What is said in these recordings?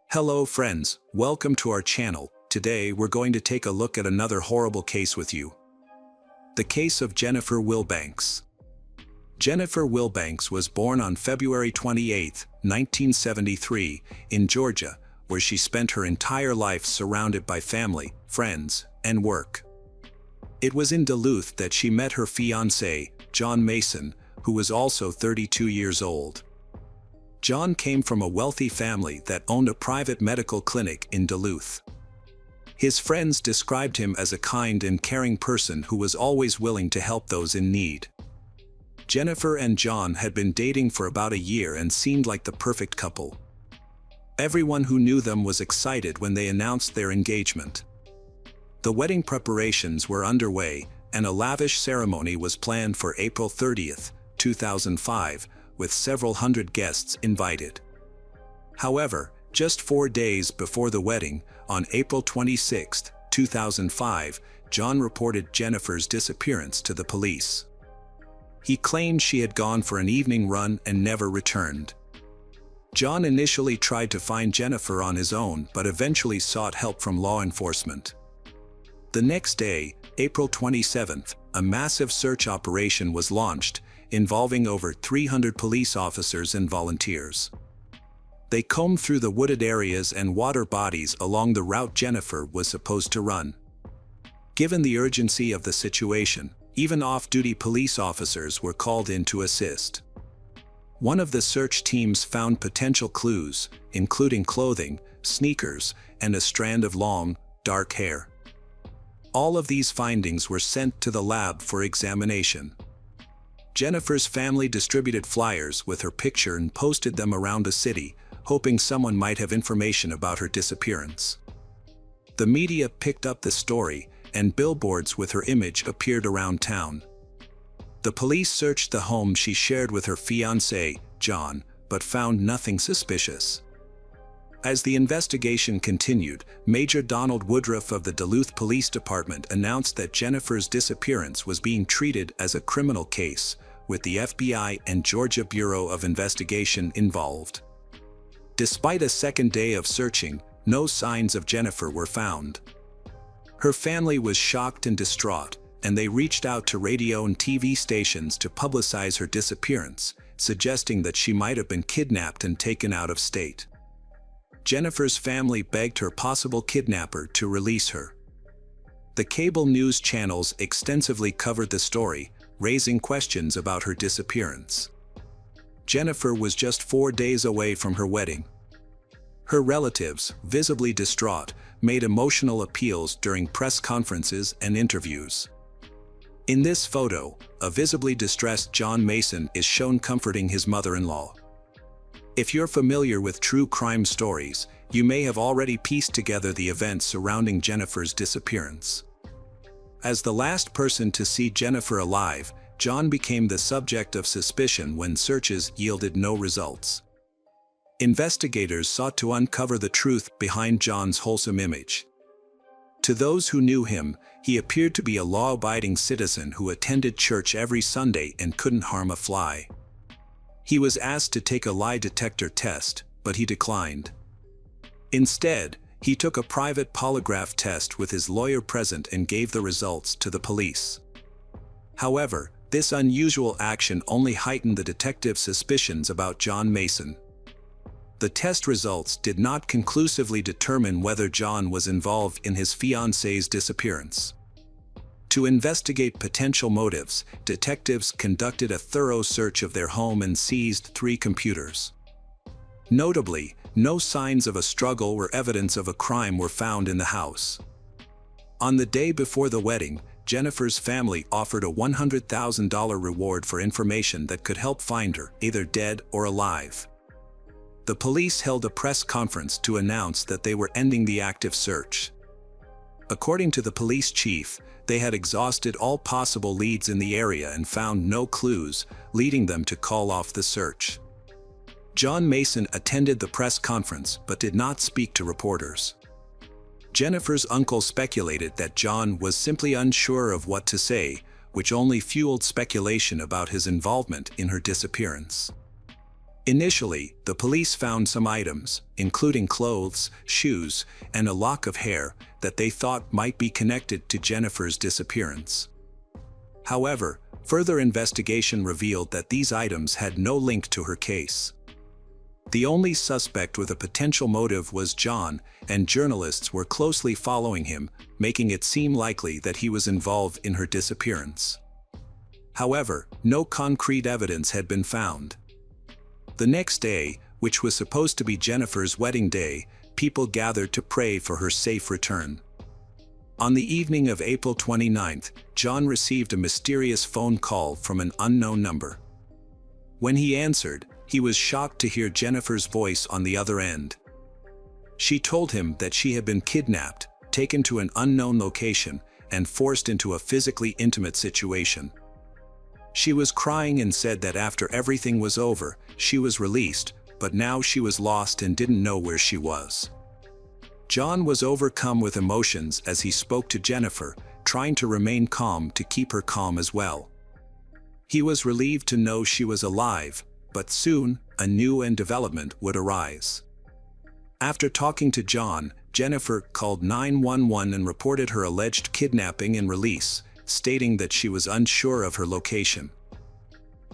Hello friends, welcome to our channel. Today we're going to take a look at another horrible case with you. The case of Jennifer Wilbanks. Jennifer Wilbanks was born on February 28, 1973, in Georgia, where she spent her entire life surrounded by family, friends, and work. It was in Duluth that she met her fiancé, John Mason, who was also 32 years old. John came from a wealthy family that owned a private medical clinic in Duluth. His friends described him as a kind and caring person who was always willing to help those in need. Jennifer and John had been dating for about a year and seemed like the perfect couple. Everyone who knew them was excited when they announced their engagement. The wedding preparations were underway, and a lavish ceremony was planned for April 30, 2005, with several hundred guests invited. However, just 4 days before the wedding, on April 26, 2005, John reported Jennifer's disappearance to the police. He claimed she had gone for an evening run and never returned. John initially tried to find Jennifer on his own but eventually sought help from law enforcement. The next day, April 27, a massive search operation was launched, involving over 300 police officers and volunteers. They combed through the wooded areas and water bodies along the route Jennifer was supposed to run. Given the urgency of the situation, even off-duty police officers were called in to assist. One of the search teams found potential clues, including clothing, sneakers, and a strand of long, dark hair. All of these findings were sent to the lab for examination. Jennifer's family distributed flyers with her picture and posted them around the city, hoping someone might have information about her disappearance. The media picked up the story, and billboards with her image appeared around town. The police searched the home she shared with her fiancé, John, but found nothing suspicious. As the investigation continued, Major Donald Woodruff of the Duluth Police Department announced that Jennifer's disappearance was being treated as a criminal case, with the FBI and Georgia Bureau of Investigation involved. Despite a second day of searching, no signs of Jennifer were found. Her family was shocked and distraught, and they reached out to radio and TV stations to publicize her disappearance, suggesting that she might have been kidnapped and taken out of state. Jennifer's family begged her possible kidnapper to release her. The cable news channels extensively covered the story, raising questions about her disappearance. Jennifer was just 4 days away from her wedding. Her relatives, visibly distraught, made emotional appeals during press conferences and interviews. In this photo, a visibly distressed John Mason is shown comforting his mother-in-law. If you're familiar with true crime stories, you may have already pieced together the events surrounding Jennifer's disappearance. As the last person to see Jennifer alive, John became the subject of suspicion when searches yielded no results. Investigators sought to uncover the truth behind John's wholesome image. To those who knew him, he appeared to be a law-abiding citizen who attended church every Sunday and couldn't harm a fly. He was asked to take a lie detector test, but he declined. Instead, he took a private polygraph test with his lawyer present and gave the results to the police. However, this unusual action only heightened the detective's suspicions about John Mason. The test results did not conclusively determine whether John was involved in his fiancée's disappearance. To investigate potential motives, detectives conducted a thorough search of their home and seized 3 computers. Notably, no signs of a struggle or evidence of a crime were found in the house. On the day before the wedding, Jennifer's family offered a $100,000 reward for information that could help find her, either dead or alive. The police held a press conference to announce that they were ending the active search. According to the police chief, they had exhausted all possible leads in the area and found no clues, leading them to call off the search. John Mason attended the press conference but did not speak to reporters. Jennifer's uncle speculated that John was simply unsure of what to say, which only fueled speculation about his involvement in her disappearance. Initially, the police found some items, including clothes, shoes, and a lock of hair, that they thought might be connected to Jennifer's disappearance. However, further investigation revealed that these items had no link to her case. The only suspect with a potential motive was John, and journalists were closely following him, making it seem likely that he was involved in her disappearance. However, no concrete evidence had been found. The next day, which was supposed to be Jennifer's wedding day, people gathered to pray for her safe return. On the evening of April 29th, John received a mysterious phone call from an unknown number. When he answered, he was shocked to hear Jennifer's voice on the other end. She told him that she had been kidnapped, taken to an unknown location, and forced into a physically intimate situation. She was crying and said that after everything was over, she was released, but now she was lost and didn't know where she was. John was overcome with emotions as he spoke to Jennifer, trying to remain calm to keep her calm as well. He was relieved to know she was alive, but soon, a new development would arise. After talking to John, Jennifer called 911 and reported her alleged kidnapping and release, stating that she was unsure of her location.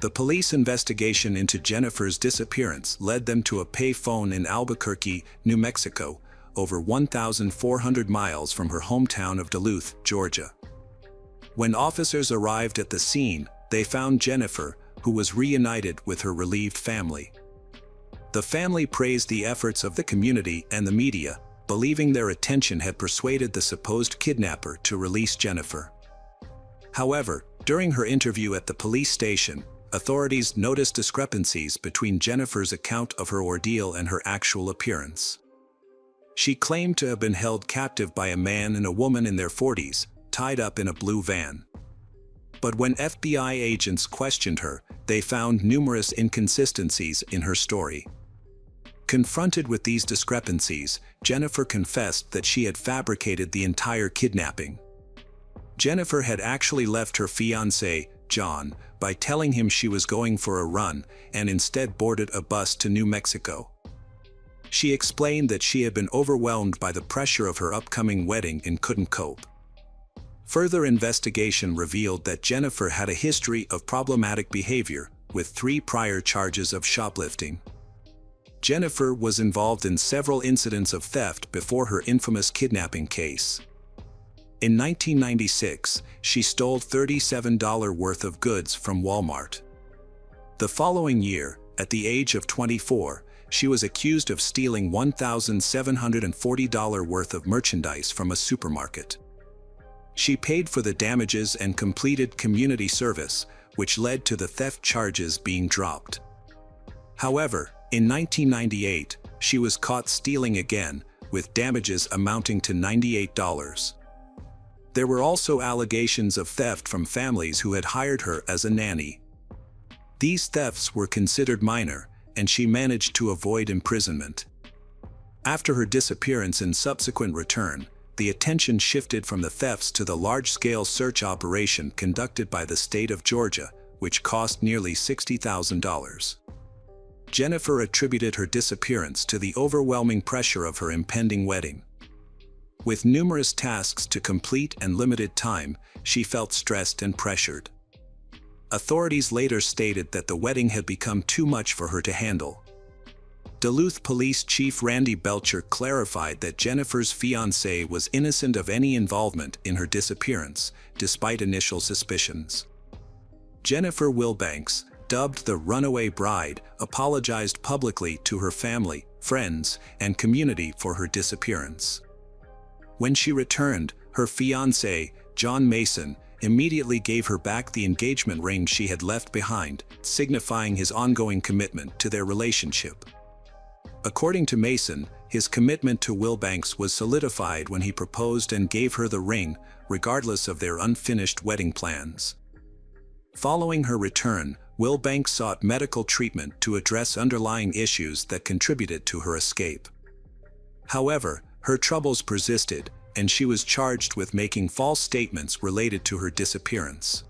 The police investigation into Jennifer's disappearance led them to a payphone in Albuquerque, New Mexico, over 1,400 miles from her hometown of Duluth, Georgia. When officers arrived at the scene, they found Jennifer, who was reunited with her relieved family. The family praised the efforts of the community and the media, believing their attention had persuaded the supposed kidnapper to release Jennifer. However, during her interview at the police station, authorities noticed discrepancies between Jennifer's account of her ordeal and her actual appearance. She claimed to have been held captive by a man and a woman in their 40s, tied up in a blue van. But when FBI agents questioned her, they found numerous inconsistencies in her story. Confronted with these discrepancies, Jennifer confessed that she had fabricated the entire kidnapping. Jennifer had actually left her fiancé, John, by telling him she was going for a run and instead boarded a bus to New Mexico. She explained that she had been overwhelmed by the pressure of her upcoming wedding and couldn't cope. Further investigation revealed that Jennifer had a history of problematic behavior, with 3 prior charges of shoplifting. Jennifer was involved in several incidents of theft before her infamous kidnapping case. In 1996, she stole $37 worth of goods from Walmart. The following year, at the age of 24, she was accused of stealing $1,740 worth of merchandise from a supermarket. She paid for the damages and completed community service, which led to the theft charges being dropped. However, in 1998, she was caught stealing again, with damages amounting to $98. There were also allegations of theft from families who had hired her as a nanny. These thefts were considered minor, and she managed to avoid imprisonment. After her disappearance and subsequent return, the attention shifted from the thefts to the large-scale search operation conducted by the state of Georgia, which cost nearly $60,000. Jennifer attributed her disappearance to the overwhelming pressure of her impending wedding. With numerous tasks to complete and limited time, she felt stressed and pressured. Authorities later stated that the wedding had become too much for her to handle. Duluth Police Chief Randy Belcher clarified that Jennifer's fiancé was innocent of any involvement in her disappearance, despite initial suspicions. Jennifer Wilbanks, dubbed the runaway bride, apologized publicly to her family, friends, and community for her disappearance. When she returned, her fiancé, John Mason, immediately gave her back the engagement ring she had left behind, signifying his ongoing commitment to their relationship. According to Mason, his commitment to Wilbanks was solidified when he proposed and gave her the ring, regardless of their unfinished wedding plans. Following her return, Wilbanks sought medical treatment to address underlying issues that contributed to her escape. However, her troubles persisted, and she was charged with making false statements related to her disappearance.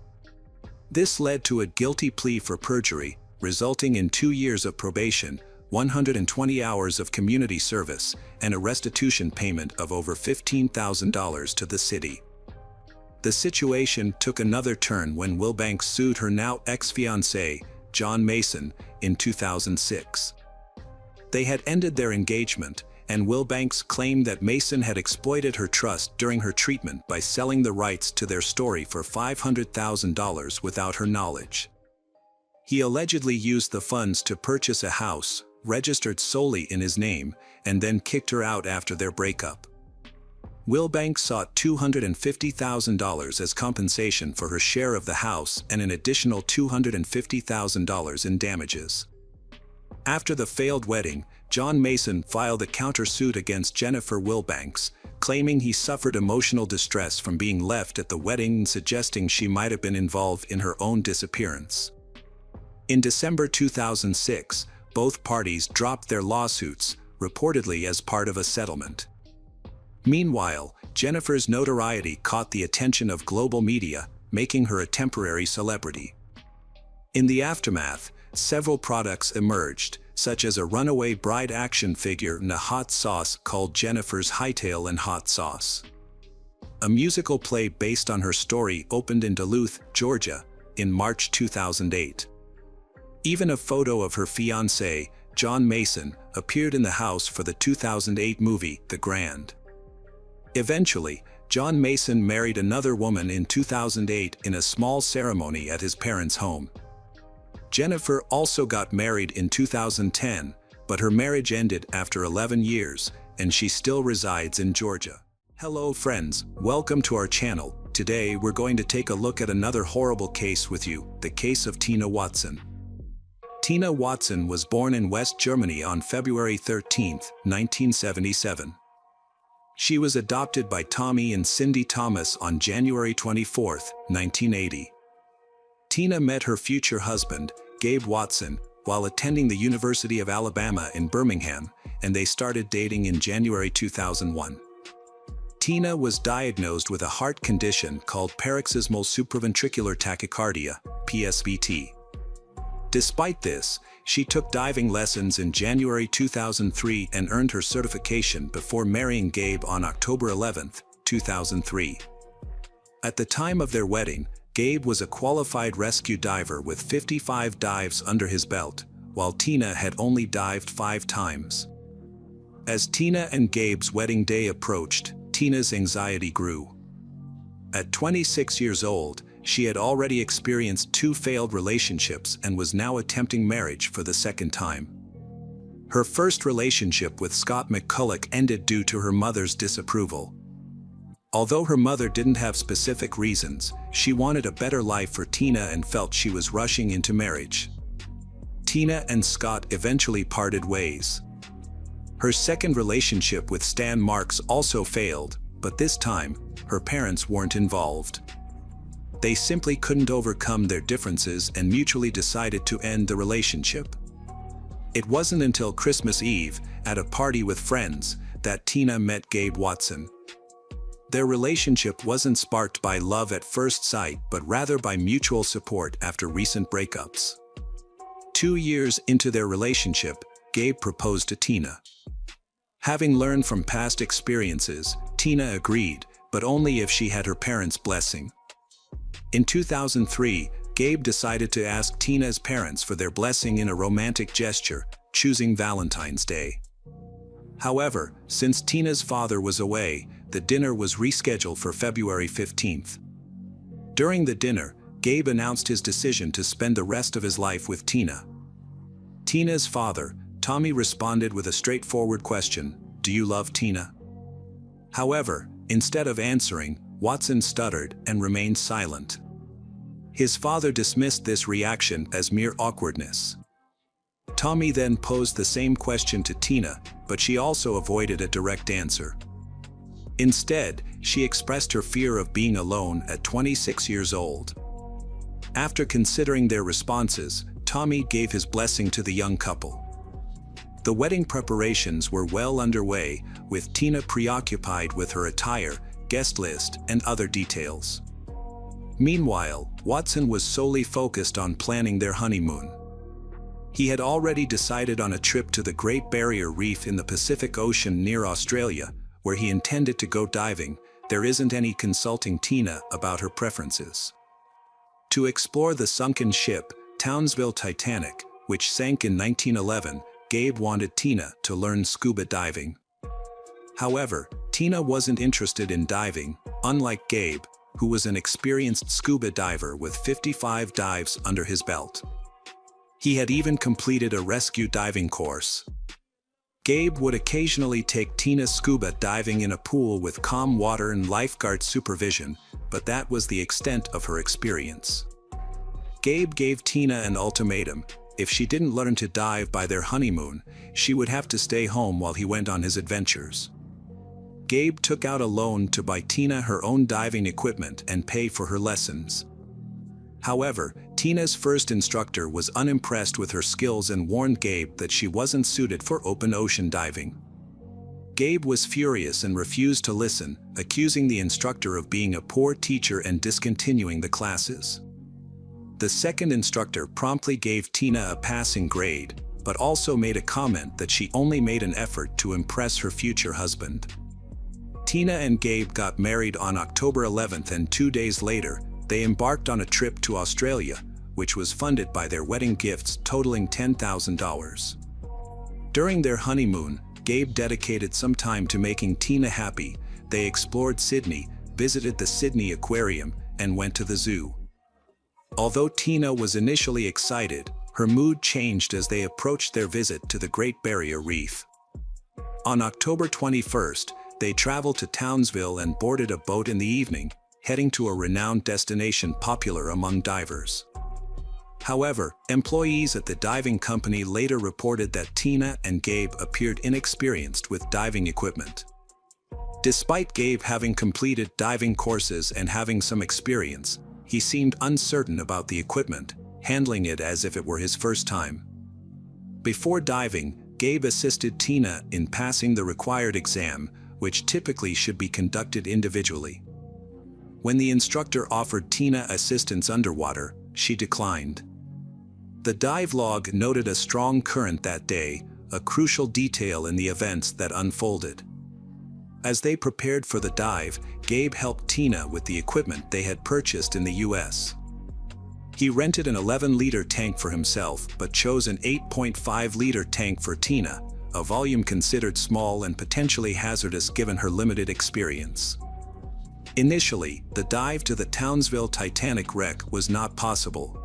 This led to a guilty plea for perjury, resulting in 2 years of probation, 120 hours of community service, and a restitution payment of over $15,000 to the city. The situation took another turn when Wilbanks sued her now ex-fiancé, John Mason, in 2006. They had ended their engagement, and Wilbanks claimed that Mason had exploited her trust during her treatment by selling the rights to their story for $500,000 without her knowledge. He allegedly used the funds to purchase a house, registered solely in his name, and then kicked her out after their breakup. Wilbanks sought $250,000 as compensation for her share of the house and an additional $250,000 in damages. After the failed wedding, John Mason filed a countersuit against Jennifer Wilbanks, claiming he suffered emotional distress from being left at the wedding and suggesting she might have been involved in her own disappearance. In December 2006, both parties dropped their lawsuits, reportedly as part of a settlement. Meanwhile, Jennifer's notoriety caught the attention of global media, making her a temporary celebrity. In the aftermath, several products emerged, such as a runaway bride action figure and a hot sauce called Jennifer's Hightail and Hot Sauce. A musical play based on her story opened in Duluth, Georgia, in March 2008. Even a photo of her fiancé, John Mason, appeared in the house for the 2008 movie, The Grand. Eventually, John Mason married another woman in 2008 in a small ceremony at his parents' home. Jennifer also got married in 2010, but her marriage ended after 11 years, and she still resides in Georgia. Hello friends, welcome to our channel. Today we're going to take a look at another horrible case with you, the case of Tina Watson. Tina Watson was born in West Germany on February 13, 1977. She was adopted by Tommy and Cindy Thomas on January 24, 1980. Tina met her future husband, Gabe Watson, while attending the University of Alabama in Birmingham, and they started dating in January 2001. Tina was diagnosed with a heart condition called paroxysmal supraventricular tachycardia, PSVT. Despite this, she took diving lessons in January 2003 and earned her certification before marrying Gabe on October 11, 2003. At the time of their wedding, Gabe was a qualified rescue diver with 55 dives under his belt, while Tina had only dived 5 times. As Tina and Gabe's wedding day approached, Tina's anxiety grew. At 26 years old, she had already experienced 2 failed relationships and was now attempting marriage for the second time. Her first relationship with Scott McCulloch ended due to her mother's disapproval. Although her mother didn't have specific reasons, she wanted a better life for Tina and felt she was rushing into marriage. Tina and Scott eventually parted ways. Her second relationship with Stan Marks also failed, but this time, her parents weren't involved. They simply couldn't overcome their differences and mutually decided to end the relationship. It wasn't until Christmas Eve, at a party with friends, that Tina met Gabe Watson. Their relationship wasn't sparked by love at first sight but rather by mutual support after recent breakups. 2 years into their relationship, Gabe proposed to Tina. Having learned from past experiences, Tina agreed, but only if she had her parents' blessing. In 2003, Gabe decided to ask Tina's parents for their blessing in a romantic gesture, choosing Valentine's Day. However, since Tina's father was away, the dinner was rescheduled for February 15th. During the dinner, Gabe announced his decision to spend the rest of his life with Tina. Tina's father, Tommy, responded with a straightforward question, "Do you love Tina?" However, instead of answering, Watson stuttered and remained silent. His father dismissed this reaction as mere awkwardness. Tommy then posed the same question to Tina, but she also avoided a direct answer. Instead, she expressed her fear of being alone at 26 years old. After considering their responses, Tommy gave his blessing to the young couple. The wedding preparations were well underway, with Tina preoccupied with her attire, guest list, and other details. Meanwhile, Watson was solely focused on planning their honeymoon. He had already decided on a trip to the Great Barrier Reef in the Pacific Ocean near Australia, where he intended to go diving. There isn't any consulting Tina about her preferences. To explore the sunken ship, Townsville Titanic, which sank in 1911, Gabe wanted Tina to learn scuba diving. However, Tina wasn't interested in diving, unlike Gabe, who was an experienced scuba diver with 55 dives under his belt. He had even completed a rescue diving course. Gabe would occasionally take Tina scuba diving in a pool with calm water and lifeguard supervision, but that was the extent of her experience. Gabe gave Tina an ultimatum: if she didn't learn to dive by their honeymoon, she would have to stay home while he went on his adventures. Gabe took out a loan to buy Tina her own diving equipment and pay for her lessons. However, Tina's first instructor was unimpressed with her skills and warned Gabe that she wasn't suited for open ocean diving. Gabe was furious and refused to listen, accusing the instructor of being a poor teacher and discontinuing the classes. The second instructor promptly gave Tina a passing grade, but also made a comment that she only made an effort to impress her future husband. Tina and Gabe got married on October 11th, and 2 days later, they embarked on a trip to Australia, which was funded by their wedding gifts totaling $10,000. During their honeymoon, Gabe dedicated some time to making Tina happy. They explored Sydney, visited the Sydney Aquarium, and went to the zoo. Although Tina was initially excited, her mood changed as they approached their visit to the Great Barrier Reef. On October 21st, they traveled to Townsville and boarded a boat in the evening, heading to a renowned destination popular among divers. However, employees at the diving company later reported that Tina and Gabe appeared inexperienced with diving equipment. Despite Gabe having completed diving courses and having some experience, he seemed uncertain about the equipment, handling it as if it were his first time. Before diving, Gabe assisted Tina in passing the required exam, which typically should be conducted individually. When the instructor offered Tina assistance underwater, she declined. The dive log noted a strong current that day, a crucial detail in the events that unfolded. As they prepared for the dive, Gabe helped Tina with the equipment they had purchased in the US. He rented an 11-liter tank for himself but chose an 8.5-liter tank for Tina, a volume considered small and potentially hazardous given her limited experience. Initially, the dive to the Townsville Titanic wreck was not possible.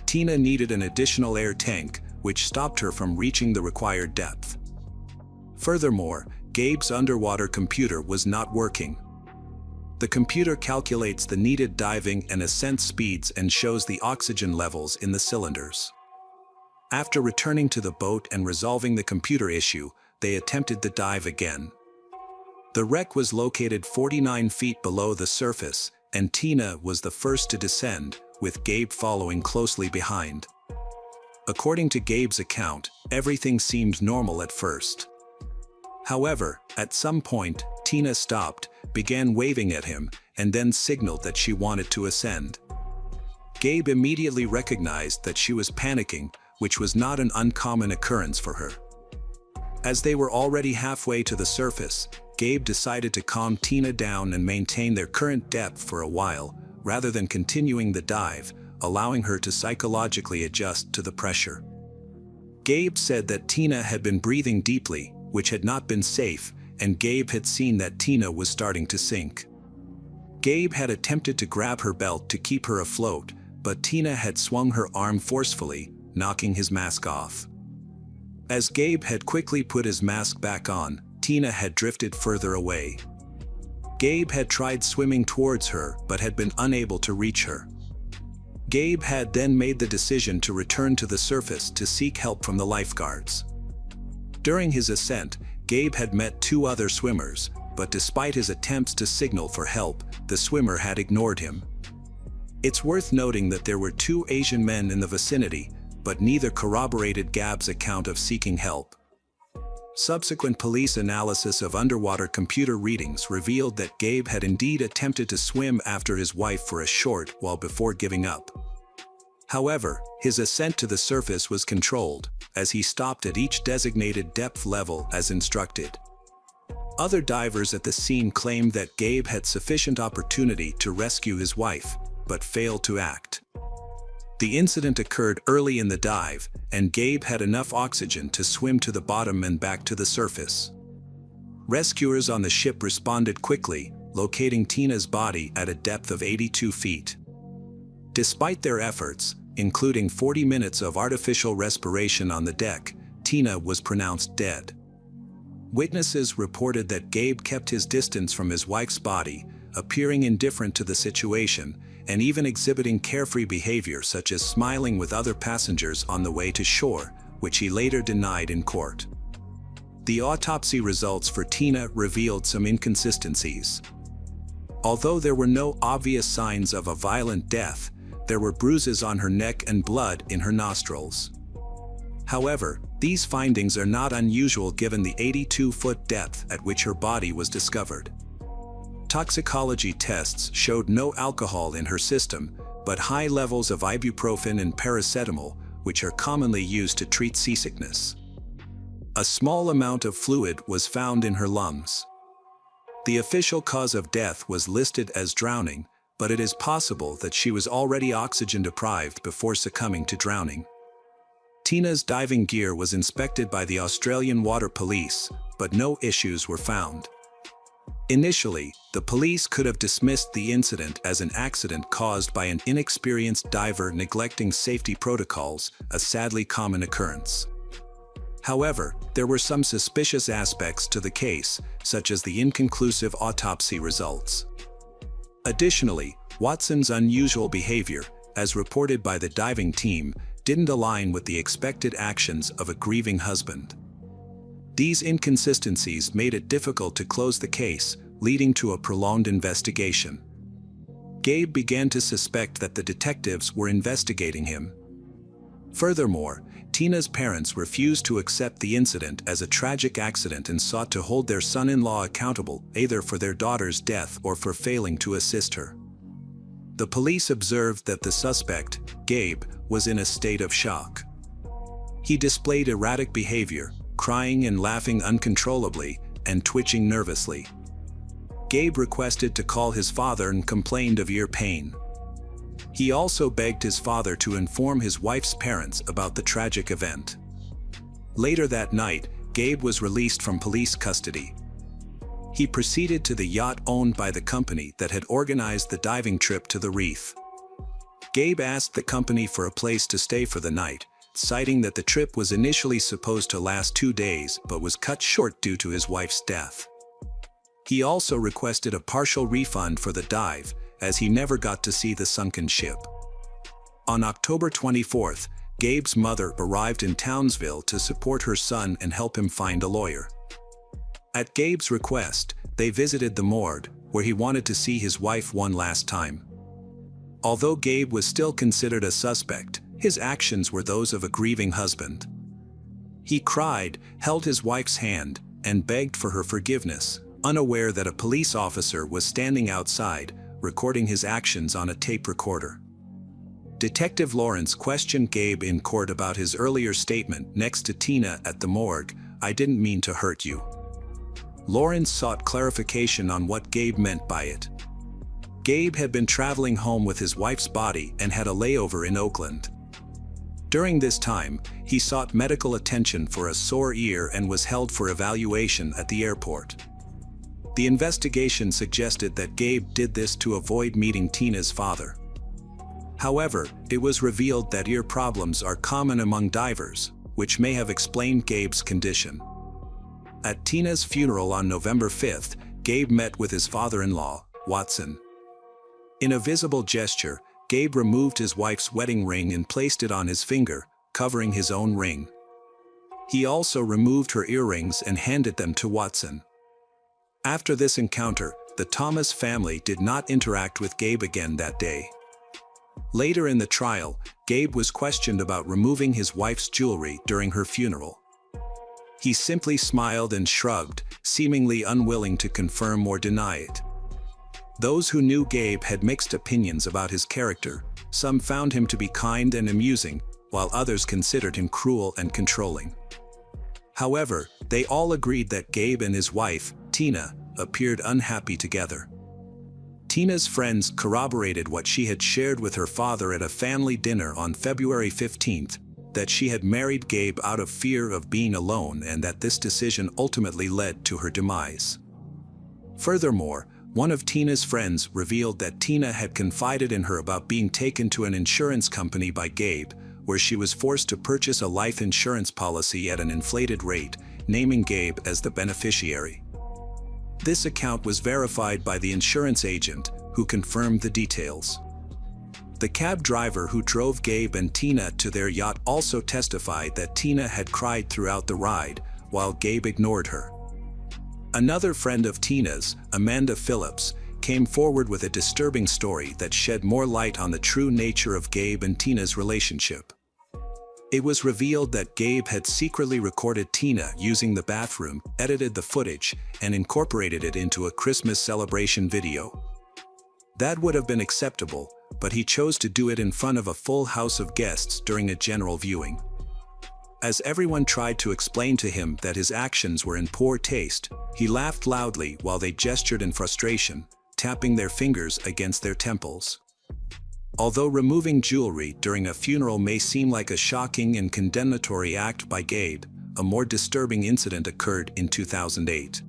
Tina needed an additional air tank, which stopped her from reaching the required depth. Furthermore, Gabe's underwater computer was not working. The computer calculates the needed diving and ascent speeds and shows the oxygen levels in the cylinders. After returning to the boat and resolving the computer issue, they attempted the dive again. The wreck was located 49 feet below the surface, and Tina was the first to descend, with Gabe following closely behind. According to Gabe's account, everything seemed normal at first. However, at some point, Tina stopped, began waving at him, and then signaled that she wanted to ascend. Gabe immediately recognized that she was panicking, which was not an uncommon occurrence for her. As they were already halfway to the surface, Gabe decided to calm Tina down and maintain their current depth for a while, rather than continuing the dive, allowing her to psychologically adjust to the pressure. Gabe said that Tina had been breathing deeply, which had not been safe, and Gabe had seen that Tina was starting to sink. Gabe had attempted to grab her belt to keep her afloat, but Tina had swung her arm forcefully, knocking his mask off. As Gabe had quickly put his mask back on, Tina had drifted further away. Gabe had tried swimming towards her but had been unable to reach her. Gabe had then made the decision to return to the surface to seek help from the lifeguards. During his ascent, Gabe had met 2 other swimmers, but despite his attempts to signal for help, the swimmer had ignored him. It's worth noting that there were 2 Asian men in the vicinity, but neither corroborated Gabe's account of seeking help. Subsequent police analysis of underwater computer readings revealed that Gabe had indeed attempted to swim after his wife for a short while before giving up. However, his ascent to the surface was controlled, as he stopped at each designated depth level as instructed. Other divers at the scene claimed that Gabe had sufficient opportunity to rescue his wife, but failed to act. The incident occurred early in the dive, and Gabe had enough oxygen to swim to the bottom and back to the surface. Rescuers on the ship responded quickly, locating Tina's body at a depth of 82 feet. Despite their efforts, including 40 minutes of artificial respiration on the deck, Tina was pronounced dead. Witnesses reported that Gabe kept his distance from his wife's body, appearing indifferent to the situation, and even exhibiting carefree behavior such as smiling with other passengers on the way to shore, which he later denied in court. The autopsy results for Tina revealed some inconsistencies. Although there were no obvious signs of a violent death, there were bruises on her neck and blood in her nostrils. However, these findings are not unusual given the 82-foot depth at which her body was discovered. Toxicology tests showed no alcohol in her system, but high levels of ibuprofen and paracetamol, which are commonly used to treat seasickness. A small amount of fluid was found in her lungs. The official cause of death was listed as drowning, but it is possible that she was already oxygen deprived before succumbing to drowning. Tina's diving gear was inspected by the Australian Water Police, but no issues were found. Initially, the police could have dismissed the incident as an accident caused by an inexperienced diver neglecting safety protocols, a sadly common occurrence. However, there were some suspicious aspects to the case, such as the inconclusive autopsy results. Additionally, Watson's unusual behavior, as reported by the diving team, didn't align with the expected actions of a grieving husband. These inconsistencies made it difficult to close the case, leading to a prolonged investigation. Gabe began to suspect that the detectives were investigating him. Furthermore, Tina's parents refused to accept the incident as a tragic accident and sought to hold their son-in-law accountable either for their daughter's death or for failing to assist her. The police observed that the suspect, Gabe, was in a state of shock. He displayed erratic behavior, crying and laughing uncontrollably, and twitching nervously. Gabe requested to call his father and complained of ear pain. He also begged his father to inform his wife's parents about the tragic event. Later that night, Gabe was released from police custody. He proceeded to the yacht owned by the company that had organized the diving trip to the reef. Gabe asked the company for a place to stay for the night, citing that the trip was initially supposed to last 2 days but was cut short due to his wife's death. He also requested a partial refund for the dive, as he never got to see the sunken ship. On October 24th, Gabe's mother arrived in Townsville to support her son and help him find a lawyer. At Gabe's request, they visited the morgue, where he wanted to see his wife one last time. Although Gabe was still considered a suspect, his actions were those of a grieving husband. He cried, held his wife's hand, and begged for her forgiveness, unaware that a police officer was standing outside, recording his actions on a tape recorder. Detective Lawrence questioned Gabe in court about his earlier statement next to Tina at the morgue, "I didn't mean to hurt you." Lawrence sought clarification on what Gabe meant by it. Gabe had been traveling home with his wife's body and had a layover in Oakland. During this time, he sought medical attention for a sore ear and was held for evaluation at the airport. The investigation suggested that Gabe did this to avoid meeting Tina's father. However, it was revealed that ear problems are common among divers, which may have explained Gabe's condition. At Tina's funeral on November 5th, Gabe met with his father-in-law, Watson. In a visible gesture, Gabe removed his wife's wedding ring and placed it on his finger, covering his own ring. He also removed her earrings and handed them to Watson. After this encounter, the Thomas family did not interact with Gabe again that day. Later in the trial, Gabe was questioned about removing his wife's jewelry during her funeral. He simply smiled and shrugged, seemingly unwilling to confirm or deny it. Those who knew Gabe had mixed opinions about his character, some found him to be kind and amusing, while others considered him cruel and controlling. However, they all agreed that Gabe and his wife, Tina, appeared unhappy together. Tina's friends corroborated what she had shared with her father at a family dinner on February 15th, that she had married Gabe out of fear of being alone and that this decision ultimately led to her demise. Furthermore, one of Tina's friends revealed that Tina had confided in her about being taken to an insurance company by Gabe, where she was forced to purchase a life insurance policy at an inflated rate, naming Gabe as the beneficiary. This account was verified by the insurance agent, who confirmed the details. The cab driver who drove Gabe and Tina to their yacht also testified that Tina had cried throughout the ride, while Gabe ignored her. Another friend of Tina's, Amanda Phillips, came forward with a disturbing story that shed more light on the true nature of Gabe and Tina's relationship. It was revealed that Gabe had secretly recorded Tina using the bathroom, edited the footage, and incorporated it into a Christmas celebration video. That would have been acceptable, but he chose to do it in front of a full house of guests during a general viewing. As everyone tried to explain to him that his actions were in poor taste, he laughed loudly while they gestured in frustration, tapping their fingers against their temples. Although removing jewelry during a funeral may seem like a shocking and condemnatory act by Gabe, a more disturbing incident occurred in 2008.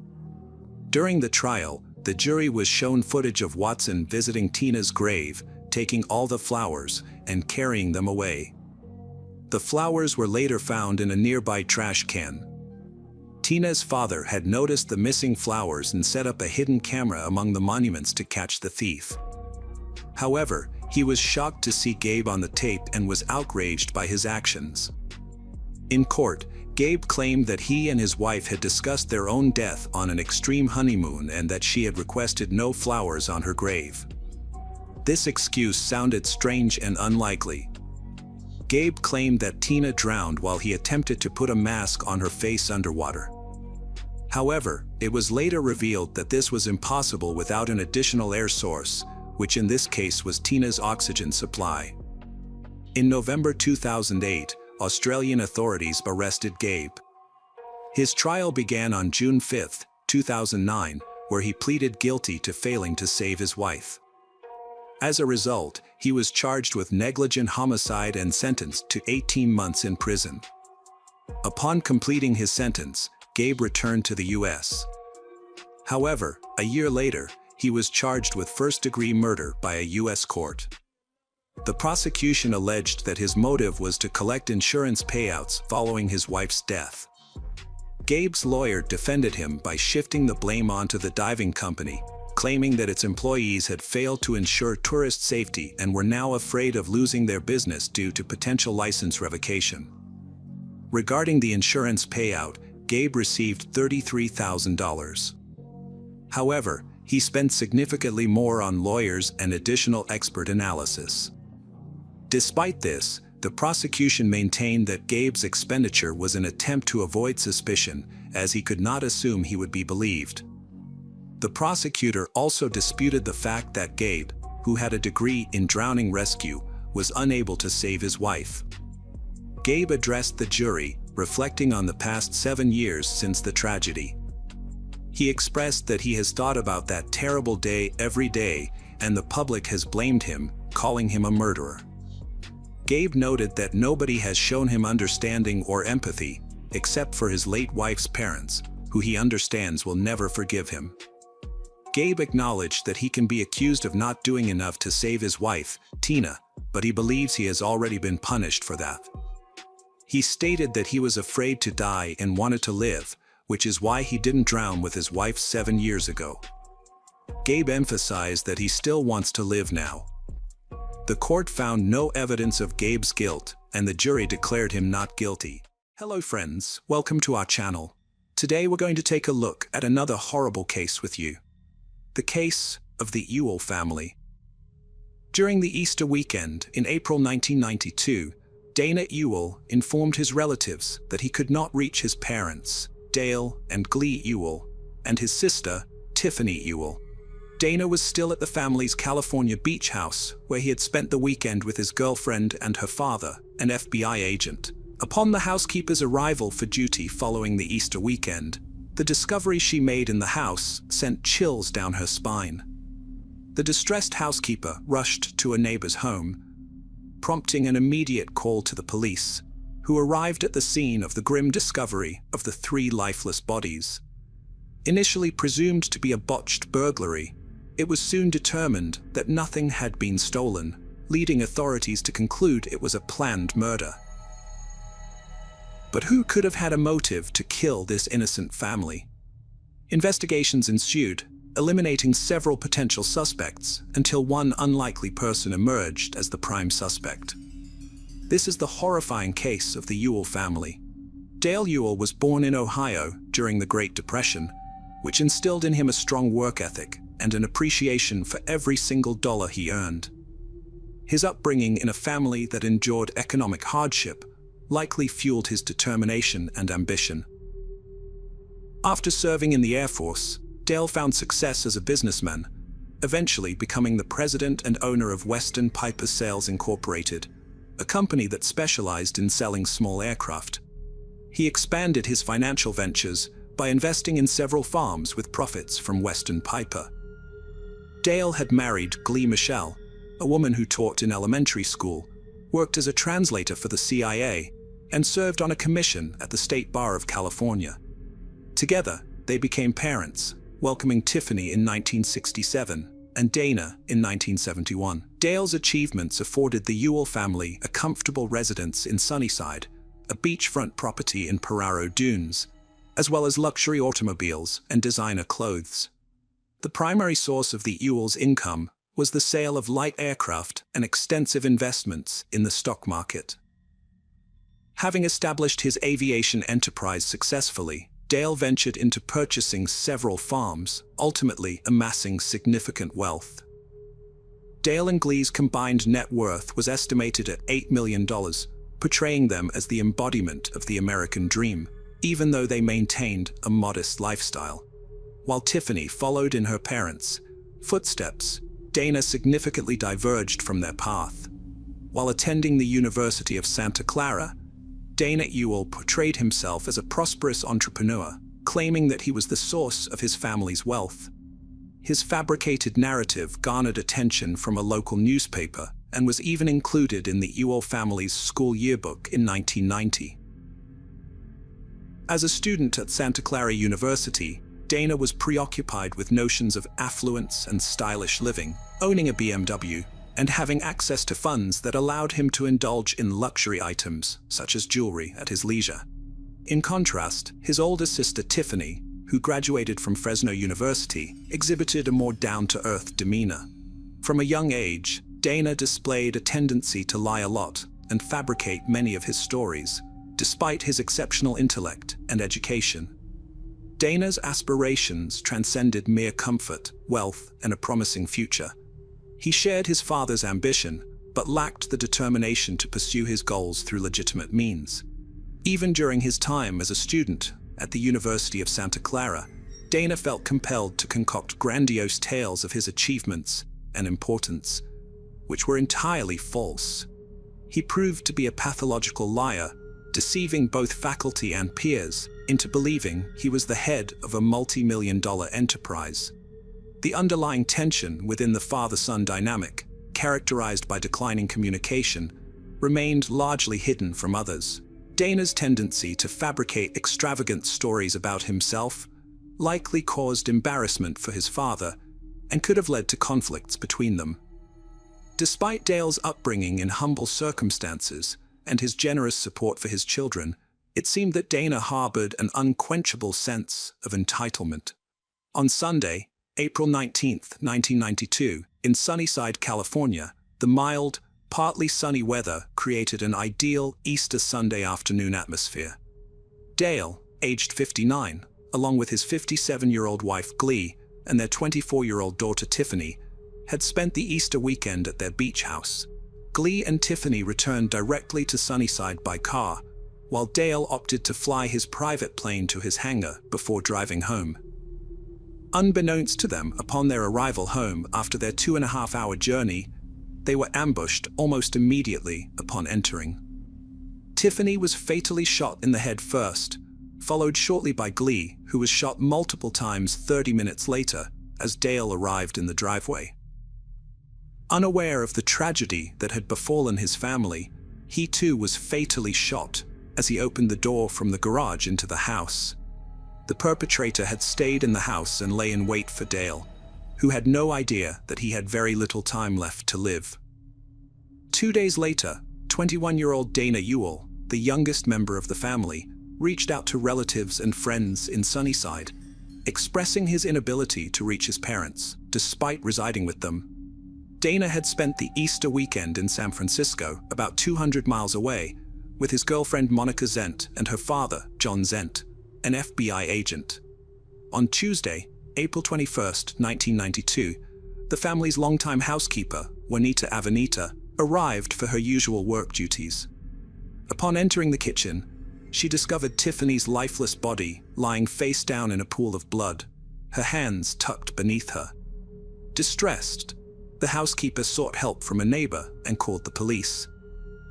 During the trial, the jury was shown footage of Watson visiting Tina's grave, taking all the flowers, and carrying them away. The flowers were later found in a nearby trash can. Tina's father had noticed the missing flowers and set up a hidden camera among the monuments to catch the thief. However, he was shocked to see Gabe on the tape and was outraged by his actions. In court, Gabe claimed that he and his wife had discussed their own death on an extreme honeymoon and that she had requested no flowers on her grave. This excuse sounded strange and unlikely. Gabe claimed that Tina drowned while he attempted to put a mask on her face underwater. However, it was later revealed that this was impossible without an additional air source, which in this case was Tina's oxygen supply. In November 2008, Australian authorities arrested Gabe. His trial began on June 5, 2009, where he pleaded guilty to failing to save his wife. As a result, he was charged with negligent homicide and sentenced to 18 months in prison. Upon completing his sentence, Gabe returned to the U.S. However, a year later, he was charged with first-degree murder by a U.S. court. The prosecution alleged that his motive was to collect insurance payouts following his wife's death. Gabe's lawyer defended him by shifting the blame onto the diving company, claiming that its employees had failed to ensure tourist safety and were now afraid of losing their business due to potential license revocation. Regarding the insurance payout, Gabe received $33,000. However, he spent significantly more on lawyers and additional expert analysis. Despite this, the prosecution maintained that Gabe's expenditure was an attempt to avoid suspicion, as he could not assume he would be believed. The prosecutor also disputed the fact that Gabe, who had a degree in drowning rescue, was unable to save his wife. Gabe addressed the jury, reflecting on the past 7 years since the tragedy. He expressed that he has thought about that terrible day every day, and the public has blamed him, calling him a murderer. Gabe noted that nobody has shown him understanding or empathy, except for his late wife's parents, who he understands will never forgive him. Gabe acknowledged that he can be accused of not doing enough to save his wife, Tina, but he believes he has already been punished for that. He stated that he was afraid to die and wanted to live, which is why he didn't drown with his wife 7 years ago. Gabe emphasized that he still wants to live now. The court found no evidence of Gabe's guilt, and the jury declared him not guilty. Hello friends, welcome to our channel. Today we're going to take a look at another horrible case with you. The case of the Ewell family. During the Easter weekend in April 1992, Dana Ewell informed his relatives that he could not reach his parents, Dale and Glee Ewell, and his sister, Tiffany Ewell. Dana was still at the family's California beach house, where he had spent the weekend with his girlfriend and her father, an FBI agent. Upon the housekeeper's arrival for duty following the Easter weekend, the discovery she made in the house sent chills down her spine. The distressed housekeeper rushed to a neighbor's home, prompting an immediate call to the police, who arrived at the scene of the grim discovery of the 3 lifeless bodies. Initially presumed to be a botched burglary, it was soon determined that nothing had been stolen, leading authorities to conclude it was a planned murder. But who could have had a motive to kill this innocent family? Investigations ensued, eliminating several potential suspects until one unlikely person emerged as the prime suspect. This is the horrifying case of the Ewell family. Dale Ewell was born in Ohio during the Great Depression, which instilled in him a strong work ethic and an appreciation for every single dollar he earned. His upbringing in a family that endured economic hardship likely fueled his determination and ambition. After serving in the Air Force, Dale found success as a businessman, eventually becoming the president and owner of Western Piper Sales Incorporated, a company that specialized in selling small aircraft. He expanded his financial ventures by investing in several farms with profits from Western Piper. Dale had married Glee Michelle, a woman who taught in elementary school, worked as a translator for the CIA, and served on a commission at the State Bar of California. Together, they became parents, welcoming Tiffany in 1967 and Dana in 1971. Dale's achievements afforded the Ewell family a comfortable residence in Sunnyside, a beachfront property in Pararo Dunes, as well as luxury automobiles and designer clothes. The primary source of the Ewells' income was the sale of light aircraft and extensive investments in the stock market. Having established his aviation enterprise successfully, Dale ventured into purchasing several farms, ultimately amassing significant wealth. Dale and Glee's combined net worth was estimated at $8 million, portraying them as the embodiment of the American dream, even though they maintained a modest lifestyle. While Tiffany followed in her parents' footsteps, Dana significantly diverged from their path. While attending the University of Santa Clara, Dana Ewell portrayed himself as a prosperous entrepreneur, claiming that he was the source of his family's wealth. His fabricated narrative garnered attention from a local newspaper and was even included in the Ewell family's school yearbook in 1990. As a student at Santa Clara University, Dana was preoccupied with notions of affluence and stylish living, owning a BMW, and having access to funds that allowed him to indulge in luxury items, such as jewelry, at his leisure. In contrast, his older sister Tiffany, who graduated from Fresno University, exhibited a more down-to-earth demeanor. From a young age, Dana displayed a tendency to lie a lot and fabricate many of his stories, despite his exceptional intellect and education. Dana's aspirations transcended mere comfort, wealth, and a promising future. He shared his father's ambition, but lacked the determination to pursue his goals through legitimate means. Even during his time as a student at the University of Santa Clara, Dana felt compelled to concoct grandiose tales of his achievements and importance, which were entirely false. He proved to be a pathological liar, deceiving both faculty and peers into believing he was the head of a multi-million-dollar enterprise. The underlying tension within the father-son dynamic, characterized by declining communication, remained largely hidden from others. Dana's tendency to fabricate extravagant stories about himself likely caused embarrassment for his father and could have led to conflicts between them. Despite Dale's upbringing in humble circumstances and his generous support for his children, it seemed that Dana harbored an unquenchable sense of entitlement. On Sunday, April 19, 1992, in Sunnyside, California, the mild, partly sunny weather created an ideal Easter Sunday afternoon atmosphere. Dale, aged 59, along with his 57-year-old wife Glee and their 24-year-old daughter Tiffany, had spent the Easter weekend at their beach house. Glee and Tiffany returned directly to Sunnyside by car, while Dale opted to fly his private plane to his hangar before driving home. Unbeknownst to them, upon their arrival home after their 2.5-hour journey, they were ambushed almost immediately upon entering. Tiffany was fatally shot in the head first, followed shortly by Glee, who was shot multiple times 30 minutes later as Dale arrived in the driveway. Unaware of the tragedy that had befallen his family, he too was fatally shot as he opened the door from the garage into the house. The perpetrator had stayed in the house and lay in wait for Dale, who had no idea that he had very little time left to live. 2 days later, 21-year-old Dana Ewell, the youngest member of the family, reached out to relatives and friends in Sunnyside, expressing his inability to reach his parents, despite residing with them. Dana had spent the Easter weekend in San Francisco, about 200 miles away, with his girlfriend Monica Zent and her father, John Zent, an FBI agent. On Tuesday, April 21, 1992, the family's longtime housekeeper, Juanita Avenita, arrived for her usual work duties. Upon entering the kitchen, she discovered Tiffany's lifeless body lying face down in a pool of blood, her hands tucked beneath her. Distressed, the housekeeper sought help from a neighbor and called the police.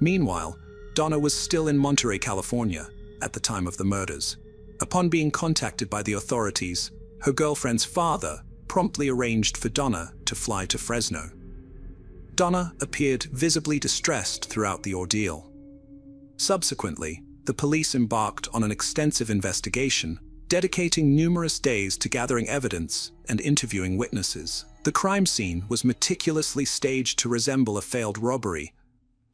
Meanwhile, Donna was still in Monterey, California, at the time of the murders. Upon being contacted by the authorities, her girlfriend's father promptly arranged for Donna to fly to Fresno. Donna appeared visibly distressed throughout the ordeal. Subsequently, the police embarked on an extensive investigation, dedicating numerous days to gathering evidence and interviewing witnesses. The crime scene was meticulously staged to resemble a failed robbery,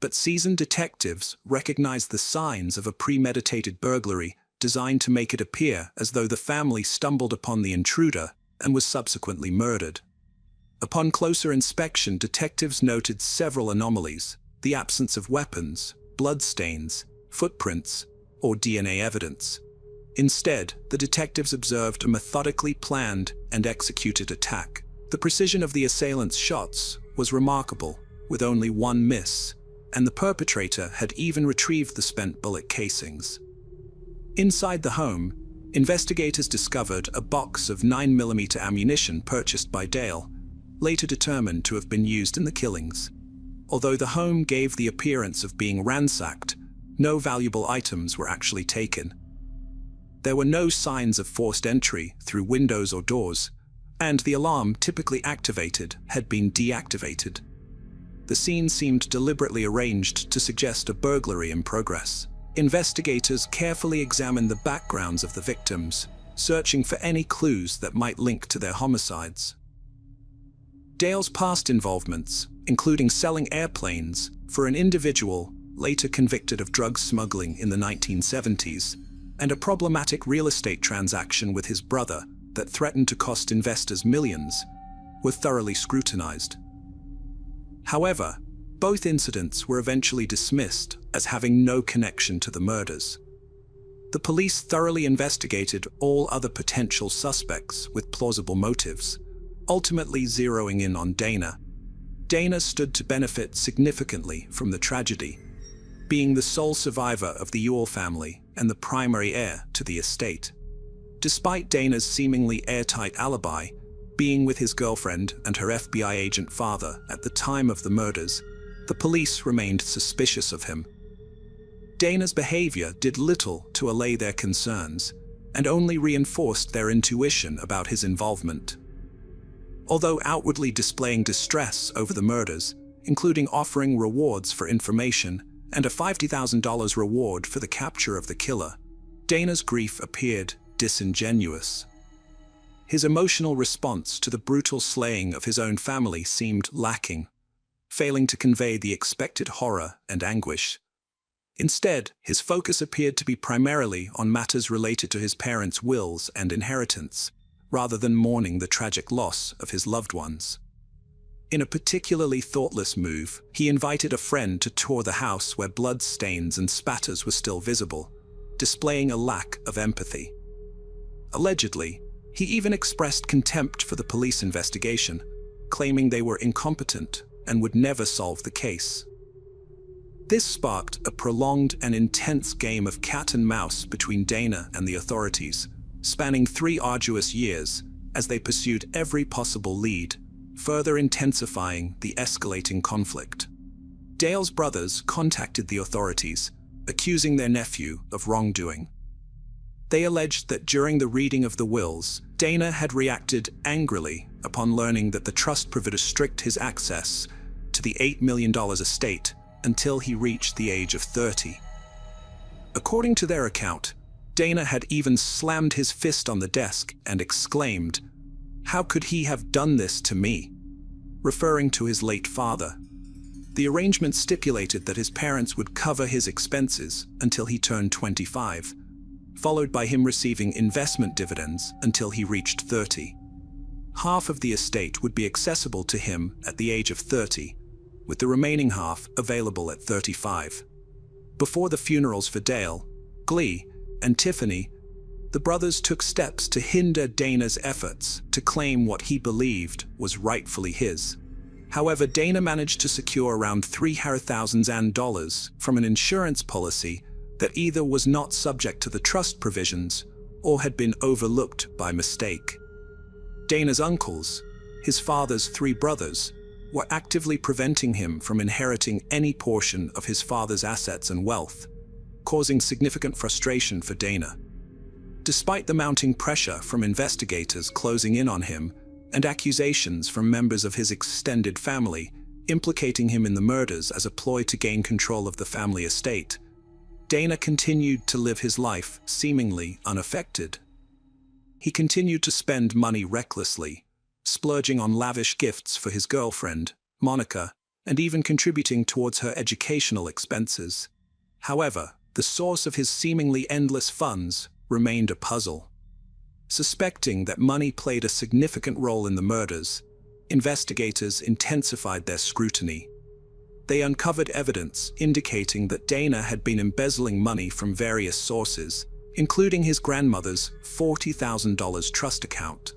but seasoned detectives recognized the signs of a premeditated burglary designed to make it appear as though the family stumbled upon the intruder and was subsequently murdered. Upon closer inspection, detectives noted several anomalies: the absence of weapons, bloodstains, footprints, or DNA evidence. Instead, the detectives observed a methodically planned and executed attack. The precision of the assailant's shots was remarkable, with only one miss, and the perpetrator had even retrieved the spent bullet casings. Inside the home, investigators discovered a box of 9mm ammunition purchased by Dale, later determined to have been used in the killings. Although the home gave the appearance of being ransacked, no valuable items were actually taken. There were no signs of forced entry through windows or doors, and the alarm typically activated had been deactivated. The scene seemed deliberately arranged to suggest a burglary in progress. Investigators carefully examined the backgrounds of the victims, searching for any clues that might link to their homicides. Dale's past involvements, including selling airplanes for an individual later convicted of drug smuggling in the 1970s, and a problematic real estate transaction with his brother that threatened to cost investors millions, were thoroughly scrutinized. However, both incidents were eventually dismissed as having no connection to the murders. The police thoroughly investigated all other potential suspects with plausible motives, ultimately zeroing in on Dana. Dana stood to benefit significantly from the tragedy, being the sole survivor of the Ewell family and the primary heir to the estate. Despite Dana's seemingly airtight alibi, being with his girlfriend and her FBI agent father at the time of the murders, the police remained suspicious of him. Dana's behavior did little to allay their concerns, and only reinforced their intuition about his involvement. Although outwardly displaying distress over the murders, including offering rewards for information and a $50,000 reward for the capture of the killer, Dana's grief appeared disingenuous. His emotional response to the brutal slaying of his own family seemed lacking, failing to convey the expected horror and anguish. Instead, his focus appeared to be primarily on matters related to his parents' wills and inheritance, rather than mourning the tragic loss of his loved ones. In a particularly thoughtless move, he invited a friend to tour the house where blood stains and spatters were still visible, displaying a lack of empathy. Allegedly, he even expressed contempt for the police investigation, claiming they were incompetent and would never solve the case. This sparked a prolonged and intense game of cat and mouse between Dana and the authorities, spanning 3 arduous years as they pursued every possible lead, further intensifying the escalating conflict. Dale's brothers contacted the authorities, accusing their nephew of wrongdoing. They alleged that during the reading of the wills, Dana had reacted angrily upon learning that the trust would restrict his access to the $8 million estate until he reached the age of 30. According to their account, Dana had even slammed his fist on the desk and exclaimed, "How could he have done this to me?" referring to his late father. The arrangement stipulated that his parents would cover his expenses until he turned 25, followed by him receiving investment dividends until he reached 30. Half of the estate would be accessible to him at the age of 30, with the remaining half available at 35. Before the funerals for Dale, Glee, and Tiffany, the brothers took steps to hinder Dana's efforts to claim what he believed was rightfully his. However, Dana managed to secure around $300,000 from an insurance policy that either was not subject to the trust provisions or had been overlooked by mistake. Dana's uncles, his father's 3 brothers, were actively preventing him from inheriting any portion of his father's assets and wealth, causing significant frustration for Dana. Despite the mounting pressure from investigators closing in on him and accusations from members of his extended family implicating him in the murders as a ploy to gain control of the family estate, Dana continued to live his life seemingly unaffected. He continued to spend money recklessly, splurging on lavish gifts for his girlfriend, Monica, and even contributing towards her educational expenses. However, the source of his seemingly endless funds remained a puzzle. Suspecting that money played a significant role in the murders, investigators intensified their scrutiny. They uncovered evidence indicating that Dana had been embezzling money from various sources, including his grandmother's $40,000 trust account.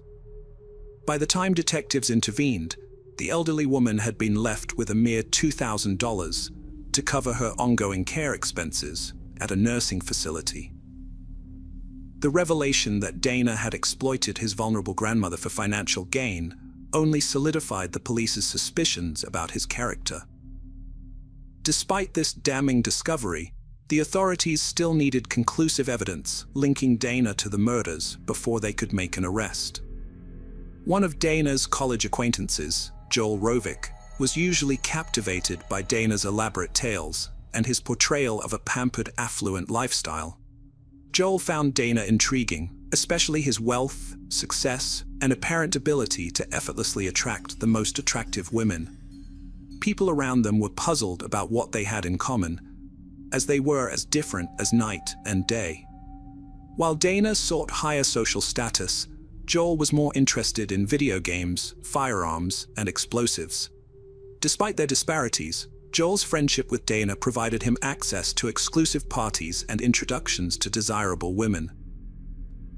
By the time detectives intervened, the elderly woman had been left with a mere $2,000 to cover her ongoing care expenses at a nursing facility. The revelation that Dana had exploited his vulnerable grandmother for financial gain only solidified the police's suspicions about his character. Despite this damning discovery, the authorities still needed conclusive evidence linking Dana to the murders before they could make an arrest. One of Dana's college acquaintances, Joel Rovick, was usually captivated by Dana's elaborate tales and his portrayal of a pampered, affluent lifestyle. Joel found Dana intriguing, especially his wealth, success, and apparent ability to effortlessly attract the most attractive women. People around them were puzzled about what they had in common, as they were as different as night and day. While Dana sought higher social status, Joel was more interested in video games, firearms, and explosives. Despite their disparities, Joel's friendship with Dana provided him access to exclusive parties and introductions to desirable women.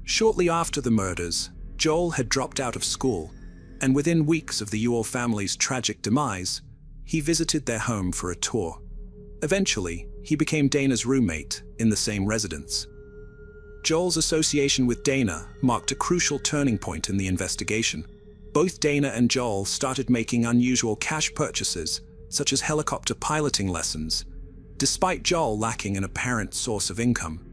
Shortly after the murders, Joel had dropped out of school, and within weeks of the Ewell family's tragic demise, he visited their home for a tour. Eventually, he became Dana's roommate in the same residence. Joel's association with Dana marked a crucial turning point in the investigation. Both Dana and Joel started making unusual cash purchases, such as helicopter piloting lessons, despite Joel lacking an apparent source of income.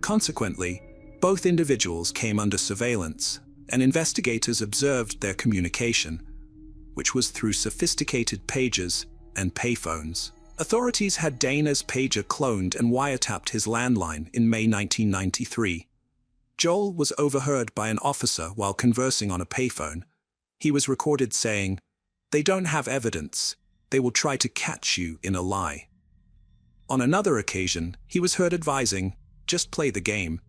Consequently, both individuals came under surveillance, and investigators observed their communication, which was through sophisticated pagers and payphones. Authorities had Dana's pager cloned and wiretapped his landline in May 1993. Joel was overheard by an officer while conversing on a payphone. He was recorded saying, "They don't have evidence. They will try to catch you in a lie." On another occasion, he was heard advising, "Just play the game."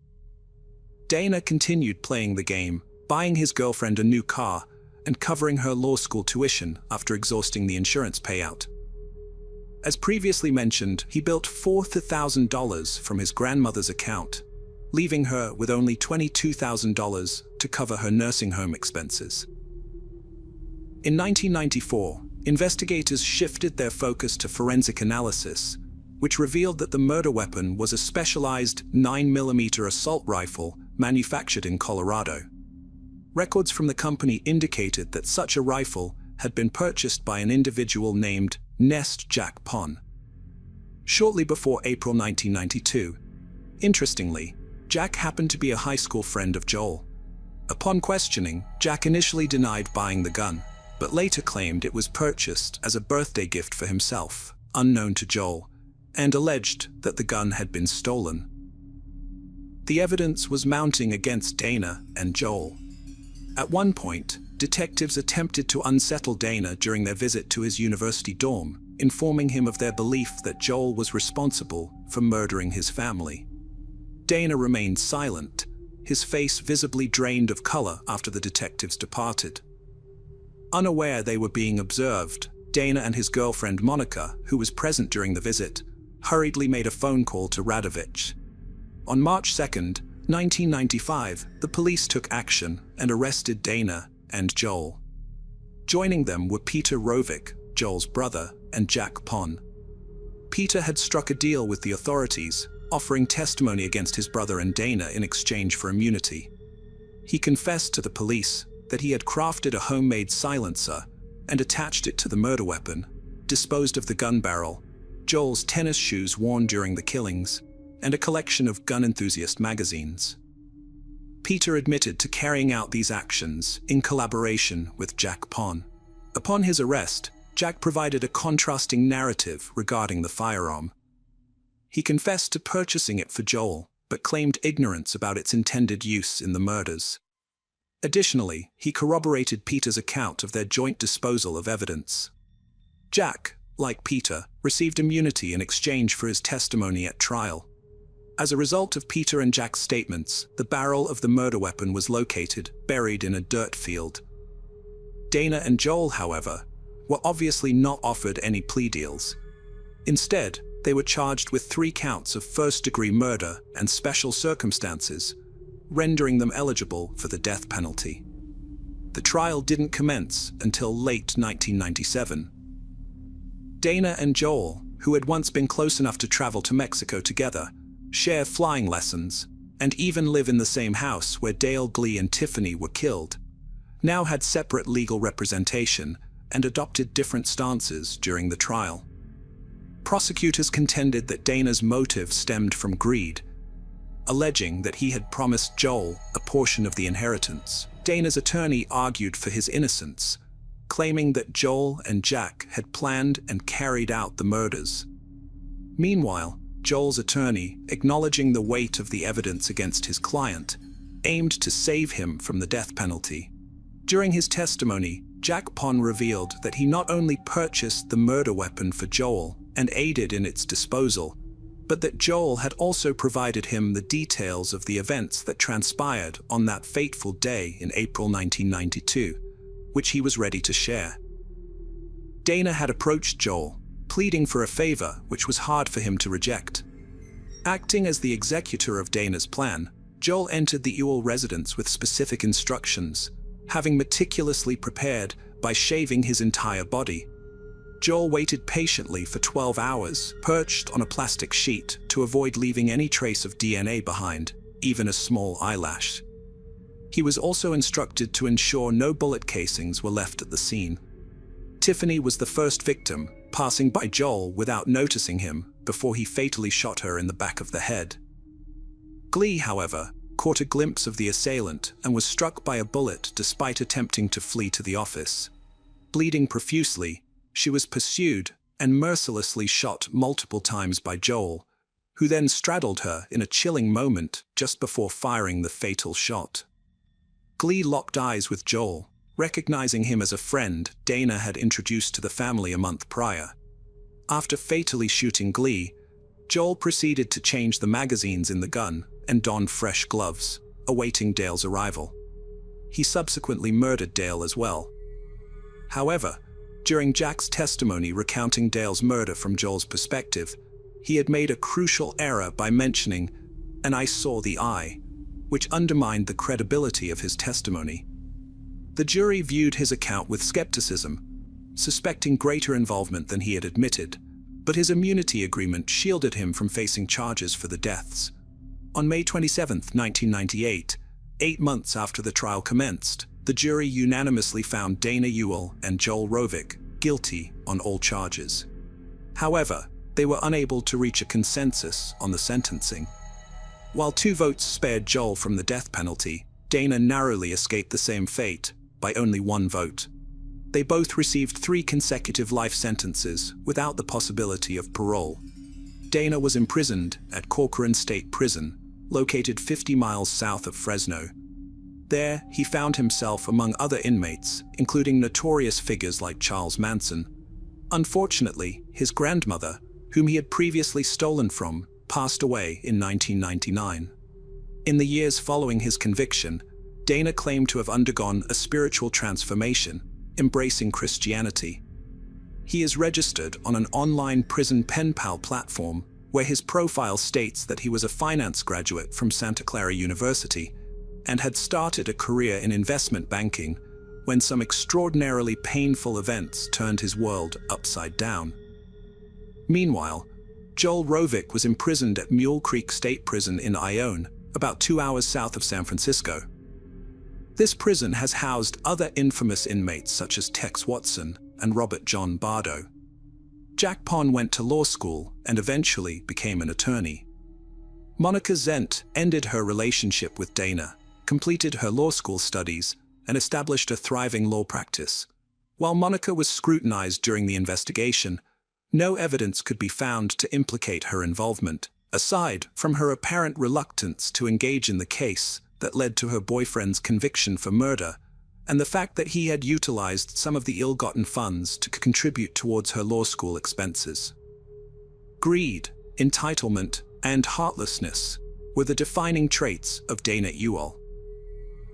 Dana continued playing the game, buying his girlfriend a new car and covering her law school tuition after exhausting the insurance payout. As previously mentioned, he built $4,000 from his grandmother's account, leaving her with only $22,000 to cover her nursing home expenses. In 1994, investigators shifted their focus to forensic analysis, which revealed that the murder weapon was a specialized 9mm assault rifle manufactured in Colorado. Records from the company indicated that such a rifle had been purchased by an individual named Nest Jack Pon shortly before April 1992. Interestingly, Jack happened to be a high school friend of Joel. Upon questioning, Jack initially denied buying the gun, but later claimed it was purchased as a birthday gift for himself, unknown to Joel, and alleged that the gun had been stolen. The evidence was mounting against Dana and Joel. At one point, detectives attempted to unsettle Dana during their visit to his university dorm, informing him of their belief that Joel was responsible for murdering his family. Dana remained silent, his face visibly drained of color after the detectives departed. Unaware they were being observed, Dana and his girlfriend Monica, who was present during the visit, hurriedly made a phone call to Radovich. On March 2, 1995, the police took action and arrested Dana and Joel. Joining them were Peter Rovick, Joel's brother, and Jack Pon. Peter had struck a deal with the authorities, offering testimony against his brother and Dana in exchange for immunity. He confessed to the police that he had crafted a homemade silencer and attached it to the murder weapon, disposed of the gun barrel, Joel's tennis shoes worn during the killings, and a collection of gun enthusiast magazines. Peter admitted to carrying out these actions in collaboration with Jack Pon. Upon his arrest, Jack provided a contrasting narrative regarding the firearm. He confessed to purchasing it for Joel, but claimed ignorance about its intended use in the murders. Additionally, he corroborated Peter's account of their joint disposal of evidence. Jack, like Peter, received immunity in exchange for his testimony at trial. As a result of Peter and Jack's statements, the barrel of the murder weapon was located, buried in a dirt field. Dana and Joel, however, were obviously not offered any plea deals. Instead, they were charged with 3 counts of first-degree murder and special circumstances, rendering them eligible for the death penalty. The trial didn't commence until late 1997. Dana and Joel, who had once been close enough to travel to Mexico together, share flying lessons, and even live in the same house where Dale, Glee, and Tiffany were killed, now had separate legal representation and adopted different stances during the trial. Prosecutors contended that Dana's motive stemmed from greed, alleging that he had promised Joel a portion of the inheritance. Dana's attorney argued for his innocence, claiming that Joel and Jack had planned and carried out the murders. Meanwhile, Joel's attorney, acknowledging the weight of the evidence against his client, aimed to save him from the death penalty. During his testimony, Jack Pon revealed that he not only purchased the murder weapon for Joel and aided in its disposal, but that Joel had also provided him the details of the events that transpired on that fateful day in April 1992, which he was ready to share. Dana had approached Joel, pleading for a favor which was hard for him to reject. Acting as the executor of Dana's plan, Joel entered the Ewell residence with specific instructions, having meticulously prepared by shaving his entire body. Joel waited patiently for 12 hours, perched on a plastic sheet, to avoid leaving any trace of DNA behind, even a small eyelash. He was also instructed to ensure no bullet casings were left at the scene. Tiffany was the first victim, passing by Joel without noticing him before he fatally shot her in the back of the head. Glee, however, caught a glimpse of the assailant and was struck by a bullet despite attempting to flee to the office. Bleeding profusely, she was pursued and mercilessly shot multiple times by Joel, who then straddled her in a chilling moment just before firing the fatal shot. Glee locked eyes with Joel, recognizing him as a friend Dana had introduced to the family a month prior. After fatally shooting Glee, Joel proceeded to change the magazines in the gun and don fresh gloves, awaiting Dale's arrival. He subsequently murdered Dale as well. However, during Jack's testimony recounting Dale's murder from Joel's perspective, he had made a crucial error by mentioning, "and I saw the eye," which undermined the credibility of his testimony. The jury viewed his account with skepticism, suspecting greater involvement than he had admitted, but his immunity agreement shielded him from facing charges for the deaths. On May 27, 1998, 8 months after the trial commenced, the jury unanimously found Dana Ewell and Joel Rovick guilty on all charges. However, they were unable to reach a consensus on the sentencing. While 2 votes spared Joel from the death penalty, Dana narrowly escaped the same fate by only 1 vote. They both received 3 consecutive life sentences without the possibility of parole. Dana was imprisoned at Corcoran State Prison, located 50 miles south of Fresno. There, he found himself among other inmates, including notorious figures like Charles Manson. Unfortunately, his grandmother, whom he had previously stolen from, passed away in 1999. In the years following his conviction, Dana claimed to have undergone a spiritual transformation, embracing Christianity. He is registered on an online prison pen pal platform where his profile states that he was a finance graduate from Santa Clara University and had started a career in investment banking when some extraordinarily painful events turned his world upside down. Meanwhile, Joel Rovick was imprisoned at Mule Creek State Prison in Ione, about 2 hours south of San Francisco. This prison has housed other infamous inmates such as Tex Watson and Robert John Bardo. Jack Pond went to law school and eventually became an attorney. Monica Zent ended her relationship with Dana, completed her law school studies, and established a thriving law practice. While Monica was scrutinized during the investigation, no evidence could be found to implicate her involvement, aside from her apparent reluctance to engage in the case that led to her boyfriend's conviction for murder, and the fact that he had utilized some of the ill-gotten funds to contribute towards her law school expenses. Greed, entitlement, and heartlessness were the defining traits of Dana Ewell.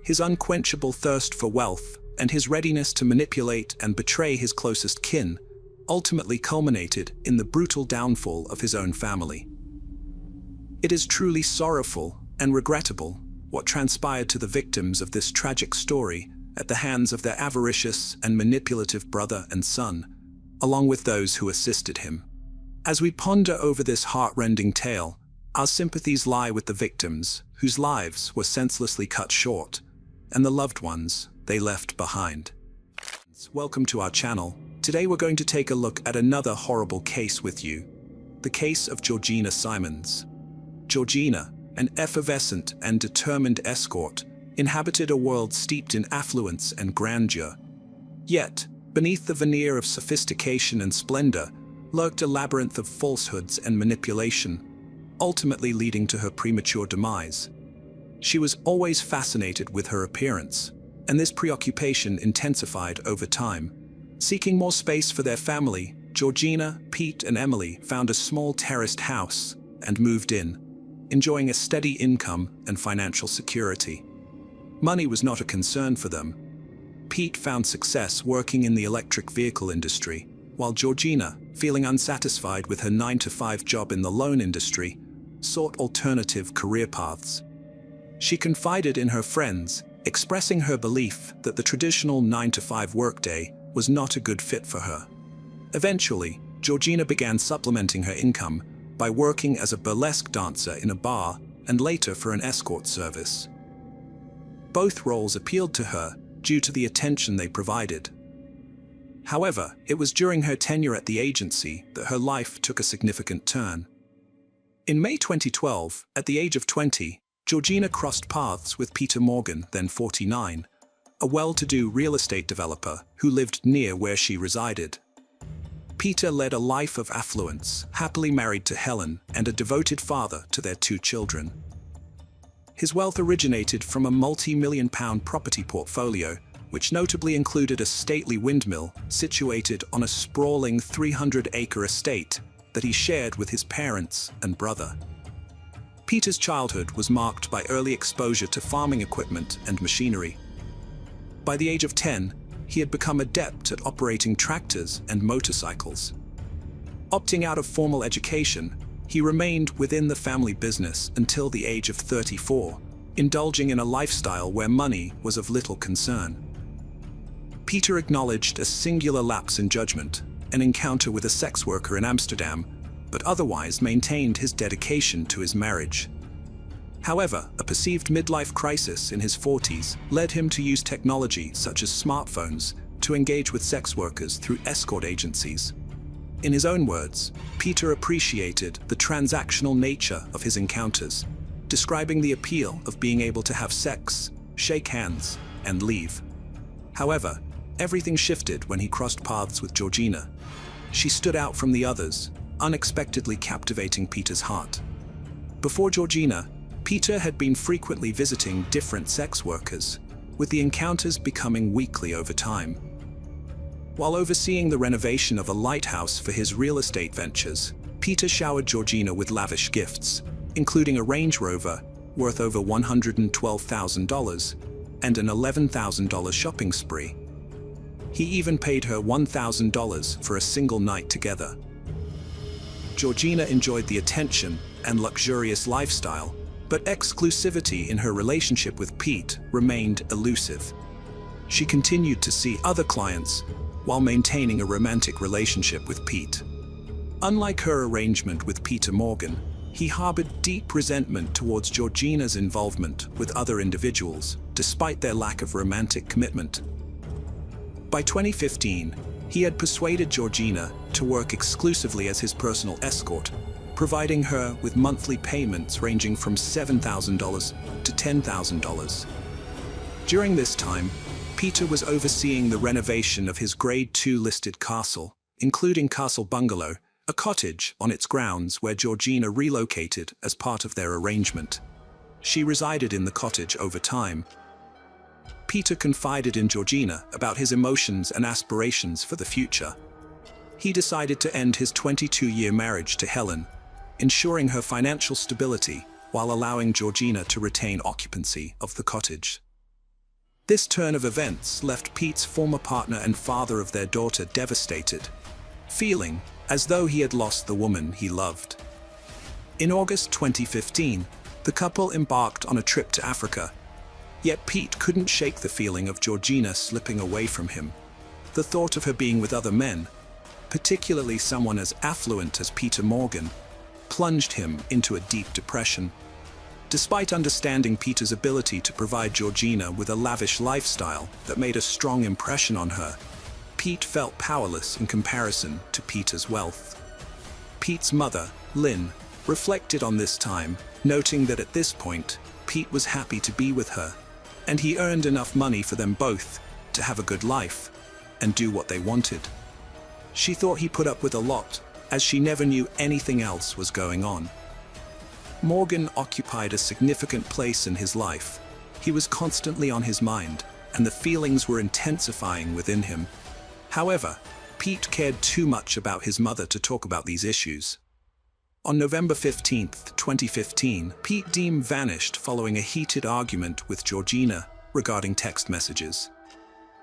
His unquenchable thirst for wealth and his readiness to manipulate and betray his closest kin ultimately culminated in the brutal downfall of his own family. It is truly sorrowful and regrettable what transpired to the victims of this tragic story at the hands of their avaricious and manipulative brother and son, along with those who assisted him. As we ponder over this heart-rending tale, our sympathies lie with the victims whose lives were senselessly cut short, and the loved ones they left behind. Welcome to our channel. Today we're going to take a look at another horrible case with you, the case of Georgina Simons. Georgina, an effervescent and determined escort, inhabited a world steeped in affluence and grandeur. Yet, beneath the veneer of sophistication and splendor, lurked a labyrinth of falsehoods and manipulation, ultimately leading to her premature demise. She was always fascinated with her appearance, and this preoccupation intensified over time. Seeking more space for their family, Georgina, Pete, and Emily found a small terraced house and moved in, enjoying a steady income and financial security. Money was not a concern for them. Pete found success working in the electric vehicle industry, while Georgina, feeling unsatisfied with her 9-to-5 job in the loan industry, sought alternative career paths. She confided in her friends, expressing her belief that the traditional 9-to-5 workday was not a good fit for her. Eventually, Georgina began supplementing her income by working as a burlesque dancer in a bar and later for an escort service. Both roles appealed to her due to the attention they provided. However, it was during her tenure at the agency that her life took a significant turn. In May 2012, at the age of 20, Georgina crossed paths with Peter Morgan, then 49, a well-to-do real estate developer who lived near where she resided. Peter led a life of affluence, happily married to Helen and a devoted father to their 2 children. His wealth originated from a multi-million-pound property portfolio, which notably included a stately windmill situated on a sprawling 300-acre estate that he shared with his parents and brother. Peter's childhood was marked by early exposure to farming equipment and machinery. By the age of 10, he had become adept at operating tractors and motorcycles. Opting out of formal education, he remained within the family business until the age of 34, indulging in a lifestyle where money was of little concern. Peter acknowledged a singular lapse in judgment, an encounter with a sex worker in Amsterdam, but otherwise maintained his dedication to his marriage. However, a perceived midlife crisis in his 40s led him to use technology such as smartphones to engage with sex workers through escort agencies. In his own words, Peter appreciated the transactional nature of his encounters, describing the appeal of being able to have sex, shake hands, and leave. However, everything shifted when he crossed paths with Georgina. She stood out from the others, unexpectedly captivating Peter's heart. Before Georgina, Peter had been frequently visiting different sex workers, with the encounters becoming weekly over time. While overseeing the renovation of a lighthouse for his real estate ventures, Peter showered Georgina with lavish gifts, including a Range Rover worth over $112,000 and an $11,000 shopping spree. He even paid her $1,000 for a single night together. Georgina enjoyed the attention and luxurious lifestyle, but exclusivity in her relationship with Pete remained elusive. She continued to see other clients while maintaining a romantic relationship with Pete. Unlike her arrangement with Peter Morgan, he harbored deep resentment towards Georgina's involvement with other individuals, despite their lack of romantic commitment. By 2015, he had persuaded Georgina to work exclusively as his personal escort, providing her with monthly payments ranging from $7,000 to $10,000. During this time, Peter was overseeing the renovation of his Grade 2 listed castle, including Castle Bungalow, a cottage on its grounds where Georgina relocated as part of their arrangement. She resided in the cottage over time. Peter confided in Georgina about his emotions and aspirations for the future. He decided to end his 22-year marriage to Helen, ensuring her financial stability while allowing Georgina to retain occupancy of the cottage. This turn of events left Pete's former partner and father of their daughter devastated, feeling as though he had lost the woman he loved. In August 2015, the couple embarked on a trip to Africa, yet Pete couldn't shake the feeling of Georgina slipping away from him. The thought of her being with other men, particularly someone as affluent as Peter Morgan, plunged him into a deep depression. Despite understanding Peter's ability to provide Georgina with a lavish lifestyle that made a strong impression on her, Pete felt powerless in comparison to Peter's wealth. Pete's mother, Lynn, reflected on this time, noting that at this point, Pete was happy to be with her, and he earned enough money for them both to have a good life and do what they wanted. She thought he put up with a lot, as she never knew anything else was going on. Morgan occupied a significant place in his life. He was constantly on his mind, and the feelings were intensifying within him. However, Pete cared too much about his mother to talk about these issues. On November 15, 2015, Pete Deem vanished following a heated argument with Georgina regarding text messages.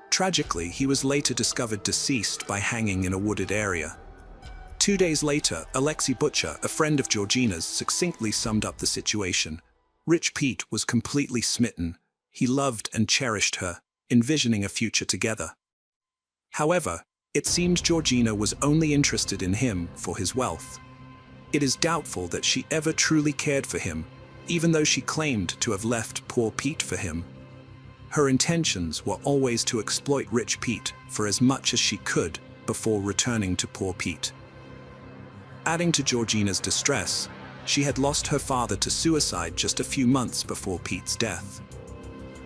Tragically, he was later discovered deceased by hanging in a wooded area. 2 days later, Alexi Butcher, a friend of Georgina's, succinctly summed up the situation. Rich Pete was completely smitten. He loved and cherished her, envisioning a future together. However, it seemed Georgina was only interested in him for his wealth. It is doubtful that she ever truly cared for him, even though she claimed to have left poor Pete for him. Her intentions were always to exploit Rich Pete for as much as she could before returning to poor Pete. Adding to Georgina's distress, she had lost her father to suicide just a few months before Pete's death.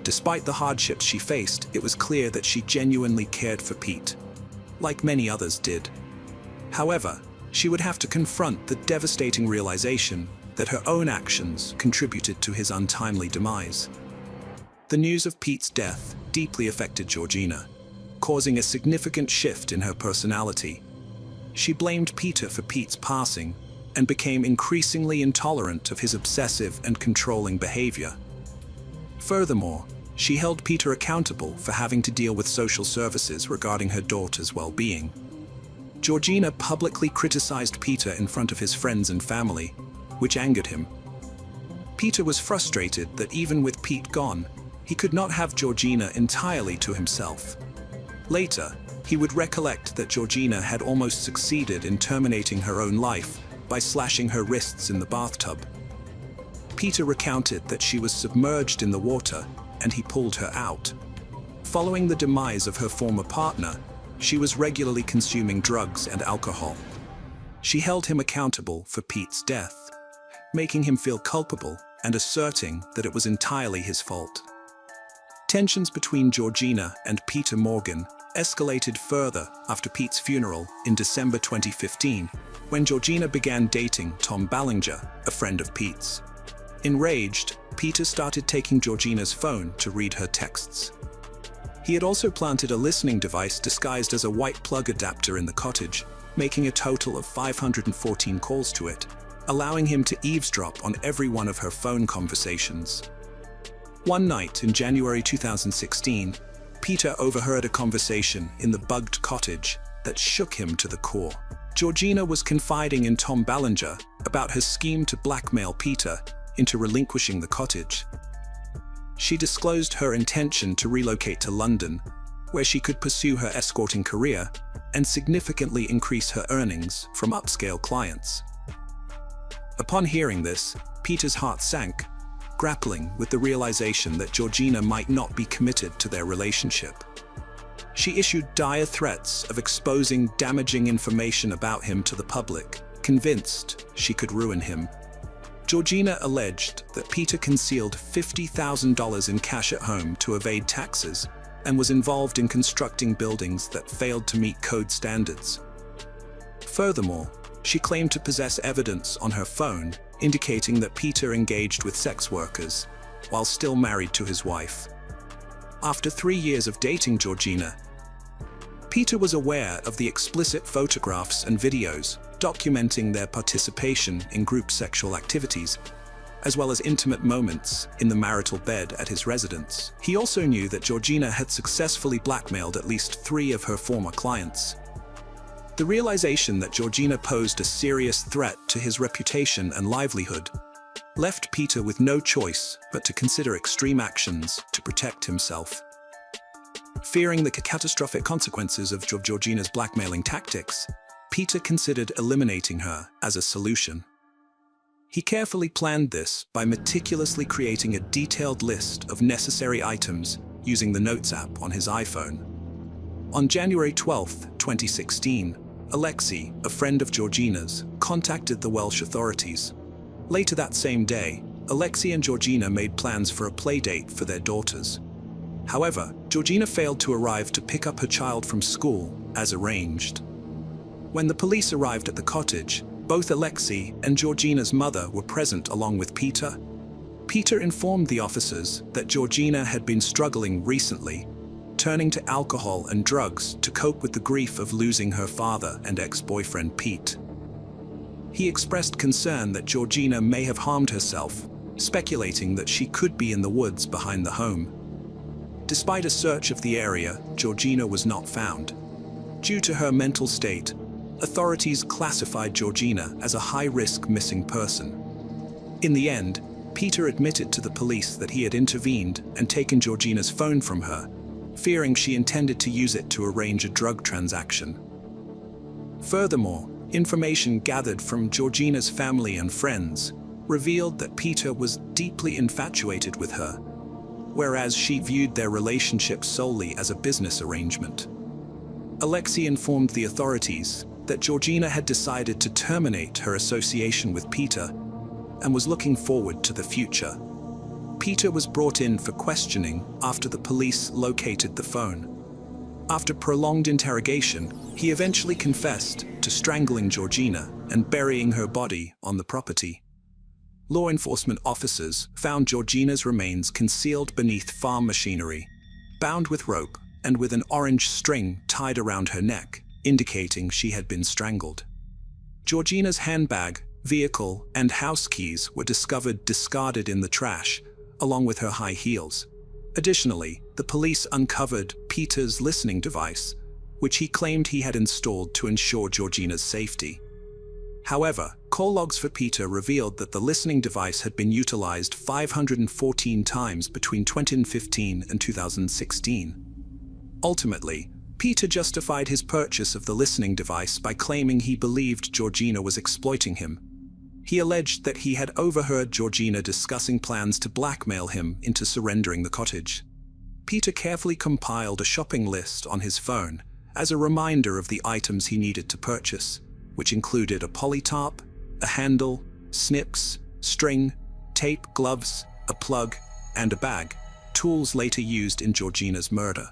Despite the hardships she faced, it was clear that she genuinely cared for Pete, like many others did. However, she would have to confront the devastating realization that her own actions contributed to his untimely demise. The news of Pete's death deeply affected Georgina, causing a significant shift in her personality. She blamed Peter for Pete's passing and became increasingly intolerant of his obsessive and controlling behavior. Furthermore, she held Peter accountable for having to deal with social services regarding her daughter's well-being. Georgina publicly criticized Peter in front of his friends and family, which angered him. Peter was frustrated that even with Pete gone, he could not have Georgina entirely to himself. Later, he would recollect that Georgina had almost succeeded in terminating her own life by slashing her wrists in the bathtub. Peter recounted that she was submerged in the water and he pulled her out. Following the demise of her former partner, she was regularly consuming drugs and alcohol. She held him accountable for Pete's death, making him feel culpable and asserting that it was entirely his fault. Tensions between Georgina and Peter Morgan escalated further after Pete's funeral in December 2015, when Georgina began dating Tom Ballinger, a friend of Pete's. Enraged, Peter started taking Georgina's phone to read her texts. He had also planted a listening device disguised as a white plug adapter in the cottage, making a total of 514 calls to it, allowing him to eavesdrop on every one of her phone conversations. One night in January 2016, Peter overheard a conversation in the bugged cottage that shook him to the core. Georgina was confiding in Tom Ballinger about her scheme to blackmail Peter into relinquishing the cottage. She disclosed her intention to relocate to London, where she could pursue her escorting career and significantly increase her earnings from upscale clients. Upon hearing this, Peter's heart sank, grappling with the realization that Georgina might not be committed to their relationship. She issued dire threats of exposing damaging information about him to the public, convinced she could ruin him. Georgina alleged that Peter concealed $50,000 in cash at home to evade taxes and was involved in constructing buildings that failed to meet code standards. Furthermore, she claimed to possess evidence on her phone indicating that Peter engaged with sex workers while still married to his wife. After 3 years of dating Georgina, Peter was aware of the explicit photographs and videos documenting their participation in group sexual activities, as well as intimate moments in the marital bed at his residence. He also knew that Georgina had successfully blackmailed at least 3 of her former clients. The realization that Georgina posed a serious threat to his reputation and livelihood left Peter with no choice but to consider extreme actions to protect himself. Fearing the catastrophic consequences of Georgina's blackmailing tactics, Peter considered eliminating her as a solution. He carefully planned this by meticulously creating a detailed list of necessary items using the Notes app on his iPhone. On January 12, 2016, Alexei, a friend of Georgina's, contacted the Welsh authorities. Later that same day, Alexei and Georgina made plans for a playdate for their daughters. However, Georgina failed to arrive to pick up her child from school, as arranged. When the police arrived at the cottage, both Alexei and Georgina's mother were present along with Peter. Peter informed the officers that Georgina had been struggling recently, turning to alcohol and drugs to cope with the grief of losing her father and ex-boyfriend Pete. He expressed concern that Georgina may have harmed herself, speculating that she could be in the woods behind the home. Despite a search of the area, Georgina was not found. Due to her mental state, authorities classified Georgina as a high-risk missing person. In the end, Peter admitted to the police that he had intervened and taken Georgina's phone from her, fearing she intended to use it to arrange a drug transaction. Furthermore, information gathered from Georgina's family and friends revealed that Peter was deeply infatuated with her, whereas she viewed their relationship solely as a business arrangement. Alexei informed the authorities that Georgina had decided to terminate her association with Peter and was looking forward to the future. Peter was brought in for questioning after the police located the phone. After prolonged interrogation, he eventually confessed to strangling Georgina and burying her body on the property. Law enforcement officers found Georgina's remains concealed beneath farm machinery, bound with rope and with an orange string tied around her neck, indicating she had been strangled. Georgina's handbag, vehicle, and house keys were discovered discarded in the trash, along with her high heels. Additionally, the police uncovered Peter's listening device, which he claimed he had installed to ensure Georgina's safety. However, call logs for Peter revealed that the listening device had been utilized 514 times between 2015 and 2016. Ultimately, Peter justified his purchase of the listening device by claiming he believed Georgina was exploiting him. He alleged that he had overheard Georgina discussing plans to blackmail him into surrendering the cottage. Peter carefully compiled a shopping list on his phone as a reminder of the items he needed to purchase, which included a polytarp, a handle, snips, string, tape, gloves, a plug, and a bag, tools later used in Georgina's murder.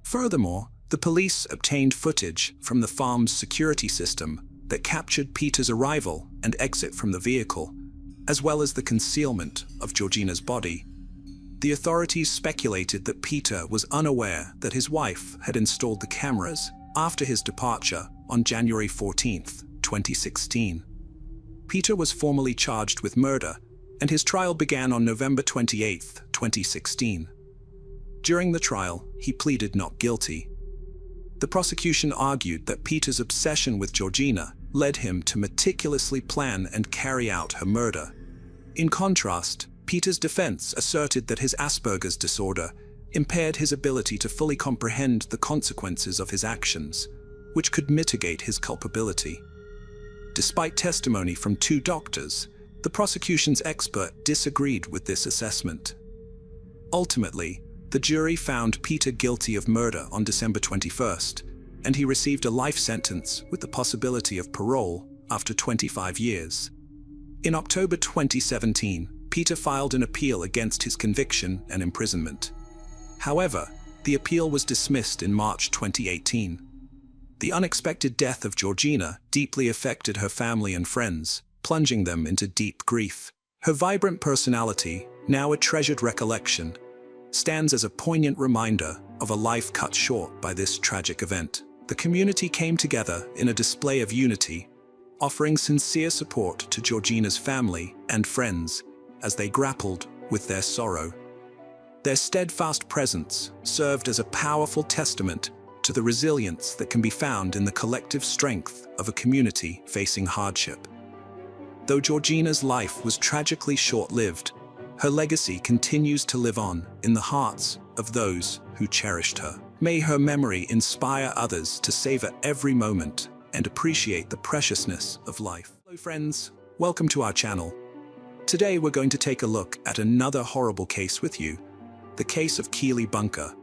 Furthermore, the police obtained footage from the farm's security system that captured Peter's arrival and exit from the vehicle, as well as the concealment of Georgina's body. The authorities speculated that Peter was unaware that his wife had installed the cameras after his departure on January 14, 2016. Peter was formally charged with murder, and his trial began on November 28, 2016. During the trial, he pleaded not guilty. The prosecution argued that Peter's obsession with Georgina led him to meticulously plan and carry out her murder. In contrast, Peter's defense asserted that his Asperger's disorder impaired his ability to fully comprehend the consequences of his actions, which could mitigate his culpability. Despite testimony from 2 doctors, the prosecution's expert disagreed with this assessment. Ultimately, the jury found Peter guilty of murder on December 21st, and he received a life sentence with the possibility of parole after 25 years. In October 2017, Peter filed an appeal against his conviction and imprisonment. However, the appeal was dismissed in March 2018. The unexpected death of Georgina deeply affected her family and friends, plunging them into deep grief. Her vibrant personality, now a treasured recollection, stands as a poignant reminder of a life cut short by this tragic event. The community came together in a display of unity, offering sincere support to Georgina's family and friends as they grappled with their sorrow. Their steadfast presence served as a powerful testament to the resilience that can be found in the collective strength of a community facing hardship. Though Georgina's life was tragically short-lived, her legacy continues to live on in the hearts of those who cherished her. May her memory inspire others to savor every moment and appreciate the preciousness of life. Hello friends, welcome to our channel. Today we're going to take a look at another horrible case with you, the case of Keely Bunker.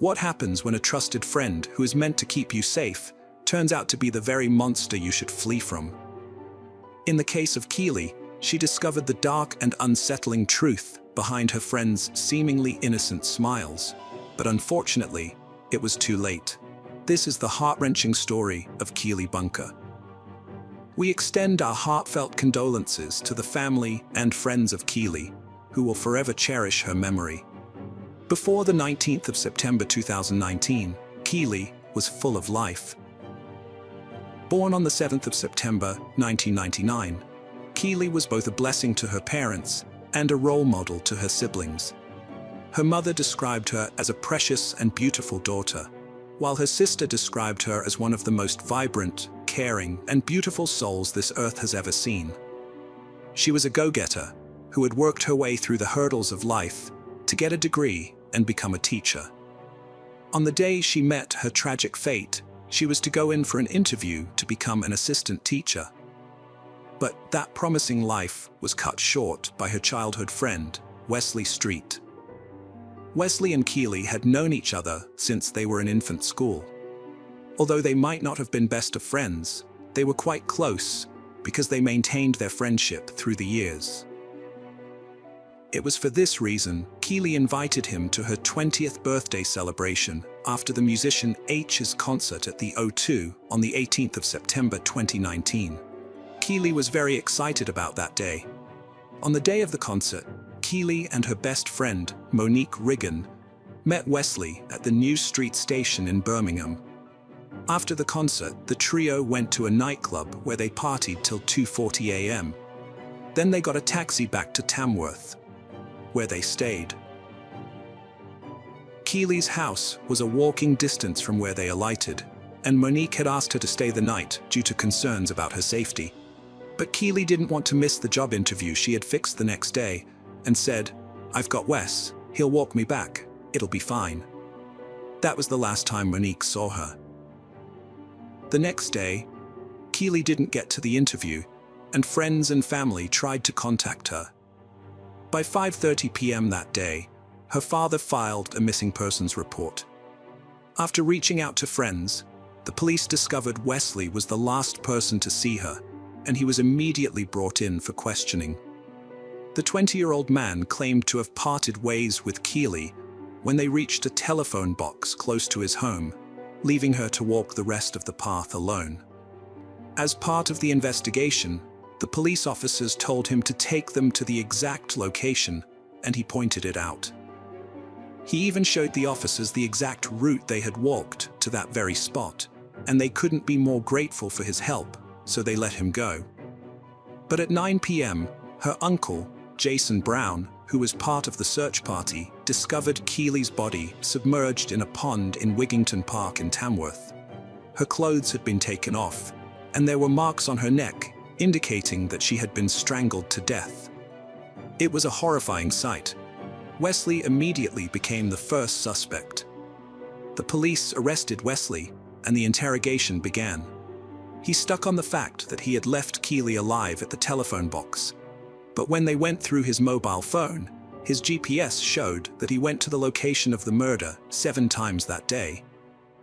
What happens when a trusted friend who is meant to keep you safe turns out to be the very monster you should flee from? In the case of Keely, she discovered the dark and unsettling truth behind her friend's seemingly innocent smiles. But unfortunately, it was too late. This is the heart-wrenching story of Keely Bunker. We extend our heartfelt condolences to the family and friends of Keely, who will forever cherish her memory. Before the 19th of September 2019, Keely was full of life. Born on the 7th of September 1999, Keely was both a blessing to her parents and a role model to her siblings. Her mother described her as a precious and beautiful daughter, while her sister described her as one of the most vibrant, caring, and beautiful souls this earth has ever seen. She was a go-getter who had worked her way through the hurdles of life to get a degree and become a teacher. On the day she met her tragic fate, she was to go in for an interview to become an assistant teacher. But that promising life was cut short by her childhood friend, Wesley Street. Wesley and Keely had known each other since they were in infant school. Although they might not have been best of friends, they were quite close because they maintained their friendship through the years. It was for this reason Keely invited him to her 20th birthday celebration after the musician H's concert at the O2 on the 18th of September 2019. Keely was very excited about that day. On the day of the concert, Keely and her best friend, Monique Riggin, met Wesley at the New Street station in Birmingham. After the concert, the trio went to a nightclub where they partied till 2:40 a.m. Then they got a taxi back to Tamworth, where they stayed. Keely's house was a walking distance from where they alighted, and Monique had asked her to stay the night due to concerns about her safety. But Keely didn't want to miss the job interview she had fixed the next day and said, "I've got Wes, he'll walk me back, it'll be fine." That was the last time Monique saw her. The next day, Keely didn't get to the interview, and friends and family tried to contact her. By 5:30 p.m. that day, her father filed a missing persons report. After reaching out to friends, the police discovered Wesley was the last person to see her, and he was immediately brought in for questioning. The 20-year-old man claimed to have parted ways with Keely when they reached a telephone box close to his home, leaving her to walk the rest of the path alone. As part of the investigation, the police officers told him to take them to the exact location, and he pointed it out. He even showed the officers the exact route they had walked to that very spot, and they couldn't be more grateful for his help, so they let him go. But at 9 p.m., her uncle, Jason Brown, who was part of the search party, discovered Keely's body submerged in a pond in Wigington Park in Tamworth. Her clothes had been taken off, and there were marks on her neck, indicating that she had been strangled to death. It was a horrifying sight. Wesley immediately became the first suspect. The police arrested Wesley, and the interrogation began. He stuck on the fact that he had left Keely alive at the telephone box. But when they went through his mobile phone, his GPS showed that he went to the location of the murder 7 times that day.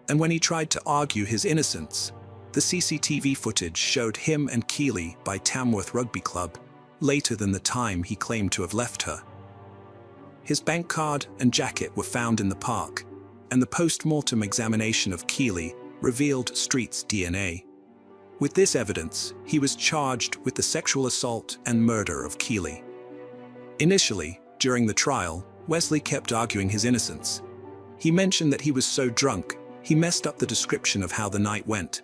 And when he tried to argue his innocence, the CCTV footage showed him and Keely by Tamworth Rugby Club later than the time he claimed to have left her. His bank card and jacket were found in the park, and the post-mortem examination of Keely revealed Street's DNA. With this evidence, he was charged with the sexual assault and murder of Keely. Initially, during the trial, Wesley kept arguing his innocence. He mentioned that he was so drunk, he messed up the description of how the night went.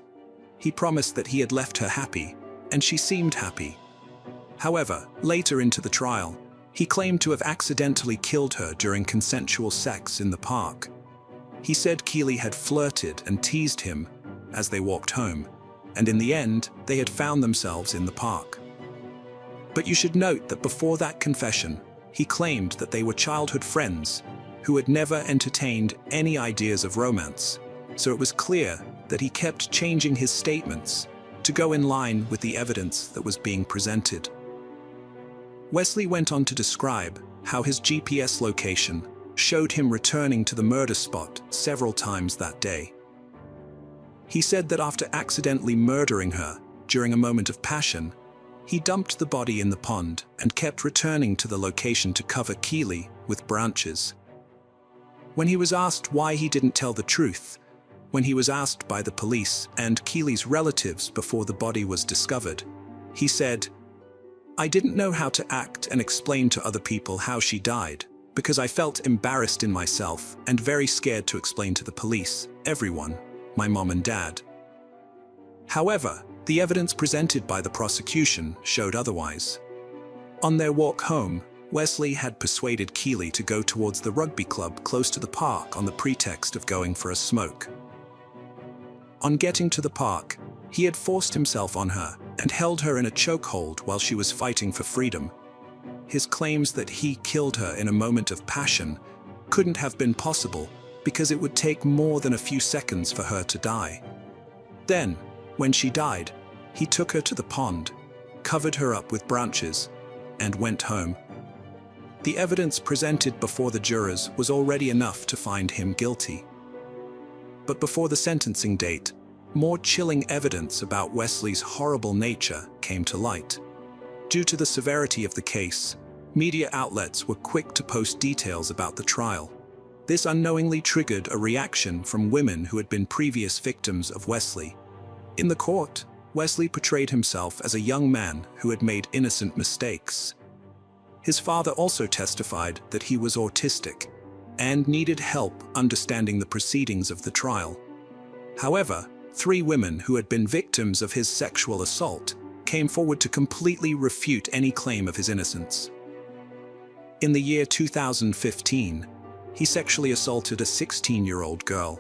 He promised that he had left her happy, and she seemed happy. However, later into the trial, he claimed to have accidentally killed her during consensual sex in the park. He said Keely had flirted and teased him as they walked home, and in the end, they had found themselves in the park. But you should note that before that confession, he claimed that they were childhood friends who had never entertained any ideas of romance, so it was clear that he kept changing his statements to go in line with the evidence that was being presented. Wesley went on to describe how his GPS location showed him returning to the murder spot several times that day. He said that after accidentally murdering her during a moment of passion, he dumped the body in the pond and kept returning to the location to cover Keely with branches. When he was asked why he didn't tell the truth, when he was asked by the police and Keely's relatives before the body was discovered, he said, "I didn't know how to act and explain to other people how she died, because I felt embarrassed in myself and very scared to explain to the police, everyone, my mom and dad." However, the evidence presented by the prosecution showed otherwise. On their walk home, Wesley had persuaded Keely to go towards the rugby club close to the park on the pretext of going for a smoke. On getting to the park, he had forced himself on her and held her in a chokehold while she was fighting for freedom. His claims that he killed her in a moment of passion couldn't have been possible because it would take more than a few seconds for her to die. Then, when she died, he took her to the pond, covered her up with branches, and went home. The evidence presented before the jurors was already enough to find him guilty. But before the sentencing date, more chilling evidence about Wesley's horrible nature came to light. Due to the severity of the case, media outlets were quick to post details about the trial. This unknowingly triggered a reaction from women who had been previous victims of Wesley. In the court, Wesley portrayed himself as a young man who had made innocent mistakes. His father also testified that he was autistic and needed help understanding the proceedings of the trial. However, 3 women who had been victims of his sexual assault came forward to completely refute any claim of his innocence. In the year 2015, he sexually assaulted a 16-year-old girl.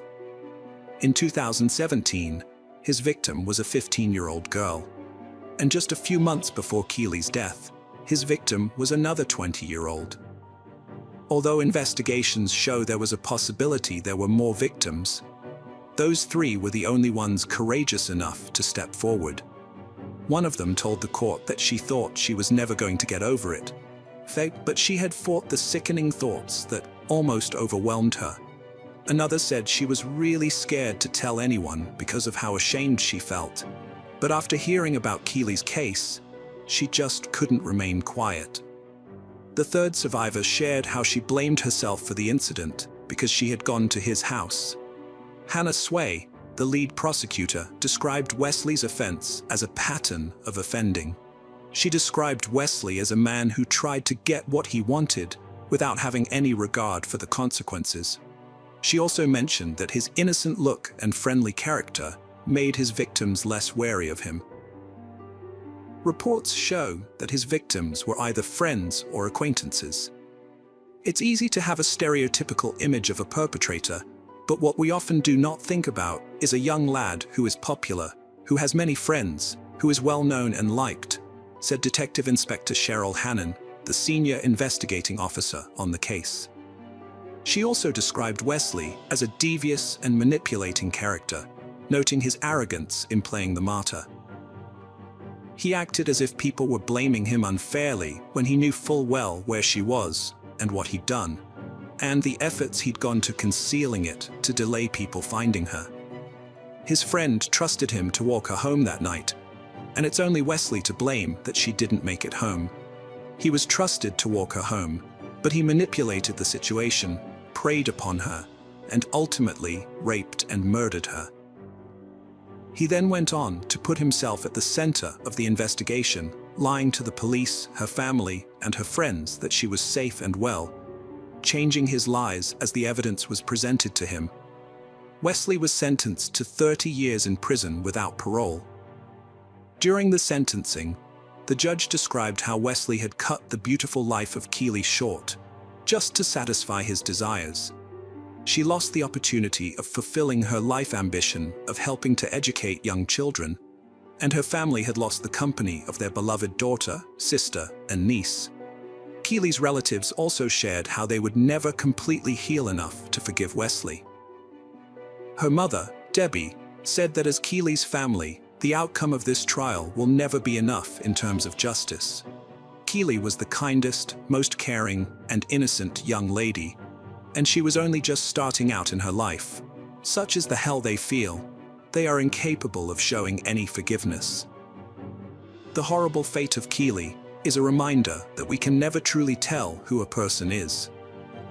In 2017, his victim was a 15-year-old girl. And just a few months before Keely's death, his victim was another 20-year-old. Although investigations show there was a possibility there were more victims, those 3 were the only ones courageous enough to step forward. One of them told the court that she thought she was never going to get over it, but she had fought the sickening thoughts that almost overwhelmed her. Another said she was really scared to tell anyone because of how ashamed she felt. But after hearing about Keeley's case, she just couldn't remain quiet. The third survivor shared how she blamed herself for the incident because she had gone to his house. Hannah Sway, the lead prosecutor, described Wesley's offense as a pattern of offending. She described Wesley as a man who tried to get what he wanted without having any regard for the consequences. She also mentioned that his innocent look and friendly character made his victims less wary of him. Reports show that his victims were either friends or acquaintances. It's easy to have a stereotypical image of a perpetrator, but what we often do not think about is a young lad who is popular, who has many friends, who is well known and liked, said Detective Inspector Cheryl Hannon, the senior investigating officer on the case. She also described Wesley as a devious and manipulating character, noting his arrogance in playing the martyr. He acted as if people were blaming him unfairly when he knew full well where she was and what he'd done, and the efforts he'd gone to concealing it to delay people finding her. His friend trusted him to walk her home that night, and it's only Wesley to blame that she didn't make it home. He was trusted to walk her home, but he manipulated the situation, preyed upon her, and ultimately raped and murdered her. He then went on to put himself at the center of the investigation, lying to the police, her family, and her friends that she was safe and well, changing his lies as the evidence was presented to him. Wesley was sentenced to 30 years in prison without parole. During the sentencing, the judge described how Wesley had cut the beautiful life of Keeley short, just to satisfy his desires. She lost the opportunity of fulfilling her life ambition of helping to educate young children, and her family had lost the company of their beloved daughter, sister, and niece. Keeley's relatives also shared how they would never completely heal enough to forgive Wesley. Her mother, Debbie, said that as Keeley's family, the outcome of this trial will never be enough in terms of justice. Keeley was the kindest, most caring, and innocent young lady, and she was only just starting out in her life. Such is the hell they feel. They are incapable of showing any forgiveness. The horrible fate of Keeley is a reminder that we can never truly tell who a person is.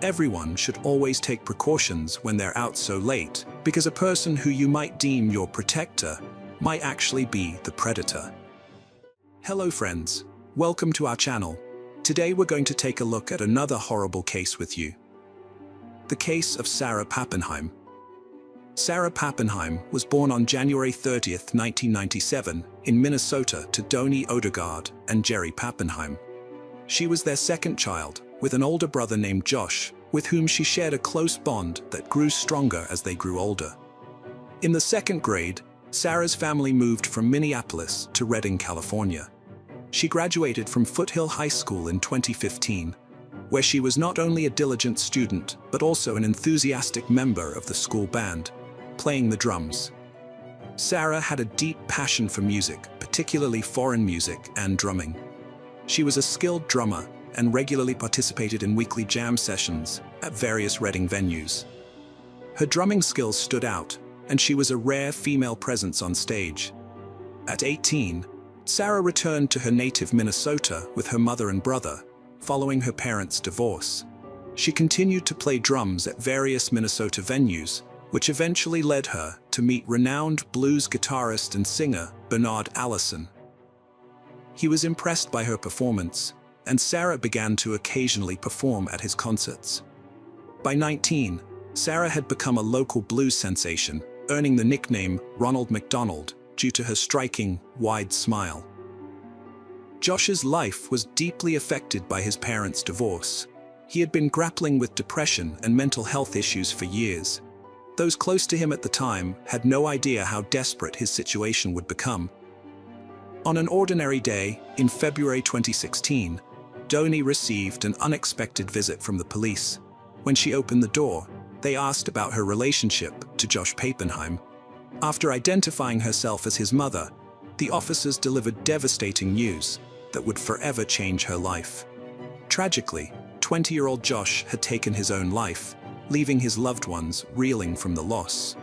Everyone should always take precautions when they're out so late, because a person who you might deem your protector might actually be the predator. Hello friends, welcome to our channel. Today we're going to take a look at another horrible case with you. The case of Sarah Pappenheim. Sarah Pappenheim was born on January 30th, 1997, in Minnesota to Donnie Odegaard and Jerry Pappenheim. She was their second child, with an older brother named Josh, with whom she shared a close bond that grew stronger as they grew older. In the second grade, Sarah's family moved from Minneapolis to Redding, California. She graduated from Foothill High School in 2015, where she was not only a diligent student, but also an enthusiastic member of the school band, playing the drums. Sarah had a deep passion for music, particularly foreign music and drumming. She was a skilled drummer and regularly participated in weekly jam sessions at various Redding venues. Her drumming skills stood out, and she was a rare female presence on stage. At 18, Sarah returned to her native Minnesota with her mother and brother, following her parents' divorce. She continued to play drums at various Minnesota venues, which eventually led her to meet renowned blues guitarist and singer Bernard Allison. He was impressed by her performance, and Sarah began to occasionally perform at his concerts. By 19, Sarah had become a local blues sensation, earning the nickname Ronald McDonald due to her striking, wide smile. Josh's life was deeply affected by his parents' divorce. He had been grappling with depression and mental health issues for years. Those close to him at the time had no idea how desperate his situation would become. On an ordinary day, in February 2016, Donnie received an unexpected visit from the police. When she opened the door, they asked about her relationship to Josh Pappenheim. After identifying herself as his mother, the officers delivered devastating news that would forever change her life. Tragically, 20-year-old Josh had taken his own life, leaving his loved ones reeling from the loss.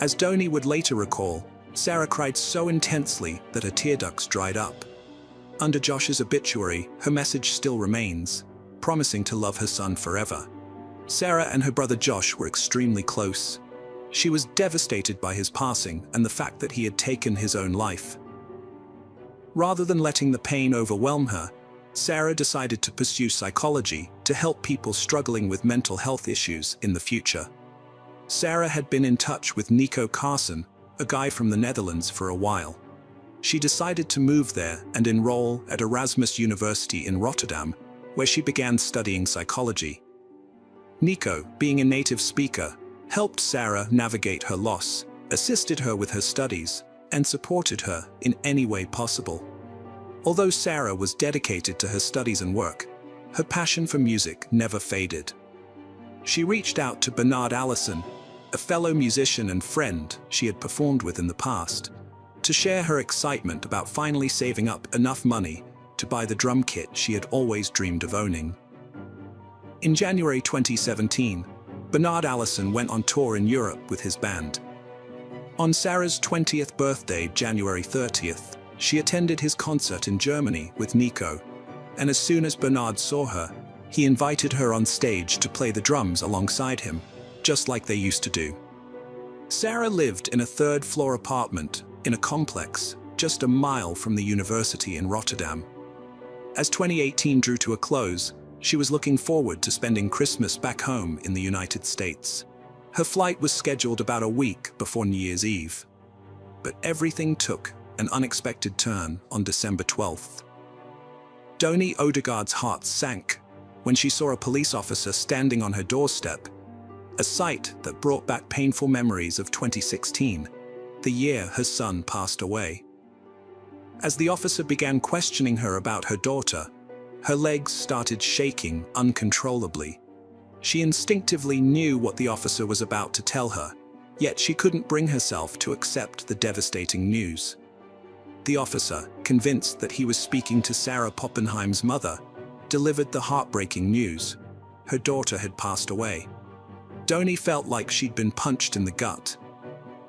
As Donnie would later recall, Sarah cried so intensely that her tear ducts dried up. Under Josh's obituary, her message still remains, promising to love her son forever. Sarah and her brother Josh were extremely close. She was devastated by his passing and the fact that he had taken his own life. Rather than letting the pain overwhelm her, Sarah decided to pursue psychology to help people struggling with mental health issues in the future. Sarah had been in touch with Nico Carson, a guy from the Netherlands, for a while. She decided to move there and enroll at Erasmus University in Rotterdam, where she began studying psychology. Nico, being a native speaker, helped Sarah navigate her loss, assisted her with her studies, and supported her in any way possible. Although Sarah was dedicated to her studies and work, her passion for music never faded. She reached out to Bernard Allison, a fellow musician and friend she had performed with in the past, to share her excitement about finally saving up enough money to buy the drum kit she had always dreamed of owning. In January 2017, Bernard Allison went on tour in Europe with his band. On Sarah's 20th birthday, January 30th, she attended his concert in Germany with Nico, and as soon as Bernard saw her, he invited her on stage to play the drums alongside him, just like they used to do. Sarah lived in a third-floor apartment in a complex just a mile from the university in Rotterdam. As 2018 drew to a close, she was looking forward to spending Christmas back home in the United States. Her flight was scheduled about a week before New Year's Eve. But everything took an unexpected turn on December 12th. Donnie Odegaard's heart sank when she saw a police officer standing on her doorstep, a sight that brought back painful memories of 2016, the year her son passed away. As the officer began questioning her about her daughter, her legs started shaking uncontrollably. She instinctively knew what the officer was about to tell her, yet she couldn't bring herself to accept the devastating news. The officer, convinced that he was speaking to Sarah Poppenheim's mother, delivered the heartbreaking news. Her daughter had passed away. Donnie felt like she'd been punched in the gut.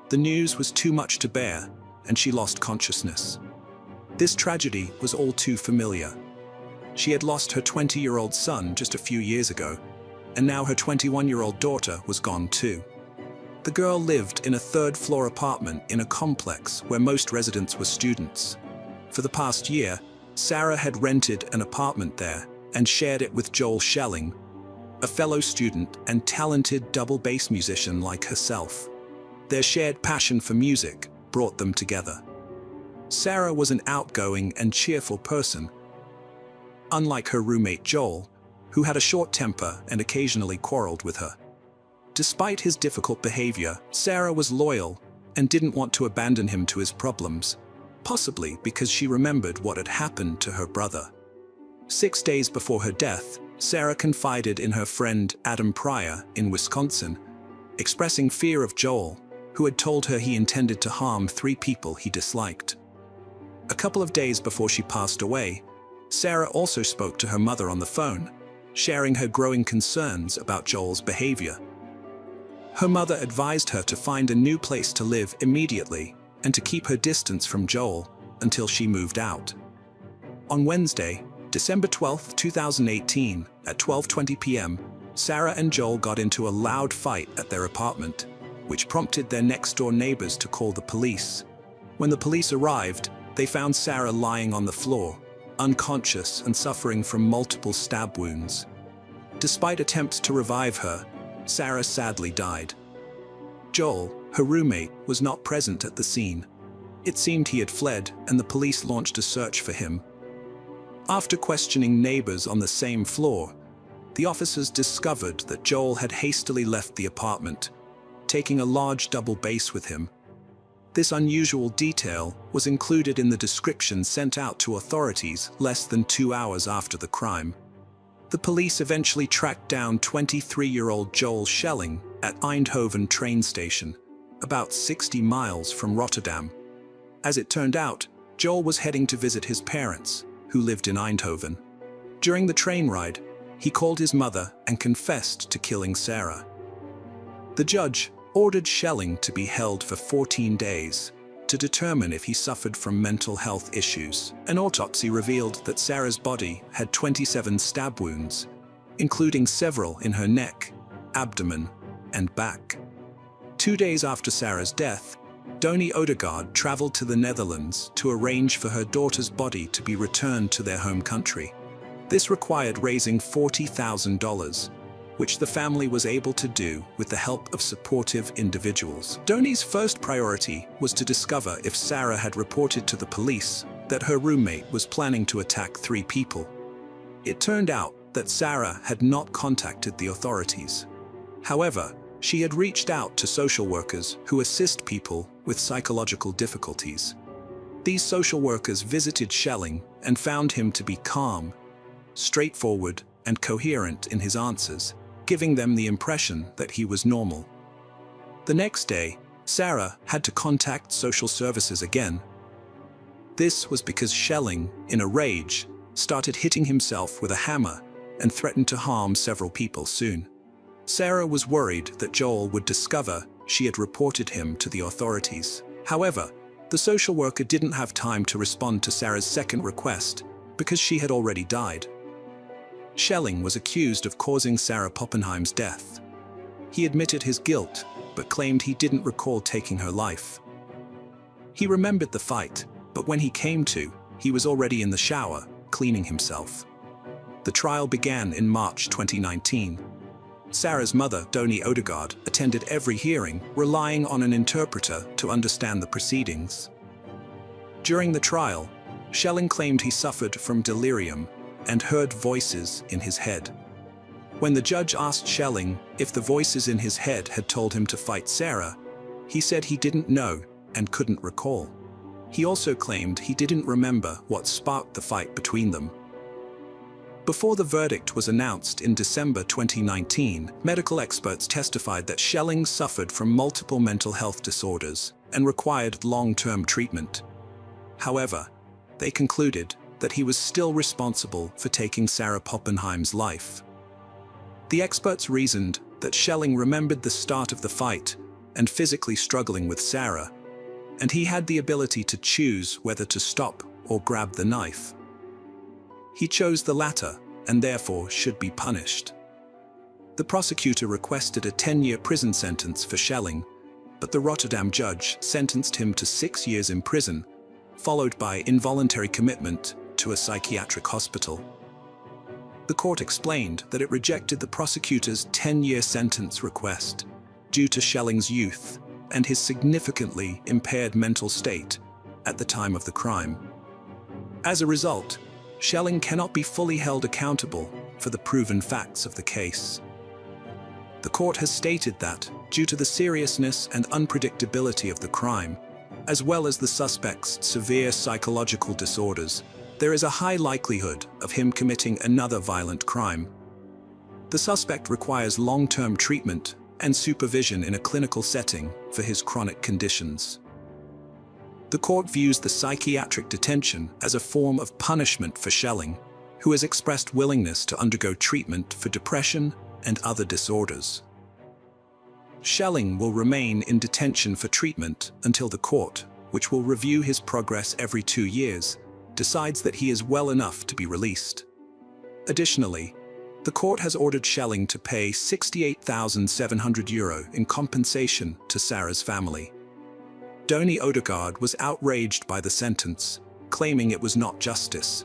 The news was too much to bear, and she lost consciousness. This tragedy was all too familiar. She had lost her 20-year-old son just a few years ago, and now her 21-year-old daughter was gone too. The girl lived in a third-floor apartment in a complex where most residents were students. For the past year, Sarah had rented an apartment there and shared it with Joel Schelling, a fellow student and talented double bass musician like herself. Their shared passion for music brought them together. Sarah was an outgoing and cheerful person, unlike her roommate Joel, who had a short temper and occasionally quarreled with her. Despite his difficult behavior, Sarah was loyal and didn't want to abandon him to his problems, possibly because she remembered what had happened to her brother. 6 days before her death, Sarah confided in her friend Adam Pryor in Wisconsin, expressing fear of Joel, who had told her he intended to harm 3 people he disliked. A couple of days before she passed away, Sarah also spoke to her mother on the phone, sharing her growing concerns about Joel's behavior. Her mother advised her to find a new place to live immediately and to keep her distance from Joel until she moved out. On Wednesday, December 12, 2018, at 12:20 p.m., Sarah and Joel got into a loud fight at their apartment, which prompted their next-door neighbors to call the police. When the police arrived, they found Sarah lying on the floor, unconscious and suffering from multiple stab wounds. Despite attempts to revive her, Sarah sadly died. Joel, her roommate, was not present at the scene. It seemed he had fled, and the police launched a search for him. After questioning neighbors on the same floor, the officers discovered that Joel had hastily left the apartment, taking a large double bass with him. This unusual detail was included in the description sent out to authorities less than 2 hours after the crime. The police eventually tracked down 23-year-old Joel Schelling at Eindhoven train station, about 60 miles from Rotterdam. As it turned out, Joel was heading to visit his parents, who lived in Eindhoven. During the train ride, he called his mother and confessed to killing Sarah. The judge ordered Schelling to be held for 14 days to determine if he suffered from mental health issues. An autopsy revealed that Sarah's body had 27 stab wounds, including several in her neck, abdomen, and back. 2 days after Sarah's death, Doni Odegaard traveled to the Netherlands to arrange for her daughter's body to be returned to their home country. This required raising $40,000, which the family was able to do with the help of supportive individuals. Doni's first priority was to discover if Sarah had reported to the police that her roommate was planning to attack 3 people. It turned out that Sarah had not contacted the authorities. However, she had reached out to social workers who assist people with psychological difficulties. These social workers visited Schelling and found him to be calm, straightforward, and coherent in his answers, giving them the impression that he was normal. The next day, Sarah had to contact social services again. This was because Schelling, in a rage, started hitting himself with a hammer and threatened to harm several people soon. Sarah was worried that Joel would discover she had reported him to the authorities. However, the social worker didn't have time to respond to Sarah's second request because she had already died. Schelling was accused of causing Sarah Poppenheim's death. He admitted his guilt, but claimed he didn't recall taking her life. He remembered the fight, but when he came to, he was already in the shower, cleaning himself. The trial began in March 2019. Sarah's mother, Doni Odegaard, attended every hearing, relying on an interpreter to understand the proceedings. During the trial, Schelling claimed he suffered from delirium and heard voices in his head. When the judge asked Schelling if the voices in his head had told him to fight Sarah, he said he didn't know and couldn't recall. He also claimed he didn't remember what sparked the fight between them. Before the verdict was announced in December 2019, medical experts testified that Schelling suffered from multiple mental health disorders and required long-term treatment. However, they concluded that he was still responsible for taking Sarah Poppenheim's life. The experts reasoned that Schelling remembered the start of the fight and physically struggling with Sarah, and he had the ability to choose whether to stop or grab the knife. He chose the latter and therefore should be punished. The prosecutor requested a 10-year prison sentence for Schelling, but the Rotterdam judge sentenced him to 6 years in prison, followed by involuntary commitment to a psychiatric hospital. The court explained that it rejected the prosecutor's 10-year sentence request due to Schelling's youth and his significantly impaired mental state at the time of the crime. As a result, Schelling cannot be fully held accountable for the proven facts of the case. The court has stated that, due to the seriousness and unpredictability of the crime, as well as the suspect's severe psychological disorders, there is a high likelihood of him committing another violent crime. The suspect requires long-term treatment and supervision in a clinical setting for his chronic conditions. The court views the psychiatric detention as a form of punishment for Schelling, who has expressed willingness to undergo treatment for depression and other disorders. Schelling will remain in detention for treatment until the court, which will review his progress every 2 years, decides that he is well enough to be released. Additionally, the court has ordered Schelling to pay €68,700 in compensation to Sarah's family. Doni Odegaard was outraged by the sentence, claiming it was not justice.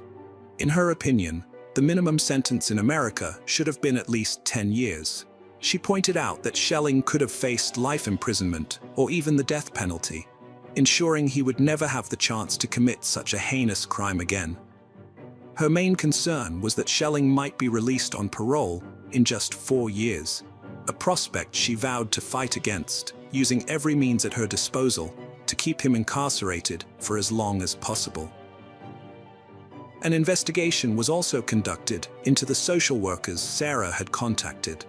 In her opinion, the minimum sentence in America should have been at least 10 years. She pointed out that Schelling could have faced life imprisonment or even the death penalty, ensuring he would never have the chance to commit such a heinous crime again. Her main concern was that Schelling might be released on parole in just 4 years, a prospect she vowed to fight against, using every means at her disposal to keep him incarcerated for as long as possible. An investigation was also conducted into the social workers Sarah had contacted.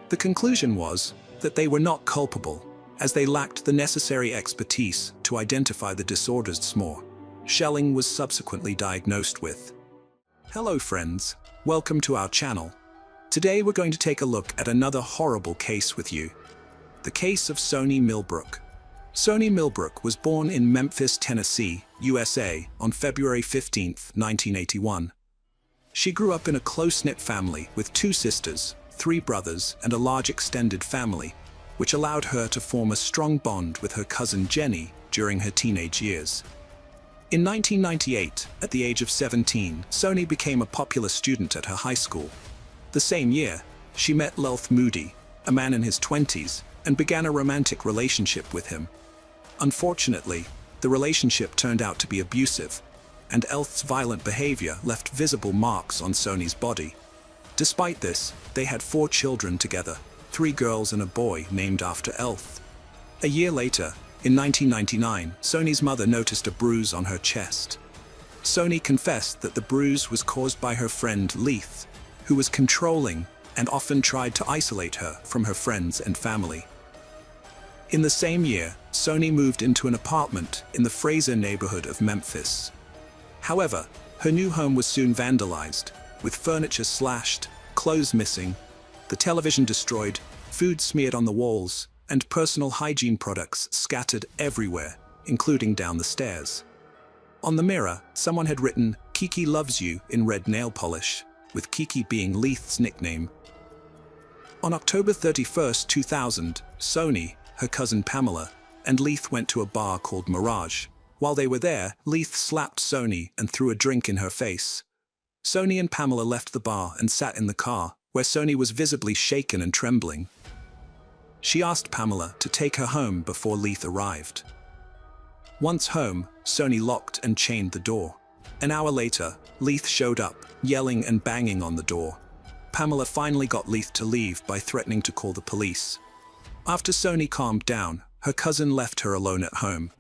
The conclusion was that they were not culpable as they lacked the necessary expertise to identify the disorders. Schelling was subsequently diagnosed with. Hello friends, welcome to our channel. Today we're going to take a look at another horrible case with you. The case of Soni Millbrook. Soni Millbrook was born in Memphis, Tennessee, USA, on February 15, 1981. She grew up in a close-knit family with 2 sisters, 3 brothers, and a large extended family, which allowed her to form a strong bond with her cousin Jenny during her teenage years. In 1998, at the age of 17, Soni became a popular student at her high school. The same year, she met Elth Moody, a man in his 20s, and began a romantic relationship with him. Unfortunately, the relationship turned out to be abusive, and Elth's violent behavior left visible marks on Soni's body. Despite this, they had 4 children together, 3 girls and a boy named after Elth. A year later, in 1999, Soni's mother noticed a bruise on her chest. Soni confessed that the bruise was caused by her friend Leith, who was controlling and often tried to isolate her from her friends and family. In the same year, Soni moved into an apartment in the Fraser neighborhood of Memphis. However, her new home was soon vandalized, with furniture slashed, clothes missing, the television destroyed, food smeared on the walls, and personal hygiene products scattered everywhere, including down the stairs. On the mirror, someone had written, "Kiki loves you" in red nail polish, with Kiki being Leith's nickname. On October 31, 2000, Soni, her cousin Pamela, and Leith went to a bar called Mirage. While they were there, Leith slapped Soni and threw a drink in her face. Soni and Pamela left the bar and sat in the car, where Soni was visibly shaken and trembling. She asked Pamela to take her home before Leith arrived. Once home, Soni locked and chained the door. An hour later, Leith showed up, yelling and banging on the door. Pamela finally got Leith to leave by threatening to call the police. After Soni calmed down, her cousin left her alone at home.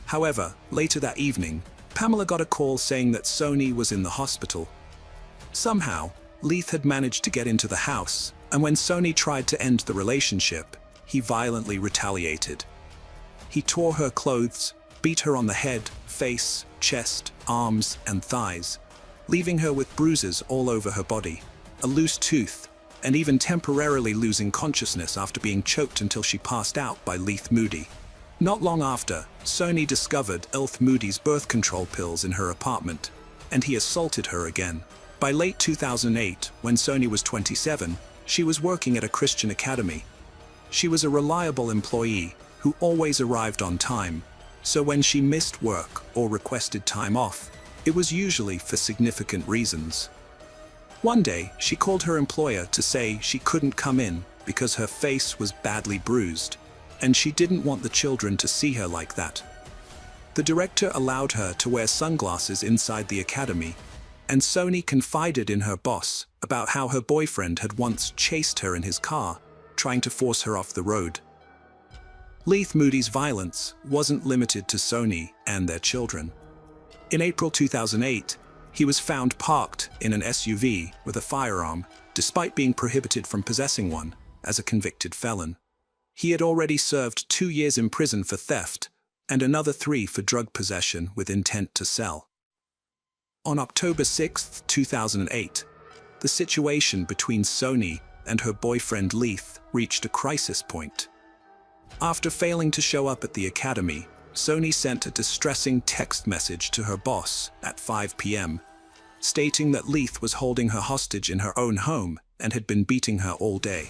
However, later that evening, Pamela got a call saying that Soni was in the hospital. Somehow, Leith had managed to get into the house, and when Soni tried to end the relationship, he violently retaliated. He tore her clothes, beat her on the head, face, chest, arms, and thighs, leaving her with bruises all over her body, a loose tooth, and even temporarily losing consciousness after being choked until she passed out by Elth Moody. Not long after, Soni discovered Elth Moody's birth control pills in her apartment, and he assaulted her again. By late 2008, when Soni was 27, she was working at a Christian academy. She was a reliable employee who always arrived on time, so when she missed work or requested time off, it was usually for significant reasons. One day, she called her employer to say she couldn't come in because her face was badly bruised, and she didn't want the children to see her like that. The director allowed her to wear sunglasses inside the academy, and Soni confided in her boss about how her boyfriend had once chased her in his car, trying to force her off the road. Elth Moody's violence wasn't limited to Soni and their children. In April 2008, he was found parked in an SUV with a firearm, despite being prohibited from possessing one, as a convicted felon. He had already served 2 years in prison for theft, and another 3 for drug possession with intent to sell. On October 6, 2008, the situation between Soni and her boyfriend Leith reached a crisis point. After failing to show up at the academy, Soni sent a distressing text message to her boss at 5 p.m., stating that Leith was holding her hostage in her own home and had been beating her all day.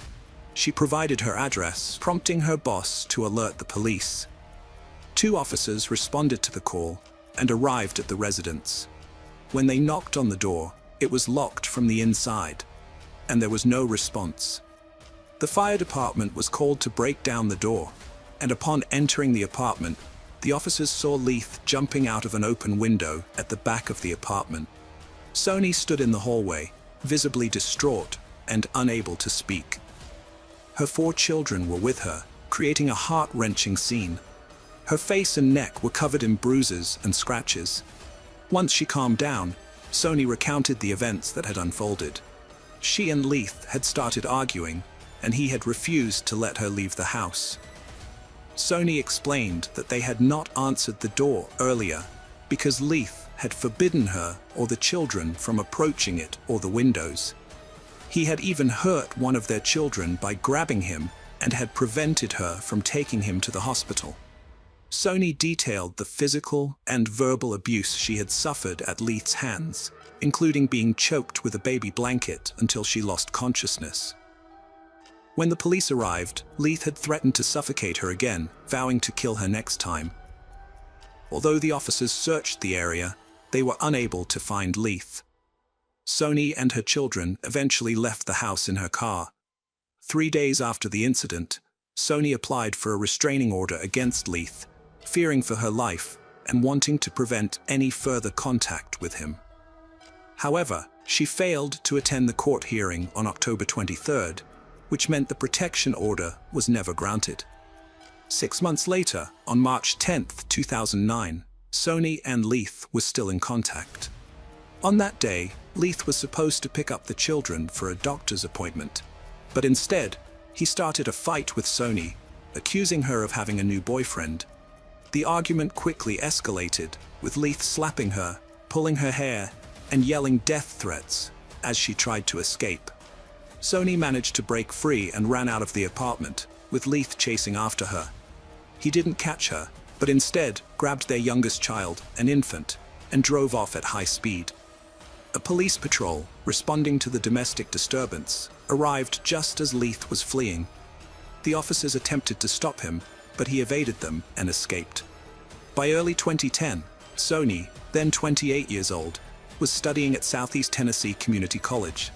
She provided her address, prompting her boss to alert the police. 2 officers responded to the call and arrived at the residence. When they knocked on the door, it was locked from the inside, and there was no response. The fire department was called to break down the door, and upon entering the apartment, the officers saw Leith jumping out of an open window at the back of the apartment. Soni stood in the hallway, visibly distraught and unable to speak. Her 4 children were with her, creating a heart-wrenching scene. Her face and neck were covered in bruises and scratches. Once she calmed down, Soni recounted the events that had unfolded. She and Leith had started arguing, and he had refused to let her leave the house. Sony explained that they had not answered the door earlier because Leith had forbidden her or the children from approaching it or the windows. He had even hurt one of their children by grabbing him and had prevented her from taking him to the hospital. Sony detailed the physical and verbal abuse she had suffered at Leith's hands, including being choked with a baby blanket until she lost consciousness. When the police arrived, Leith had threatened to suffocate her again, vowing to kill her next time. Although the officers searched the area, they were unable to find Leith. Sony and her children eventually left the house in her car. 3 days after the incident, Sony applied for a restraining order against Leith, fearing for her life and wanting to prevent any further contact with him. However, she failed to attend the court hearing on October 23rd, which meant the protection order was never granted. 6 months later, on March 10, 2009, Sony and Leith were still in contact. On that day, Leith was supposed to pick up the children for a doctor's appointment, but instead, he started a fight with Sony, accusing her of having a new boyfriend. The argument quickly escalated, with Leith slapping her, pulling her hair, and yelling death threats as she tried to escape. Sony managed to break free and ran out of the apartment, with Leith chasing after her. He didn't catch her, but instead grabbed their youngest child, an infant, and drove off at high speed. A police patrol, responding to the domestic disturbance, arrived just as Leith was fleeing. The officers attempted to stop him, but he evaded them and escaped. By early 2010, Sony, then 28 years old, was studying at Southeast Tennessee Community College.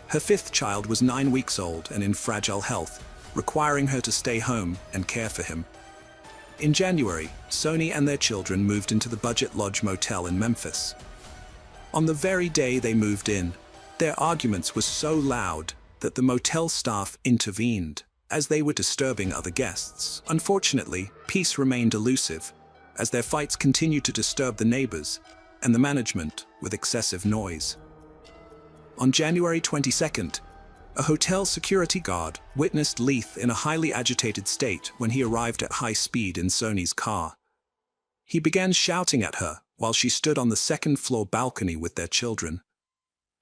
Her 5th child was 9 weeks old and in fragile health, requiring her to stay home and care for him. In January, Sony and their children moved into the Budget Lodge Motel in Memphis. On the very day they moved in, their arguments were so loud that the motel staff intervened, as they were disturbing other guests. Unfortunately, peace remained elusive, as their fights continued to disturb the neighbors and the management with excessive noise. On January 22nd, a hotel security guard witnessed Leith in a highly agitated state when he arrived at high speed in Sony's car. He began shouting at her while she stood on the second-floor balcony with their children.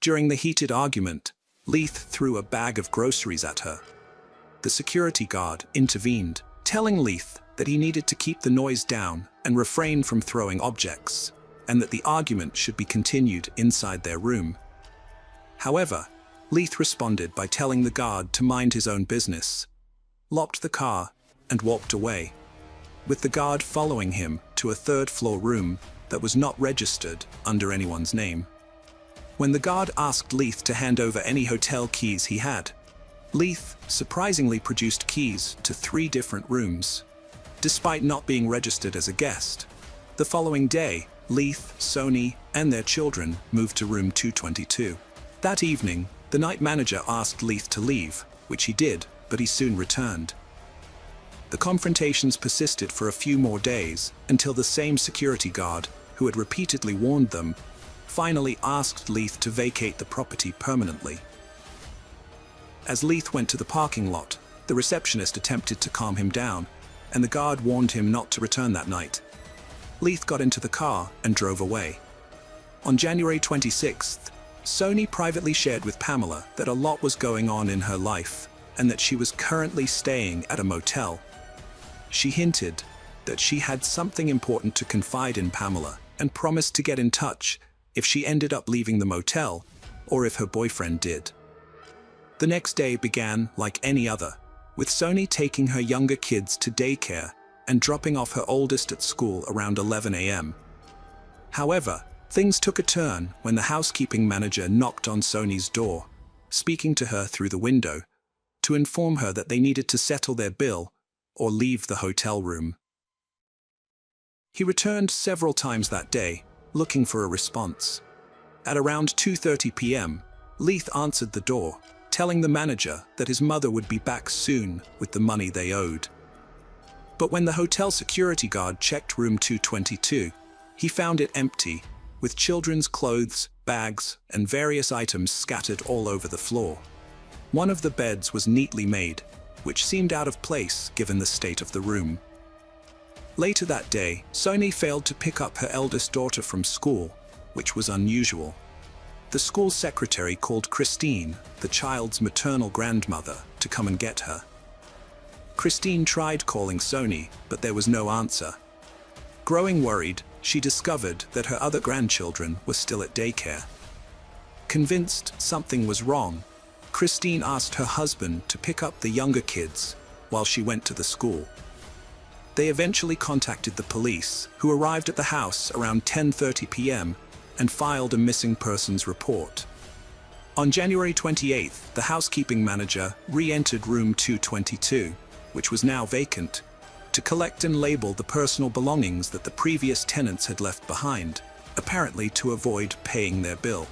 During the heated argument, Leith threw a bag of groceries at her. The security guard intervened, telling Leith that he needed to keep the noise down and refrain from throwing objects, and that the argument should be continued inside their room. However, Leith responded by telling the guard to mind his own business, locked the car, and walked away, with the guard following him to a third-floor room that was not registered under anyone's name. When the guard asked Leith to hand over any hotel keys he had, Leith surprisingly produced keys to 3 different rooms, despite not being registered as a guest. The following day, Leith, Sony, and their children moved to room 222. That evening, the night manager asked Leith to leave, which he did, but he soon returned. The confrontations persisted for a few more days until the same security guard, who had repeatedly warned them, finally asked Leith to vacate the property permanently. As Leith went to the parking lot, the receptionist attempted to calm him down, and the guard warned him not to return that night. Leith got into the car and drove away. On January 26th, Sony privately shared with Pamela that a lot was going on in her life and that she was currently staying at a motel. She hinted that she had something important to confide in Pamela and promised to get in touch if she ended up leaving the motel or if her boyfriend did. The next day began like any other, with Sony taking her younger kids to daycare and dropping off her oldest at school around 11 a.m. However, things took a turn when the housekeeping manager knocked on Sony's door, speaking to her through the window, to inform her that they needed to settle their bill or leave the hotel room. He returned several times that day, looking for a response. At around 2:30 p.m., Leith answered the door, telling the manager that his mother would be back soon with the money they owed. But when the hotel security guard checked room 222, he found it empty, with children's clothes, bags, and various items scattered all over the floor. One of the beds was neatly made, which seemed out of place given the state of the room. Later that day, Sony failed to pick up her eldest daughter from school, which was unusual. The school secretary called Christine, the child's maternal grandmother, to come and get her. Christine tried calling Sony, but there was no answer. Growing worried, she discovered that her other grandchildren were still at daycare. Convinced something was wrong, Christine asked her husband to pick up the younger kids while she went to the school. They eventually contacted the police, who arrived at the house around 10:30 p.m. and filed a missing persons report. On January 28th, the housekeeping manager re-entered room 222, which was now vacant, to collect and label the personal belongings that the previous tenants had left behind, apparently to avoid paying their bill.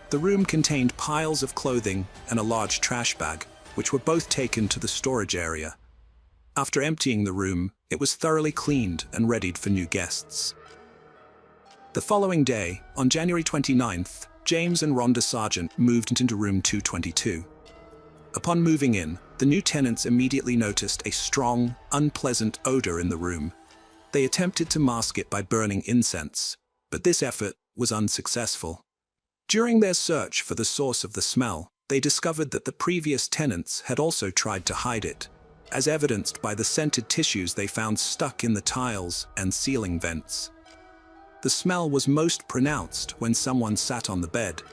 The room contained piles of clothing and a large trash bag, which were both taken to the storage area. After emptying the room, it was thoroughly cleaned and readied for new guests. The following day, on January 29th, James and Rhonda Sargent moved into room 222. Upon moving in, the new tenants immediately noticed a strong, unpleasant odor in the room. They attempted to mask it by burning incense, but this effort was unsuccessful. During their search for the source of the smell, they discovered that the previous tenants had also tried to hide it, as evidenced by the scented tissues they found stuck in the tiles and ceiling vents. The smell was most pronounced when someone sat on the bed.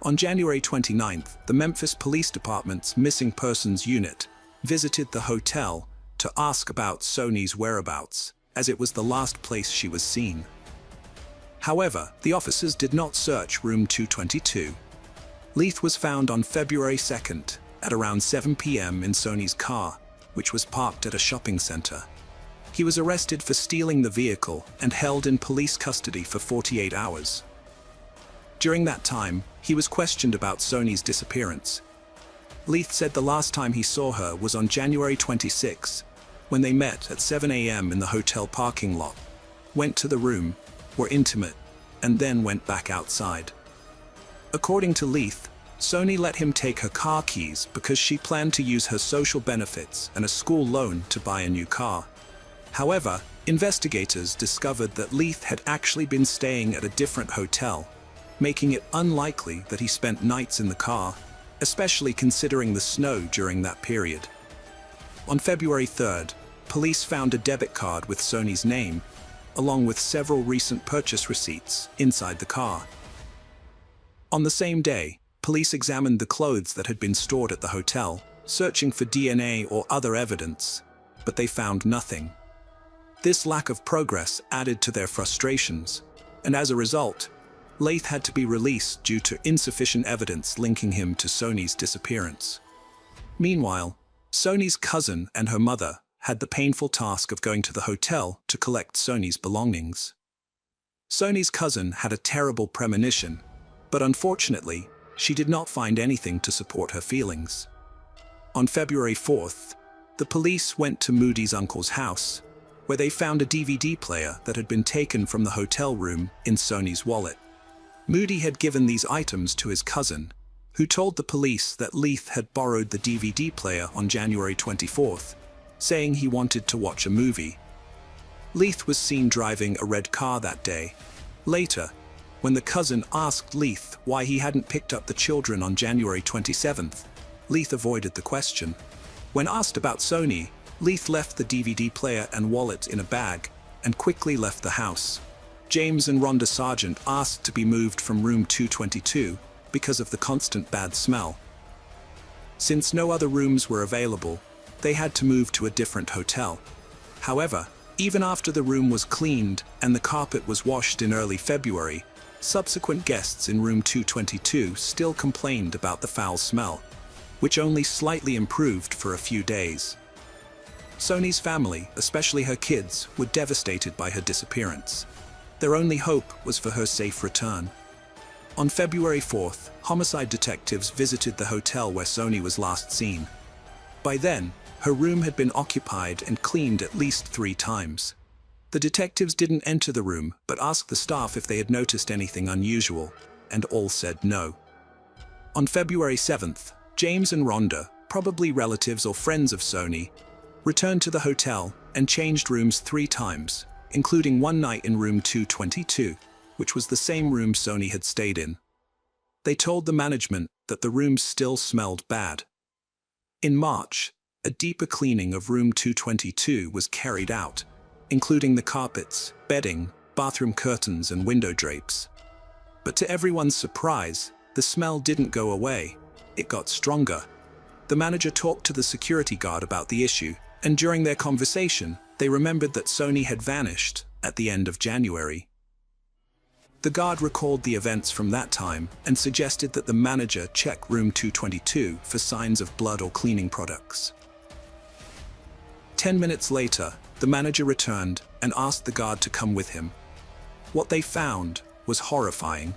On January 29th, the Memphis Police Department's Missing Persons Unit visited the hotel to ask about Sony's whereabouts, as it was the last place she was seen. However, the officers did not search room 222. Leith was found on February 2nd at around 7 p.m. in Sony's car, which was parked at a shopping center. He was arrested for stealing the vehicle and held in police custody for 48 hours. During that time, he was questioned about Sony's disappearance. Leith said the last time he saw her was on January 26, when they met at 7 a.m. in the hotel parking lot, went to the room, were intimate, and then went back outside. According to Leith, Sony let him take her car keys because she planned to use her social benefits and a school loan to buy a new car. However, investigators discovered that Leith had actually been staying at a different hotel, making it unlikely that he spent nights in the car, especially considering the snow during that period. On February 3rd, police found a debit card with Sony's name, along with several recent purchase receipts inside the car. On the same day, police examined the clothes that had been stored at the hotel, searching for DNA or other evidence, but they found nothing. This lack of progress added to their frustrations, and as a result, Leith had to be released due to insufficient evidence linking him to Sony's disappearance. Meanwhile, Sony's cousin and her mother had the painful task of going to the hotel to collect Sony's belongings. Sony's cousin had a terrible premonition, but unfortunately, she did not find anything to support her feelings. On February 4th, the police went to Moody's uncle's house, where they found a DVD player that had been taken from the hotel room in Sony's wallet. Moody had given these items to his cousin, who told the police that Leith had borrowed the DVD player on January 24th, saying he wanted to watch a movie. Leith was seen driving a red car that day. Later, when the cousin asked Leith why he hadn't picked up the children on January 27th, Leith avoided the question. When asked about Sony, Leith left the DVD player and wallet in a bag and quickly left the house. James and Rhonda Sargent asked to be moved from room 222 because of the constant bad smell. Since no other rooms were available, they had to move to a different hotel. However, even after the room was cleaned and the carpet was washed in early February, subsequent guests in room 222 still complained about the foul smell, which only slightly improved for a few days. Sony's family, especially her kids, were devastated by her disappearance. Their only hope was for her safe return. On February 4th, homicide detectives visited the hotel where Sony was last seen. By then, her room had been occupied and cleaned at least 3 times. The detectives didn't enter the room, but asked the staff if they had noticed anything unusual, and all said no. On February 7th, James and Rhonda probably relatives or friends of Sony, returned to the hotel and changed rooms 3 times, including one night in room 222, which was the same room Sony had stayed in. They told the management that the rooms still smelled bad. In March, a deeper cleaning of room 222 was carried out, including the carpets, bedding, bathroom curtains, and window drapes. But to everyone's surprise, the smell didn't go away. It got stronger. The manager talked to the security guard about the issue, and during their conversation, they remembered that Sony had vanished at the end of January. The guard recalled the events from that time and suggested that the manager check room 222 for signs of blood or cleaning products. 10 minutes later, the manager returned and asked the guard to come with him. What they found was horrifying.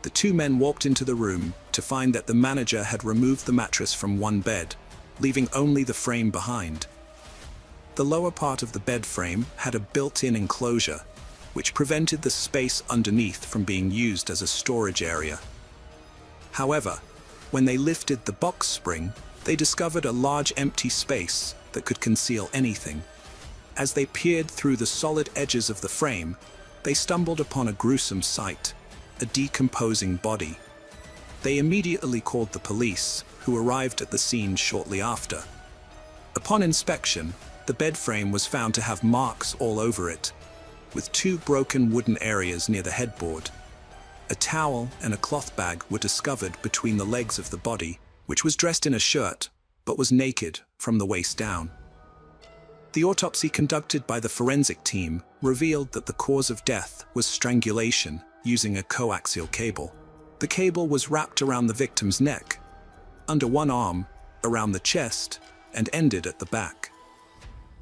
The 2 men walked into the room to find that the manager had removed the mattress from one bed, leaving only the frame behind. The lower part of the bed frame had a built-in enclosure, which prevented the space underneath from being used as a storage area. However, when they lifted the box spring, they discovered a large empty space that could conceal anything. As they peered through the solid edges of the frame, they stumbled upon a gruesome sight, a decomposing body. They immediately called the police, who arrived at the scene shortly after. Upon inspection, the bed frame was found to have marks all over it, with 2 broken wooden areas near the headboard. A towel and a cloth bag were discovered between the legs of the body, which was dressed in a shirt, but was naked from the waist down. The autopsy conducted by the forensic team revealed that the cause of death was strangulation using a coaxial cable. The cable was wrapped around the victim's neck, under one arm, around the chest, and ended at the back.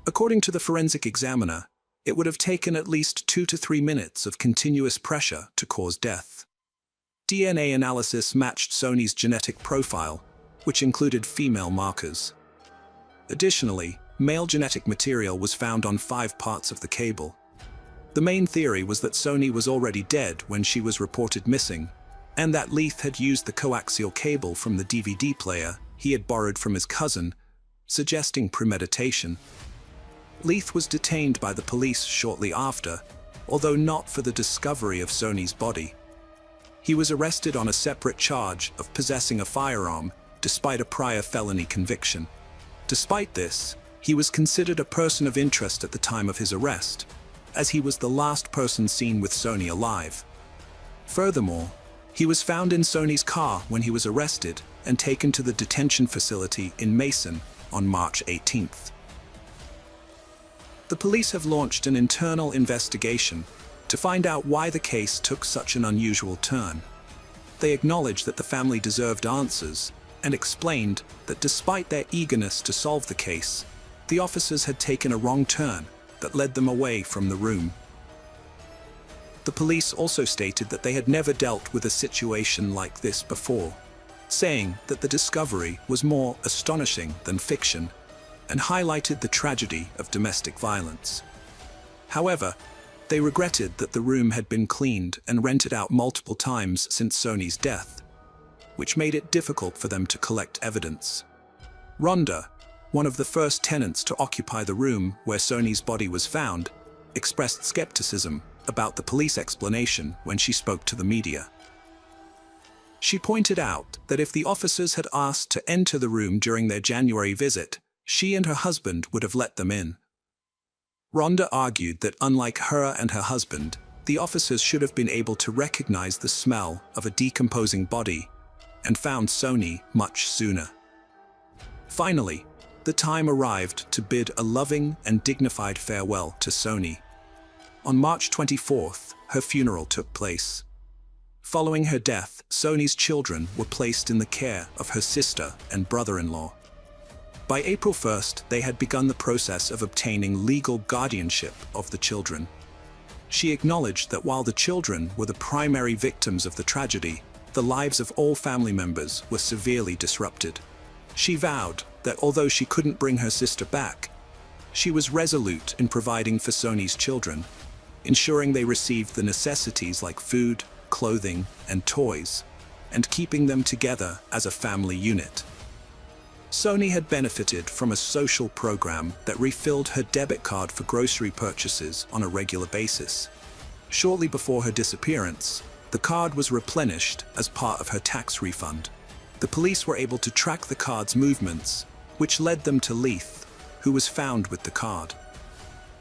According to the forensic examiner, it would have taken at least 2 to 3 minutes of continuous pressure to cause death. DNA analysis matched Sony's genetic profile, which included female markers. Additionally, male genetic material was found on 5 parts of the cable. The main theory was that Sony was already dead when she was reported missing, and that Leith had used the coaxial cable from the DVD player he had borrowed from his cousin, suggesting premeditation. Leith was detained by the police shortly after, although not for the discovery of Sony's body. He was arrested on a separate charge of possessing a firearm, despite a prior felony conviction. Despite this, he was considered a person of interest at the time of his arrest, as he was the last person seen with Sony alive. Furthermore, he was found in Sony's car when he was arrested and taken to the detention facility in Mason on March 18th. The police have launched an internal investigation to find out why the case took such an unusual turn. They acknowledged that the family deserved answers and explained that despite their eagerness to solve the case, the officers had taken a wrong turn that led them away from the room. The police also stated that they had never dealt with a situation like this before, saying that the discovery was more astonishing than fiction, and highlighted the tragedy of domestic violence. However, they regretted that the room had been cleaned and rented out multiple times since Sony's death, which made it difficult for them to collect evidence. Rhonda, one of the first tenants to occupy the room where Sony's body was found, expressed skepticism about the police explanation when she spoke to the media. She pointed out that if the officers had asked to enter the room during their January visit, she and her husband would have let them in. Rhonda argued that unlike her and her husband, the officers should have been able to recognize the smell of a decomposing body and found Sony much sooner. Finally, the time arrived to bid a loving and dignified farewell to Sony. On March 24th, her funeral took place. Following her death, Sony's children were placed in the care of her sister and brother-in-law. By April 1st, they had begun the process of obtaining legal guardianship of the children. She acknowledged that while the children were the primary victims of the tragedy, the lives of all family members were severely disrupted. She vowed that although she couldn't bring her sister back, she was resolute in providing for Sony's children, ensuring they received the necessities like food, clothing, and toys, and keeping them together as a family unit. Sony had benefited from a social program that refilled her debit card for grocery purchases on a regular basis. Shortly before her disappearance, the card was replenished as part of her tax refund. The police were able to track the card's movements, which led them to Leith, who was found with the card.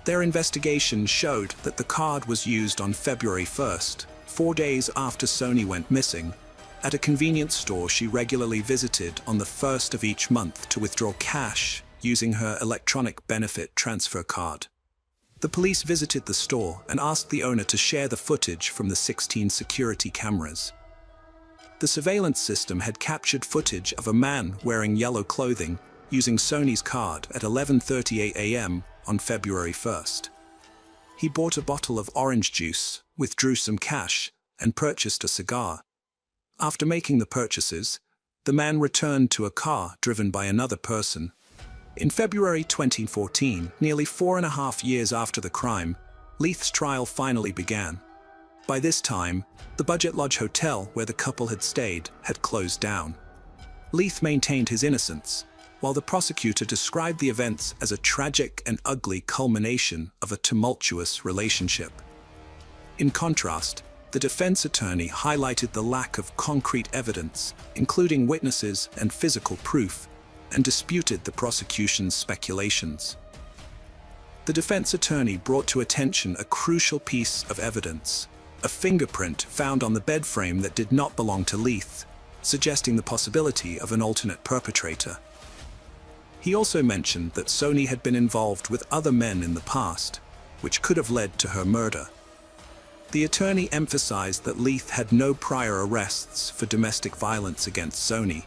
Their investigation showed that the card was used on February 1st, 4 days after Sony went missing, at a convenience store she regularly visited on the 1st of each month to withdraw cash using her electronic benefit transfer card. The police visited the store and asked the owner to share the footage from the 16 security cameras. The surveillance system had captured footage of a man wearing yellow clothing using Sony's card at 11:38 a.m. on February 1st. He bought a bottle of orange juice, withdrew some cash, and purchased a cigar. After making the purchases, the man returned to a car driven by another person. In February 2014, nearly 4.5 years after the crime, Leith's trial finally began. By this time, the Budget Lodge Hotel where the couple had stayed had closed down. Leith maintained his innocence, while the prosecutor described the events as a tragic and ugly culmination of a tumultuous relationship. In contrast, the defense attorney highlighted the lack of concrete evidence, including witnesses and physical proof, and disputed the prosecution's speculations. The defense attorney brought to attention a crucial piece of evidence, a fingerprint found on the bed frame that did not belong to Leith, suggesting the possibility of an alternate perpetrator. He also mentioned that Sony had been involved with other men in the past, which could have led to her murder. The attorney emphasized that Leith had no prior arrests for domestic violence against Sony.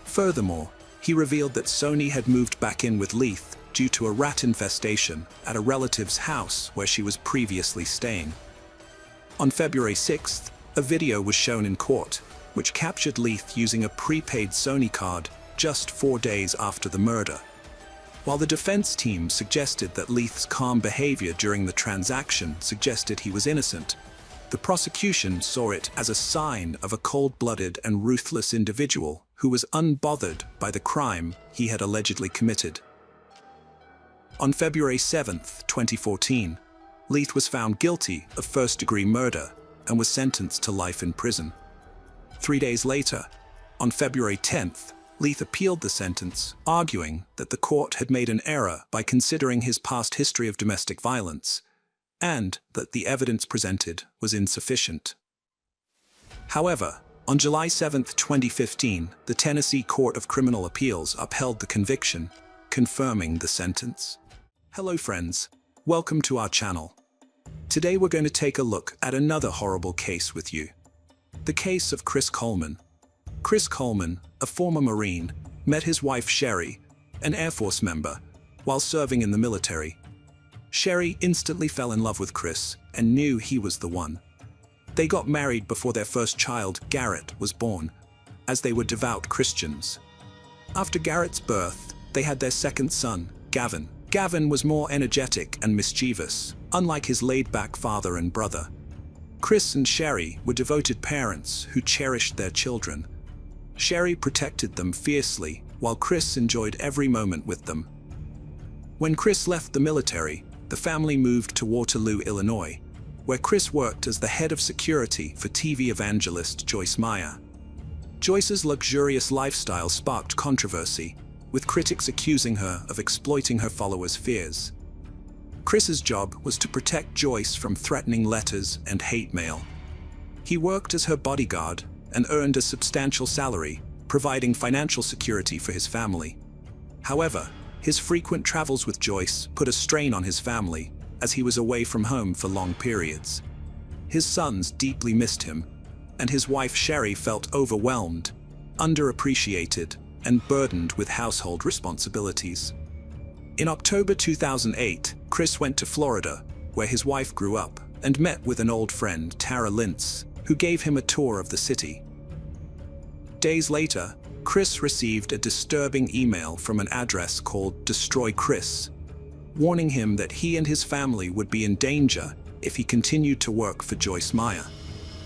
Furthermore, he revealed that Sony had moved back in with Leith due to a rat infestation at a relative's house where she was previously staying. On February 6th, a video was shown in court, which captured Leith using a prepaid Sony card just 4 days after the murder. While the defense team suggested that Leith's calm behavior during the transaction suggested he was innocent, the prosecution saw it as a sign of a cold-blooded and ruthless individual who was unbothered by the crime he had allegedly committed. On February 7, 2014, Leith was found guilty of first-degree murder and was sentenced to life in prison. 3 days later, on February 10th, Leith appealed the sentence, arguing that the court had made an error by considering his past history of domestic violence, and that the evidence presented was insufficient. However, on July 7, 2015, the Tennessee Court of Criminal Appeals upheld the conviction, confirming the sentence. Hello friends, welcome to our channel. Today we're going to take a look at another horrible case with you. The case of Chris Coleman. Chris Coleman, a former Marine, met his wife Sherry, an Air Force member, while serving in the military. Sherry instantly fell in love with Chris and knew he was the one. They got married before their first child, Garrett, was born, as they were devout Christians. After Garrett's birth, they had their second son, Gavin. Gavin was more energetic and mischievous, unlike his laid-back father and brother. Chris and Sherry were devoted parents who cherished their children. Sherry protected them fiercely, while Chris enjoyed every moment with them. When Chris left the military, the family moved to Waterloo, Illinois, where Chris worked as the head of security for TV evangelist Joyce Meyer. Joyce's luxurious lifestyle sparked controversy, with critics accusing her of exploiting her followers' fears. Chris's job was to protect Joyce from threatening letters and hate mail. He worked as her bodyguard and earned a substantial salary, providing financial security for his family. However, his frequent travels with Joyce put a strain on his family, as he was away from home for long periods. His sons deeply missed him, and his wife Sherry felt overwhelmed, underappreciated, and burdened with household responsibilities. In October 2008, Chris went to Florida, where his wife grew up, and met with an old friend, Tara Lintz, who gave him a tour of the city. Days later, Chris received a disturbing email from an address called Destroy Chris, warning him that he and his family would be in danger if he continued to work for Joyce Meyer.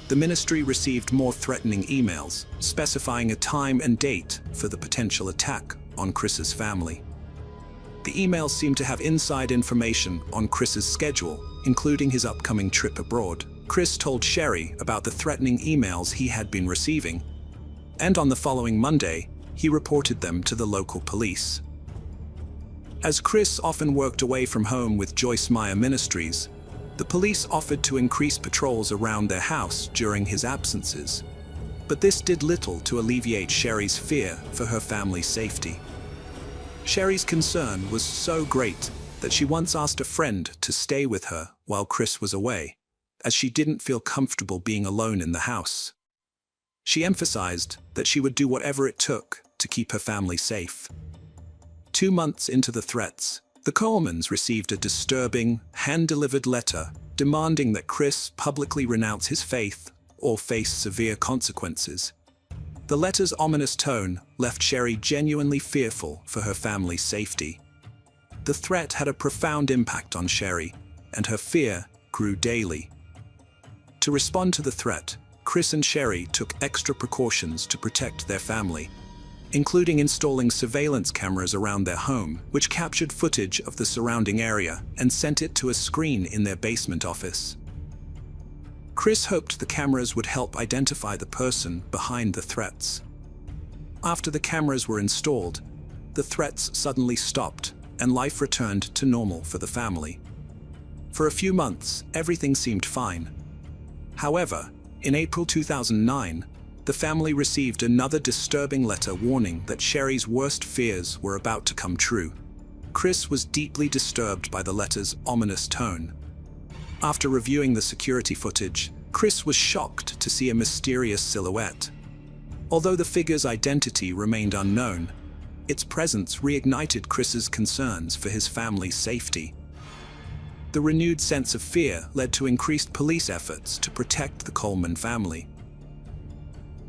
the ministry received more threatening emails, specifying a time and date for the potential attack on Chris's family. The emails seemed to have inside information on Chris's schedule, including his upcoming trip abroad. Chris told Sherry about the threatening emails he had been receiving, and on the following Monday, he reported them to the local police. As Chris often worked away from home with Joyce Meyer Ministries, the police offered to increase patrols around their house during his absences. But this did little to alleviate Sherry's fear for her family's safety. Sherry's concern was so great that she once asked a friend to stay with her while Chris was away, as she didn't feel comfortable being alone in the house. She emphasized that she would do whatever it took to keep her family safe. 2 months into the threats, the Colemans received a disturbing, hand-delivered letter demanding that Chris publicly renounce his faith or face severe consequences. The letter's ominous tone left Sherry genuinely fearful for her family's safety. The threat had a profound impact on Sherry, and her fear grew daily. To respond to the threat, Chris and Sherry took extra precautions to protect their family, including installing surveillance cameras around their home, which captured footage of the surrounding area and sent it to a screen in their basement office. Chris hoped the cameras would help identify the person behind the threats. After the cameras were installed, the threats suddenly stopped and life returned to normal for the family. For a few months, everything seemed fine. However, in April 2009, the family received another disturbing letter warning that Sherry's worst fears were about to come true. Chris was deeply disturbed by the letter's ominous tone. After reviewing the security footage, Chris was shocked to see a mysterious silhouette. Although the figure's identity remained unknown, its presence reignited Chris's concerns for his family's safety. The renewed sense of fear led to increased police efforts to protect the Coleman family.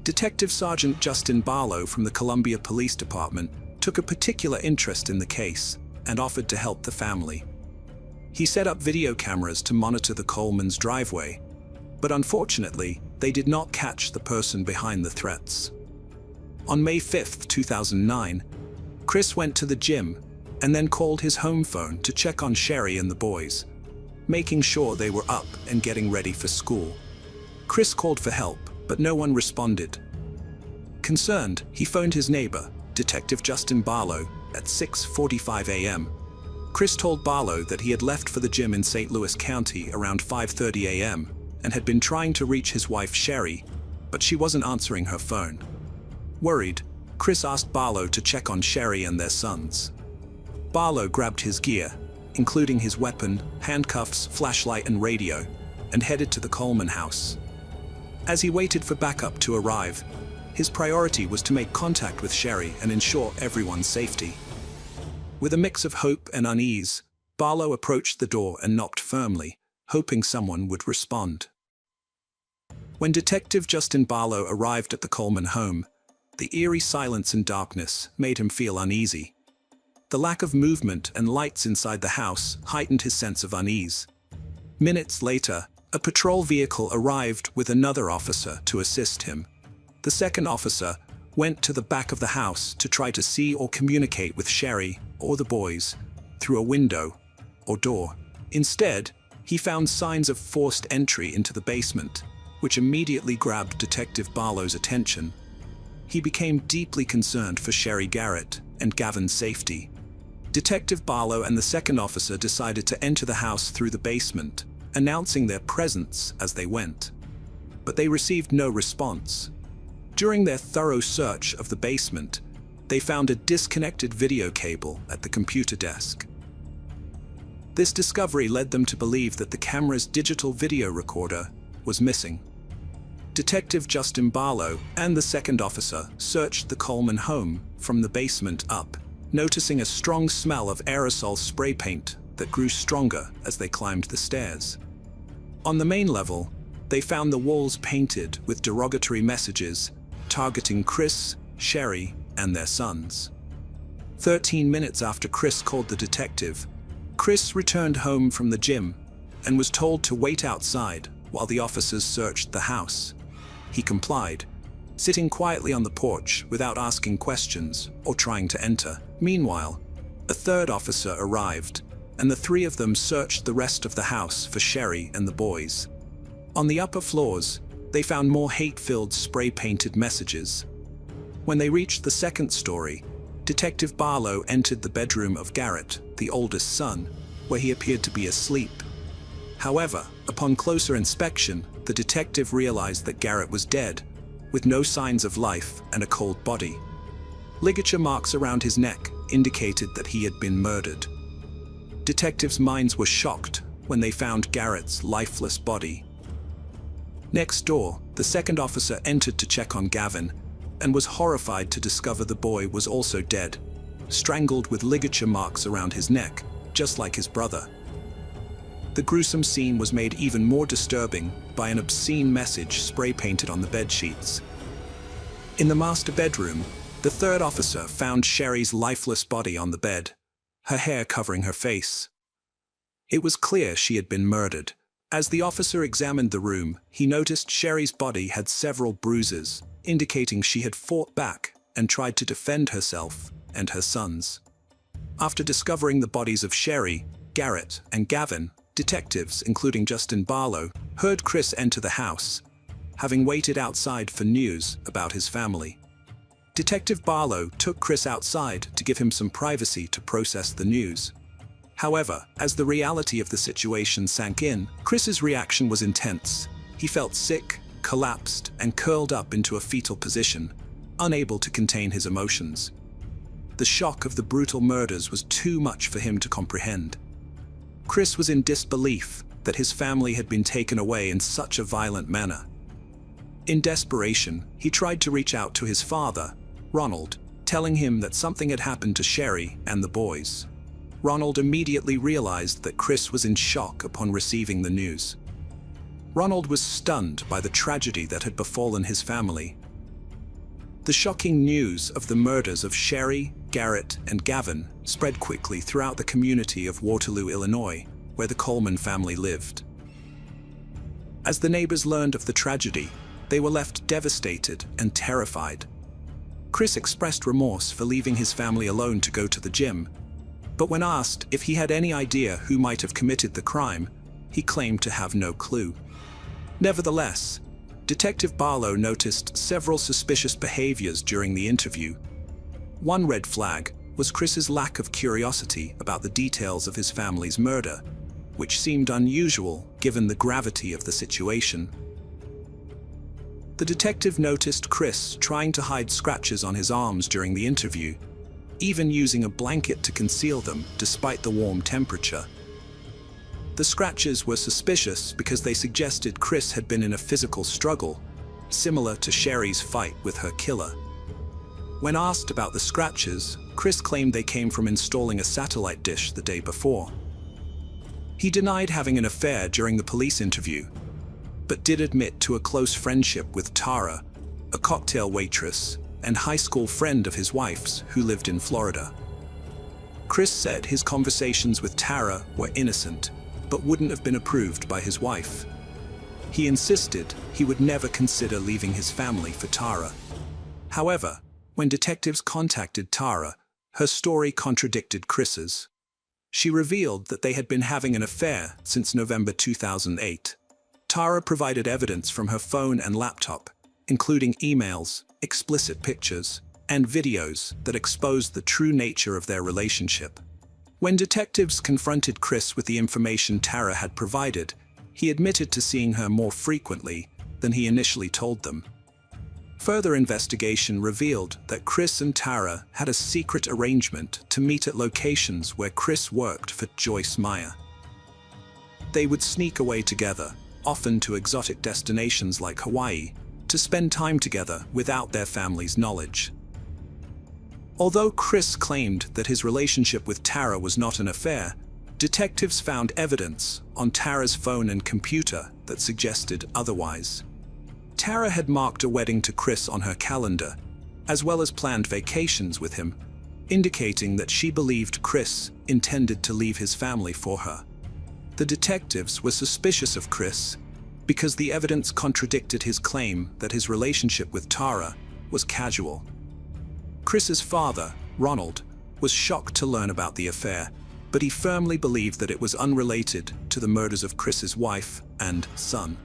Detective Sergeant Justin Barlow from the Columbia Police Department took a particular interest in the case and offered to help the family. He set up video cameras to monitor the Coleman's driveway, but unfortunately, they did not catch the person behind the threats. On May 5, 2009, Chris went to the gym and then called his home phone to check on Sherry and the boys, making sure they were up and getting ready for school. Chris called for help, but no one responded. Concerned, he phoned his neighbor, Detective Justin Barlow, at 6:45 a.m. Chris told Barlow that he had left for the gym in St. Louis County around 5:30 a.m. and had been trying to reach his wife Sherry, but she wasn't answering her phone. Worried, Chris asked Barlow to check on Sherry and their sons. Barlow grabbed his gear, including his weapon, handcuffs, flashlight, and radio, and headed to the Coleman house. As he waited for backup to arrive, his priority was to make contact with Sherry and ensure everyone's safety. With a mix of hope and unease, Barlow approached the door and knocked firmly, hoping someone would respond. When Detective Justin Barlow arrived at the Coleman home, the eerie silence and darkness made him feel uneasy. The lack of movement and lights inside the house heightened his sense of unease. Minutes later, a patrol vehicle arrived with another officer to assist him. The second officer went to the back of the house to try to see or communicate with Sherry or the boys through a window or door. Instead, he found signs of forced entry into the basement, which immediately grabbed Detective Barlow's attention. He became deeply concerned for Sherry Garrett and Gavin's safety. Detective Barlow and the second officer decided to enter the house through the basement, announcing their presence as they went. But they received no response. During their thorough search of the basement, they found a disconnected video cable at the computer desk. This discovery led them to believe that the camera's digital video recorder was missing. Detective Justin Barlow and the second officer searched the Coleman home from the basement up, noticing a strong smell of aerosol spray paint that grew stronger as they climbed the stairs. On the main level, they found the walls painted with derogatory messages targeting Chris, Sherry, and their sons. 13 minutes after Chris called the detective, Chris returned home from the gym and was told to wait outside while the officers searched the house. He complied, sitting quietly on the porch without asking questions or trying to enter. Meanwhile, a third officer arrived, and the three of them searched the rest of the house for Sherry and the boys. On the upper floors, they found more hate-filled spray-painted messages. When they reached the second story, Detective Barlow entered the bedroom of Garrett, the oldest son, where he appeared to be asleep. However, upon closer inspection, the detective realized that Garrett was dead, with no signs of life and a cold body. Ligature marks around his neck indicated that he had been murdered. Detectives' minds were shocked when they found Garrett's lifeless body. Next door, the second officer entered to check on Gavin and was horrified to discover the boy was also dead, strangled with ligature marks around his neck, just like his brother. The gruesome scene was made even more disturbing by an obscene message spray-painted on the bedsheets. In the master bedroom, the third officer found Sherry's lifeless body on the bed, her hair covering her face. It was clear she had been murdered. As the officer examined the room, he noticed Sherry's body had several bruises, indicating she had fought back and tried to defend herself and her sons. After discovering the bodies of Sherry, Garrett, and Gavin, detectives, including Justin Barlow, heard Chris enter the house, having waited outside for news about his family. Detective Barlow took Chris outside to give him some privacy to process the news. However, as the reality of the situation sank in, Chris's reaction was intense. He felt sick, collapsed, and curled up into a fetal position, unable to contain his emotions. The shock of the brutal murders was too much for him to comprehend. Chris was in disbelief that his family had been taken away in such a violent manner. In desperation, he tried to reach out to his father, Ronald, telling him that something had happened to Sherry and the boys. Ronald immediately realized that Chris was in shock upon receiving the news. Ronald was stunned by the tragedy that had befallen his family. The shocking news of the murders of Sherry, Garrett, and Gavin spread quickly throughout the community of Waterloo, Illinois, where the Coleman family lived. As the neighbors learned of the tragedy, they were left devastated and terrified. Chris expressed remorse for leaving his family alone to go to the gym, but when asked if he had any idea who might have committed the crime, he claimed to have no clue. Nevertheless, Detective Barlow noticed several suspicious behaviors during the interview. One red flag was Chris's lack of curiosity about the details of his family's murder, which seemed unusual given the gravity of the situation. The detective noticed Chris trying to hide scratches on his arms during the interview, even using a blanket to conceal them despite the warm temperature. The scratches were suspicious because they suggested Chris had been in a physical struggle, similar to Sherry's fight with her killer. When asked about the scratches, Chris claimed they came from installing a satellite dish the day before. He denied having an affair during the police interview, but did admit to a close friendship with Tara, a cocktail waitress and high school friend of his wife's who lived in Florida. Chris said his conversations with Tara were innocent, but wouldn't have been approved by his wife. He insisted he would never consider leaving his family for Tara. However, when detectives contacted Tara, her story contradicted Chris's. She revealed that they had been having an affair since November 2008. Tara provided evidence from her phone and laptop, including emails, explicit pictures, and videos that exposed the true nature of their relationship. When detectives confronted Chris with the information Tara had provided, he admitted to seeing her more frequently than he initially told them. Further investigation revealed that Chris and Tara had a secret arrangement to meet at locations where Chris worked for Joyce Meyer. They would sneak away together, often to exotic destinations like Hawaii, to spend time together without their family's knowledge. Although Chris claimed that his relationship with Tara was not an affair, detectives found evidence on Tara's phone and computer that suggested otherwise. Tara had marked a wedding to Chris on her calendar, as well as planned vacations with him, indicating that she believed Chris intended to leave his family for her. The detectives were suspicious of Chris because the evidence contradicted his claim that his relationship with Tara was casual. Chris's father, Ronald, was shocked to learn about the affair, but he firmly believed that it was unrelated to the murders of Chris's wife and son.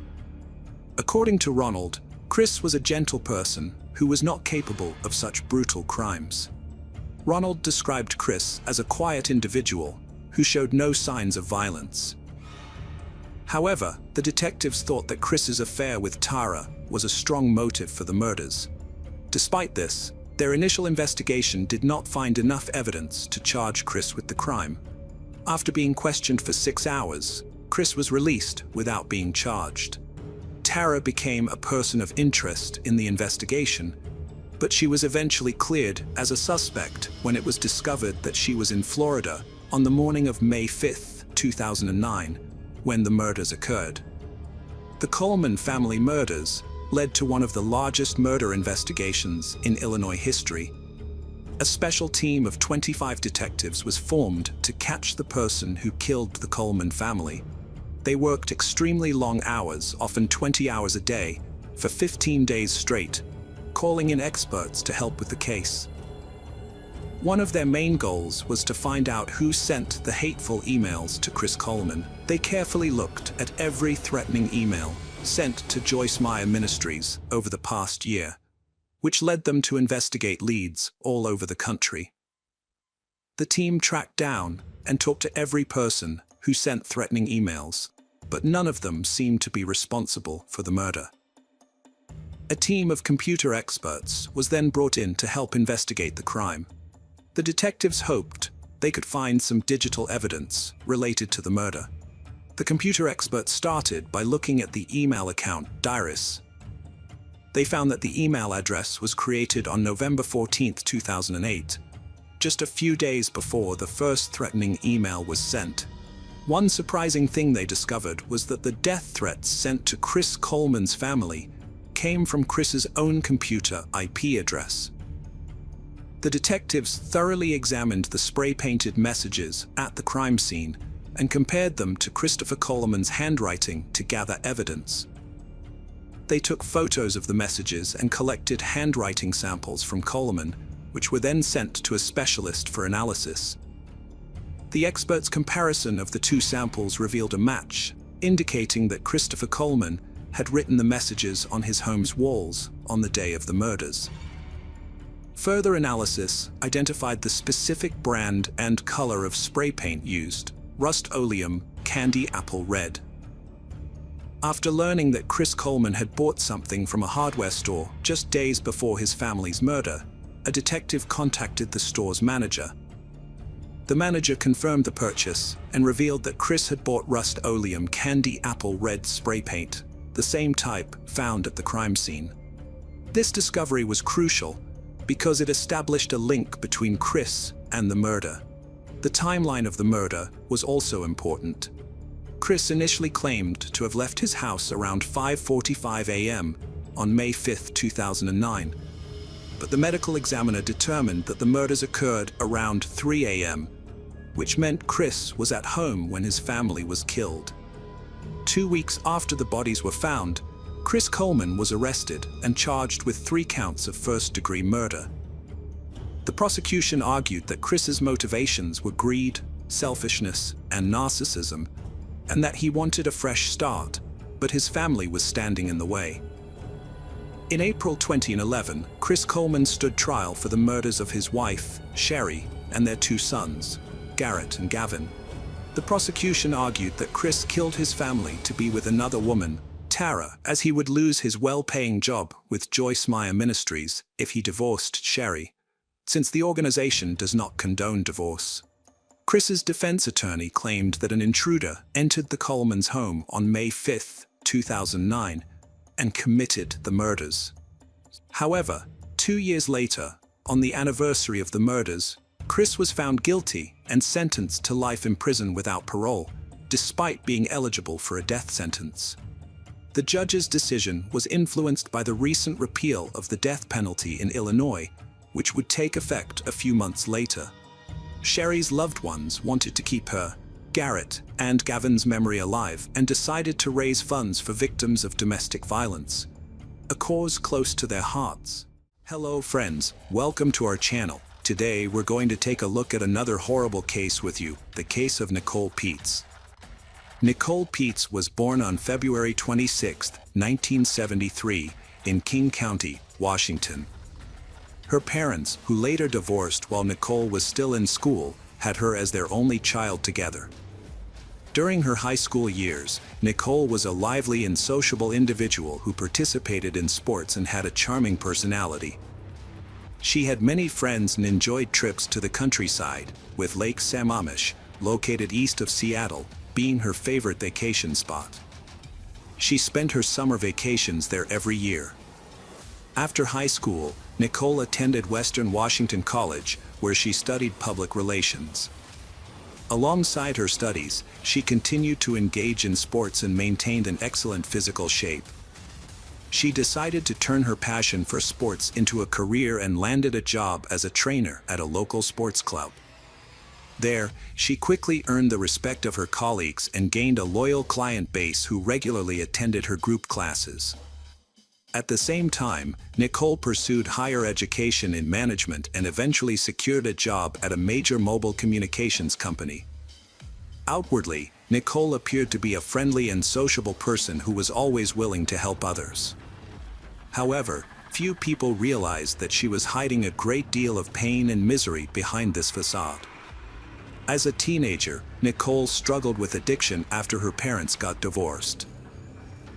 According to Ronald, Chris was a gentle person who was not capable of such brutal crimes. Ronald described Chris as a quiet individual who showed no signs of violence. However, the detectives thought that Chris's affair with Tara was a strong motive for the murders. Despite this, their initial investigation did not find enough evidence to charge Chris with the crime. After being questioned for 6 hours, Chris was released without being charged. Tara became a person of interest in the investigation, but she was eventually cleared as a suspect when it was discovered that she was in Florida on the morning of May 5, 2009, when the murders occurred. The Coleman family murders led to one of the largest murder investigations in Illinois history. A special team of 25 detectives was formed to catch the person who killed the Coleman family. They worked extremely long hours, often 20 hours a day, for 15 days straight, calling in experts to help with the case. One of their main goals was to find out who sent the hateful emails to Chris Coleman. They carefully looked at every threatening email sent to Joyce Meyer Ministries over the past year, which led them to investigate leads all over the country. The team tracked down and talked to every person who sent threatening emails, but none of them seemed to be responsible for the murder. A team of computer experts was then brought in to help investigate the crime. The detectives hoped they could find some digital evidence related to the murder. The computer experts started by looking at the email account Diris. They found that the email address was created on November 14, 2008, just a few days before the first threatening email was sent. One surprising thing they discovered was that the death threats sent to Chris Coleman's family came from Chris's own computer IP address. The detectives thoroughly examined the spray-painted messages at the crime scene and compared them to Christopher Coleman's handwriting to gather evidence. They took photos of the messages and collected handwriting samples from Coleman, which were then sent to a specialist for analysis. The expert's comparison of the two samples revealed a match, indicating that Christopher Coleman had written the messages on his home's walls on the day of the murders. Further analysis identified the specific brand and color of spray paint used, Rust-Oleum Candy Apple Red. After learning that Chris Coleman had bought something from a hardware store just days before his family's murder, a detective contacted the store's manager. The manager confirmed the purchase and revealed that Chris had bought Rust-Oleum Candy Apple Red spray paint, the same type found at the crime scene. This discovery was crucial because it established a link between Chris and the murder. The timeline of the murder was also important. Chris initially claimed to have left his house around 5:45 a.m. on May 5, 2009, but the medical examiner determined that the murders occurred around 3 a.m., which meant Chris was at home when his family was killed. 2 weeks after the bodies were found, Chris Coleman was arrested and charged with 3 counts of first-degree murder. The prosecution argued that Chris's motivations were greed, selfishness, and narcissism, and that he wanted a fresh start, but his family was standing in the way. In April 2011, Chris Coleman stood trial for the murders of his wife, Sherry, and their 2 sons, Garrett and Gavin. The prosecution argued that Chris killed his family to be with another woman, Tara, as he would lose his well-paying job with Joyce Meyer Ministries if he divorced Sherry, since the organization does not condone divorce. Chris's defense attorney claimed that an intruder entered the Coleman's home on May 5, 2009, and committed the murders. However, 2 years later, on the anniversary of the murders, Chris was found guilty and sentenced to life in prison without parole, despite being eligible for a death sentence. The judge's decision was influenced by the recent repeal of the death penalty in Illinois, which would take effect a few months later. Sherry's loved ones wanted to keep her, Garrett and Gavin's memory alive and decided to raise funds for victims of domestic violence, a cause close to their hearts. Hello friends, welcome to our channel. Today we're going to take a look at another horrible case with you, the case of Nicole Peets. Nicole Peets was born on February 26, 1973, in King County, Washington. Her parents, who later divorced while Nicole was still in school, had her as their only child together. During her high school years, Nicole was a lively and sociable individual who participated in sports and had a charming personality. She had many friends and enjoyed trips to the countryside, with Lake Sammamish, located east of Seattle, being her favorite vacation spot. She spent her summer vacations there every year. After high school, Nicole attended Western Washington College, where she studied public relations. Alongside her studies, she continued to engage in sports and maintained an excellent physical shape. She decided to turn her passion for sports into a career and landed a job as a trainer at a local sports club. There, she quickly earned the respect of her colleagues and gained a loyal client base who regularly attended her group classes. At the same time, Nicole pursued higher education in management and eventually secured a job at a major mobile communications company. Outwardly, Nicole appeared to be a friendly and sociable person who was always willing to help others. However, few people realized that she was hiding a great deal of pain and misery behind this facade. As a teenager, Nicole struggled with addiction after her parents got divorced.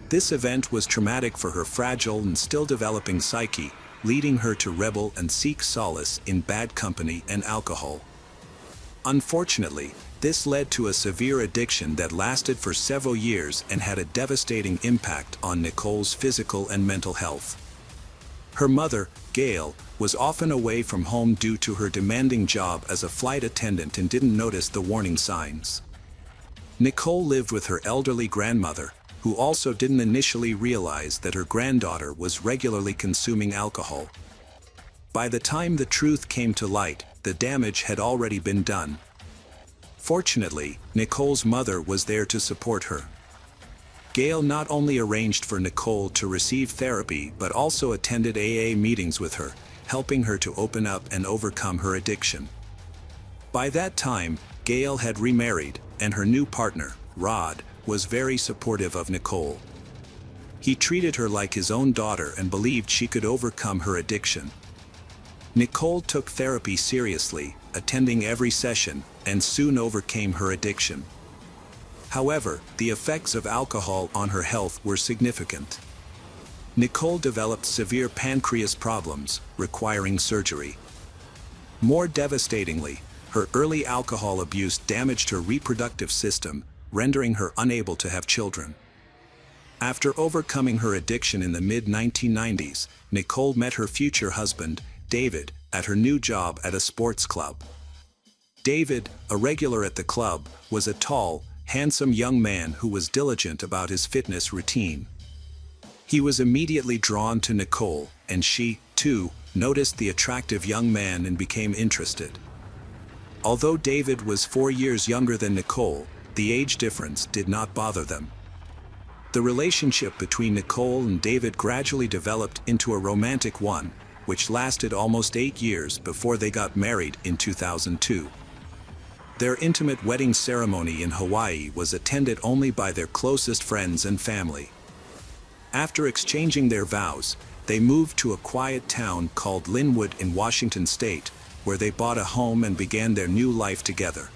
This event was traumatic for her fragile and still developing psyche, leading her to rebel and seek solace in bad company and alcohol. Unfortunately, this led to a severe addiction that lasted for several years and had a devastating impact on Nicole's physical and mental health. Her mother, Gail, was often away from home due to her demanding job as a flight attendant and didn't notice the warning signs. Nicole lived with her elderly grandmother, who also didn't initially realize that her granddaughter was regularly consuming alcohol. By the time the truth came to light, the damage had already been done. Fortunately, Nicole's mother was there to support her. Gail not only arranged for Nicole to receive therapy but also attended AA meetings with her, helping her to open up and overcome her addiction. By that time, Gail had remarried, and her new partner, Rod, was very supportive of Nicole. He treated her like his own daughter and believed she could overcome her addiction. Nicole took therapy seriously, attending every session, and soon overcame her addiction. However, the effects of alcohol on her health were significant. Nicole developed severe pancreas problems, requiring surgery. More devastatingly, her early alcohol abuse damaged her reproductive system, rendering her unable to have children. After overcoming her addiction in the mid-1990s, Nicole met her future husband, David, at her new job at a sports club. David, a regular at the club, was a tall, handsome young man who was diligent about his fitness routine. He was immediately drawn to Nicole, and she, too, noticed the attractive young man and became interested. Although David was 4 years younger than Nicole, the age difference did not bother them. The relationship between Nicole and David gradually developed into a romantic one, which lasted almost 8 years before they got married in 2002. Their intimate wedding ceremony in Hawaii was attended only by their closest friends and family. After exchanging their vows, they moved to a quiet town called Linwood in Washington State, where they bought a home and began their new life together.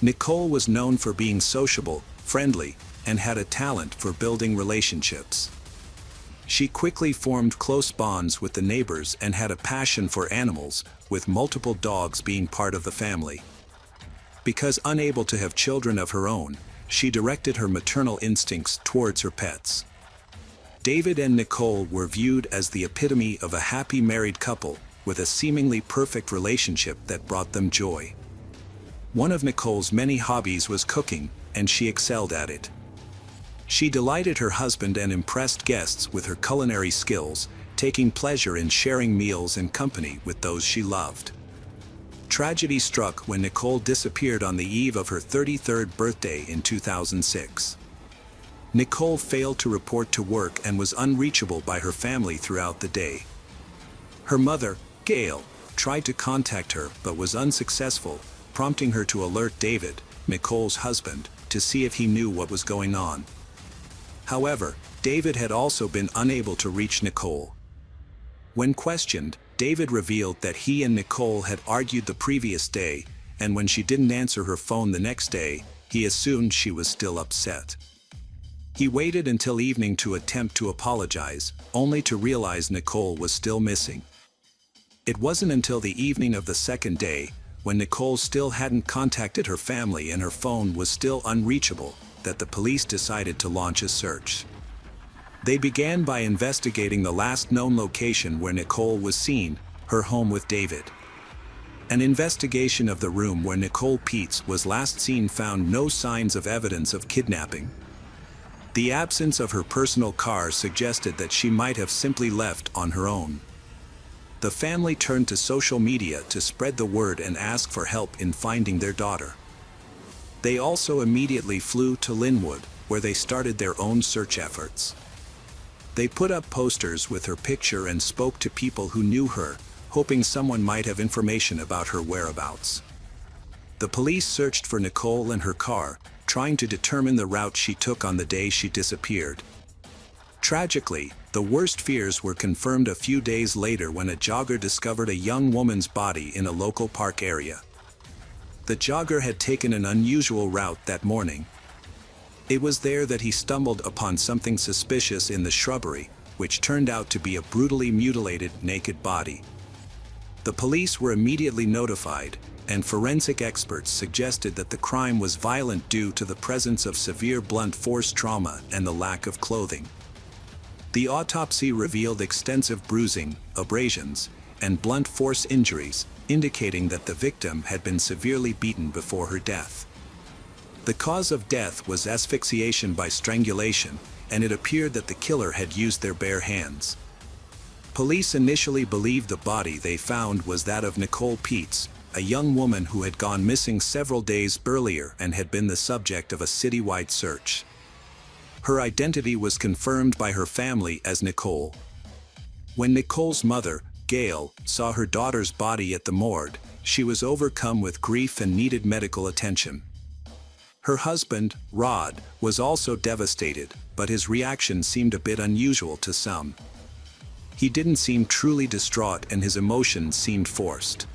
Nicole was known for being sociable, friendly, and had a talent for building relationships. She quickly formed close bonds with the neighbors and had a passion for animals, with multiple dogs being part of the family. Because unable to have children of her own, she directed her maternal instincts towards her pets. David and Nicole were viewed as the epitome of a happy married couple, with a seemingly perfect relationship that brought them joy. One of Nicole's many hobbies was cooking, and she excelled at it. She delighted her husband and impressed guests with her culinary skills, taking pleasure in sharing meals and company with those she loved. Tragedy struck when Nicole disappeared on the eve of her 33rd birthday in 2006. Nicole failed to report to work and was unreachable by her family throughout the day. Her mother, Gail, tried to contact her but was unsuccessful, prompting her to alert David, Nicole's husband, to see if he knew what was going on. However, David had also been unable to reach Nicole. When questioned, David revealed that he and Nicole had argued the previous day, and when she didn't answer her phone the next day, he assumed she was still upset. He waited until evening to attempt to apologize, only to realize Nicole was still missing. It wasn't until the evening of the second day, when Nicole still hadn't contacted her family and her phone was still unreachable, that the police decided to launch a search. They began by investigating the last known location where Nicole was seen, her home with David. An investigation of the room where Nicole Peets was last seen found no signs of evidence of kidnapping. The absence of her personal car suggested that she might have simply left on her own. The family turned to social media to spread the word and ask for help in finding their daughter. They also immediately flew to Linwood, where they started their own search efforts. They put up posters with her picture and spoke to people who knew her, hoping someone might have information about her whereabouts. The police searched for Nicole and her car, trying to determine the route she took on the day she disappeared. Tragically, the worst fears were confirmed a few days later when a jogger discovered a young woman's body in a local park area. The jogger had taken an unusual route that morning. It was there that he stumbled upon something suspicious in the shrubbery, which turned out to be a brutally mutilated, naked body. The police were immediately notified, and forensic experts suggested that the crime was violent due to the presence of severe blunt force trauma and the lack of clothing. The autopsy revealed extensive bruising, abrasions, and blunt force injuries, indicating that the victim had been severely beaten before her death. The cause of death was asphyxiation by strangulation, and it appeared that the killer had used their bare hands. Police initially believed the body they found was that of Nicole Peets, a young woman who had gone missing several days earlier and had been the subject of a citywide search. Her identity was confirmed by her family as Nicole. When Nicole's mother, Gail, saw her daughter's body at the morgue, she was overcome with grief and needed medical attention. Her husband, Rod, was also devastated, but his reaction seemed a bit unusual to some. He didn't seem truly distraught and his emotions seemed forced.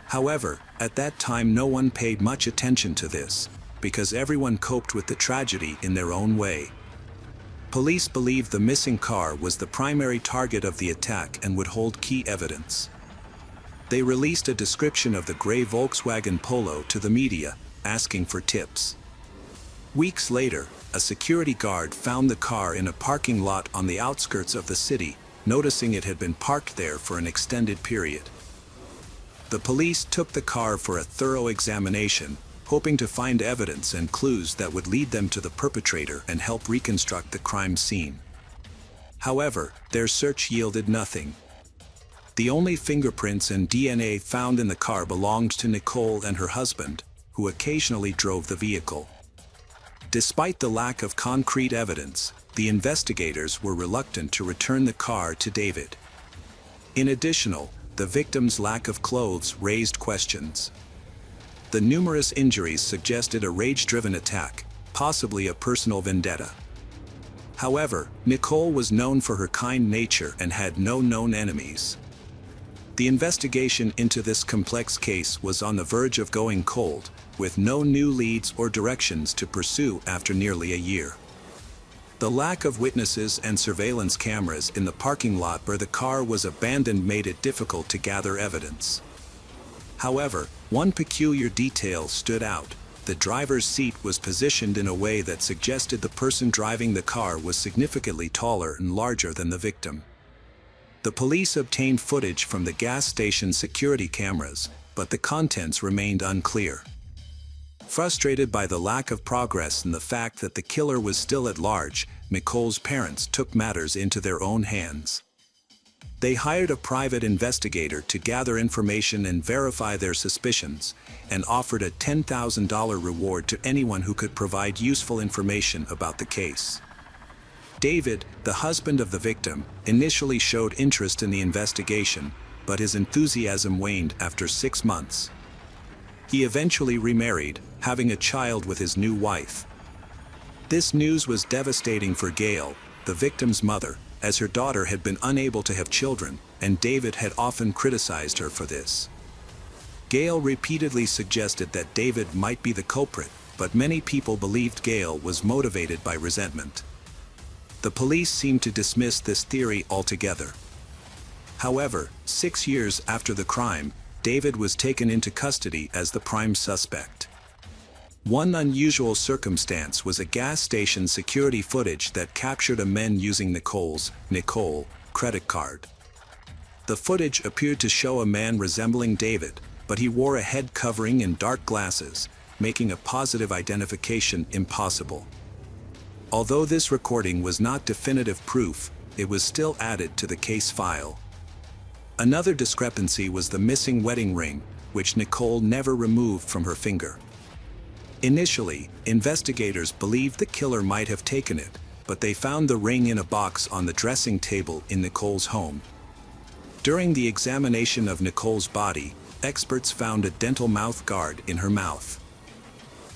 However, at that time no one paid much attention to this, because everyone coped with the tragedy in their own way. Police believed the missing car was the primary target of the attack and would hold key evidence. They released a description of the gray Volkswagen Polo to the media, asking for tips. Weeks later, a security guard found the car in a parking lot on the outskirts of the city, noticing it had been parked there for an extended period. The police took the car for a thorough examination, hoping to find evidence and clues that would lead them to the perpetrator and help reconstruct the crime scene. However, their search yielded nothing. The only fingerprints and DNA found in the car belonged to Nicole and her husband, who occasionally drove the vehicle. Despite the lack of concrete evidence, the investigators were reluctant to return the car to David. In addition, the victim's lack of clothes raised questions. The numerous injuries suggested a rage-driven attack, possibly a personal vendetta. However, Nicole was known for her kind nature and had no known enemies. The investigation into this complex case was on the verge of going cold, with no new leads or directions to pursue after nearly a year. The lack of witnesses and surveillance cameras in the parking lot where the car was abandoned made it difficult to gather evidence. However, one peculiar detail stood out. The driver's seat was positioned in a way that suggested the person driving the car was significantly taller and larger than the victim. The police obtained footage from the gas station security cameras, but the contents remained unclear. Frustrated by the lack of progress and the fact that the killer was still at large, Nicole's parents took matters into their own hands. They hired a private investigator to gather information and verify their suspicions, and offered a $10,000 reward to anyone who could provide useful information about the case. David, the husband of the victim, initially showed interest in the investigation, but his enthusiasm waned after 6 months. He eventually remarried, having a child with his new wife. This news was devastating for Gail, the victim's mother, as her daughter had been unable to have children, and David had often criticized her for this. Gail repeatedly suggested that David might be the culprit, but many people believed Gail was motivated by resentment. The police seemed to dismiss this theory altogether. However, 6 years after the crime, David was taken into custody as the prime suspect. One unusual circumstance was a gas station security footage that captured a man using Nicole credit card. The footage appeared to show a man resembling David, but he wore a head covering and dark glasses, making a positive identification impossible. Although this recording was not definitive proof, it was still added to the case file. Another discrepancy was the missing wedding ring, which Nicole never removed from her finger. Initially, investigators believed the killer might have taken it, but they found the ring in a box on the dressing table in Nicole's home. During the examination of Nicole's body, experts found a dental mouth guard in her mouth.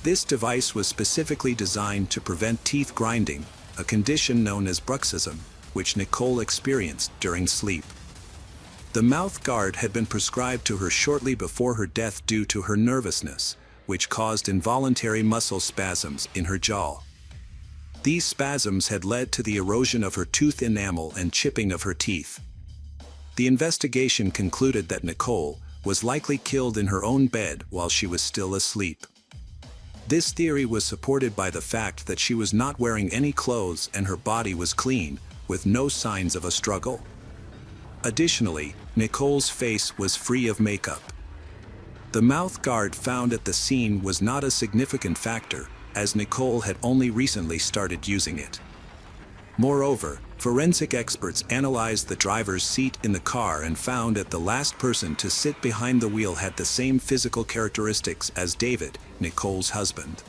This device was specifically designed to prevent teeth grinding, a condition known as bruxism, which Nicole experienced during sleep. The mouth guard had been prescribed to her shortly before her death due to her nervousness, which caused involuntary muscle spasms in her jaw. These spasms had led to the erosion of her tooth enamel and chipping of her teeth. The investigation concluded that Nicole was likely killed in her own bed while she was still asleep. This theory was supported by the fact that she was not wearing any clothes and her body was clean, with no signs of a struggle. Additionally, Nicole's face was free of makeup. The mouth guard found at the scene was not a significant factor, as Nicole had only recently started using it. Moreover, forensic experts analyzed the driver's seat in the car and found that the last person to sit behind the wheel had the same physical characteristics as David, Nicole's husband.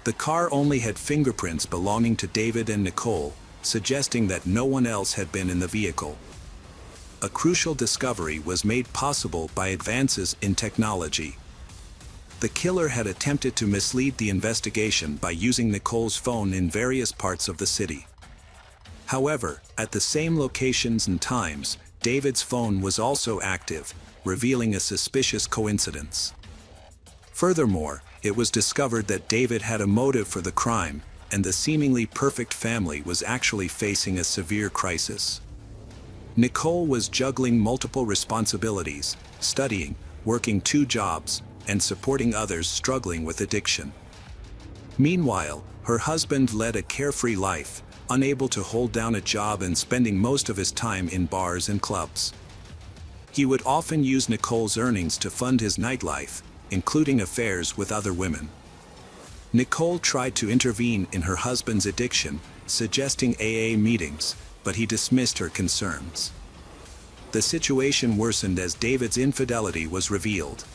The car only had fingerprints belonging to David and Nicole, suggesting that no one else had been in the vehicle. A crucial discovery was made possible by advances in technology. The killer had attempted to mislead the investigation by using Nicole's phone in various parts of the city. However, at the same locations and times, David's phone was also active, revealing a suspicious coincidence. Furthermore, it was discovered that David had a motive for the crime, and the seemingly perfect family was actually facing a severe crisis. Nicole was juggling multiple responsibilities, studying, working 2 jobs, and supporting others struggling with addiction. Meanwhile, her husband led a carefree life, unable to hold down a job and spending most of his time in bars and clubs. He would often use Nicole's earnings to fund his nightlife, including affairs with other women. Nicole tried to intervene in her husband's addiction, suggesting AA meetings, but he dismissed her concerns. The situation worsened as David's infidelity was revealed.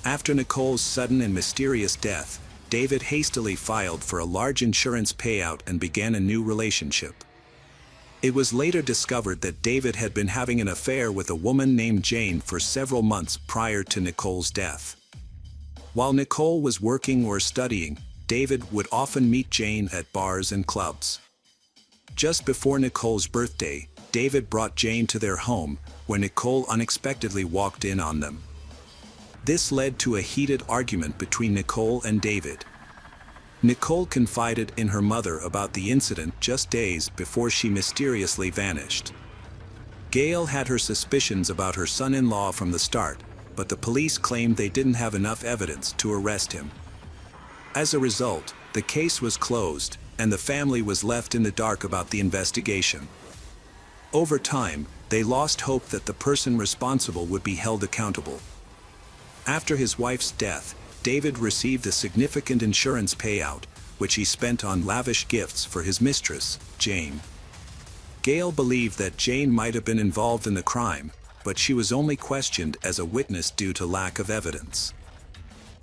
After Nicole's sudden and mysterious death, David hastily filed for a large insurance payout and began a new relationship. It was later discovered that David had been having an affair with a woman named Jane for several months prior to Nicole's death. While Nicole was working or studying, David would often meet Jane at bars and clubs. Just before Nicole's birthday, David brought Jane to their home, where Nicole unexpectedly walked in on them. This led to a heated argument between Nicole and David. Nicole confided in her mother about the incident just days before she mysteriously vanished. Gail had her suspicions about her son-in-law from the start, but the police claimed they didn't have enough evidence to arrest him. As a result, the case was closed, and the family was left in the dark about the investigation. Over time, they lost hope that the person responsible would be held accountable. After his wife's death, David received a significant insurance payout, which he spent on lavish gifts for his mistress, Jane. Gail believed that Jane might have been involved in the crime, but she was only questioned as a witness due to lack of evidence.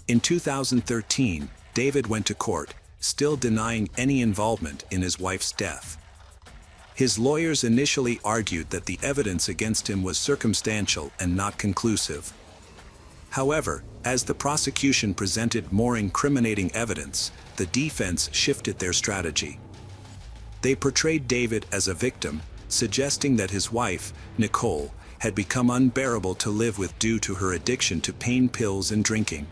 In 2013, David went to court, still denying any involvement in his wife's death. His lawyers initially argued that the evidence against him was circumstantial and not conclusive. However, as the prosecution presented more incriminating evidence, the defense shifted their strategy. They portrayed David as a victim, suggesting that his wife, Nicole, had become unbearable to live with due to her addiction to pain pills and drinking.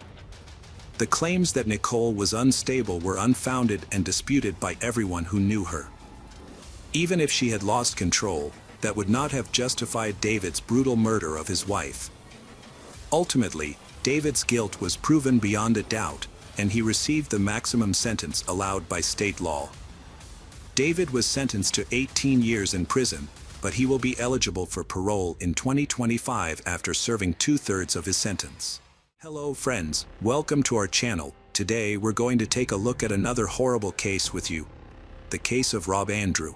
The claims that Nicole was unstable were unfounded and disputed by everyone who knew her. Even if she had lost control, that would not have justified David's brutal murder of his wife. Ultimately, David's guilt was proven beyond a doubt, and he received the maximum sentence allowed by state law. David was sentenced to 18 years in prison, but he will be eligible for parole in 2025 after serving 2/3 of his sentence. Hello friends, welcome to our channel. Today we're going to take a look at another horrible case with you. The case of Rob Andrew.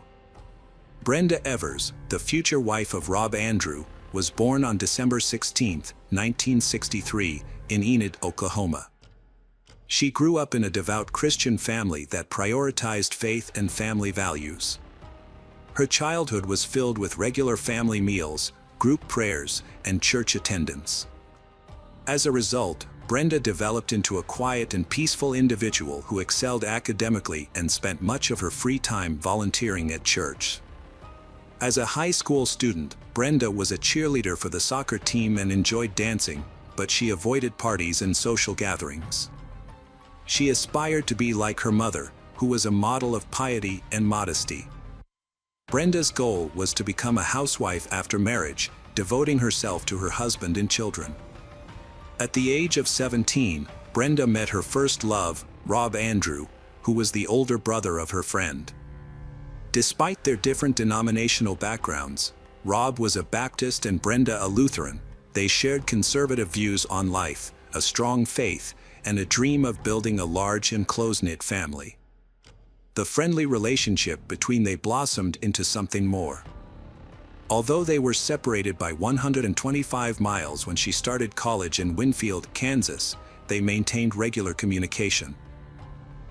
Brenda Evers, the future wife of Rob Andrew, was born on December 16, 1963, in Enid, Oklahoma. She grew up in a devout Christian family that prioritized faith and family values. Her childhood was filled with regular family meals, group prayers, and church attendance. As a result, Brenda developed into a quiet and peaceful individual who excelled academically and spent much of her free time volunteering at church. As a high school student, Brenda was a cheerleader for the soccer team and enjoyed dancing, but she avoided parties and social gatherings. She aspired to be like her mother, who was a model of piety and modesty. Brenda's goal was to become a housewife after marriage, devoting herself to her husband and children. At the age of 17, Brenda met her first love, Rob Andrew, who was the older brother of her friend. Despite their different denominational backgrounds, Rob was a Baptist and Brenda a Lutheran. They shared conservative views on life, a strong faith, and a dream of building a large and close-knit family. The friendly relationship between them blossomed into something more. Although they were separated by 125 miles when she started college in Winfield, Kansas, they maintained regular communication.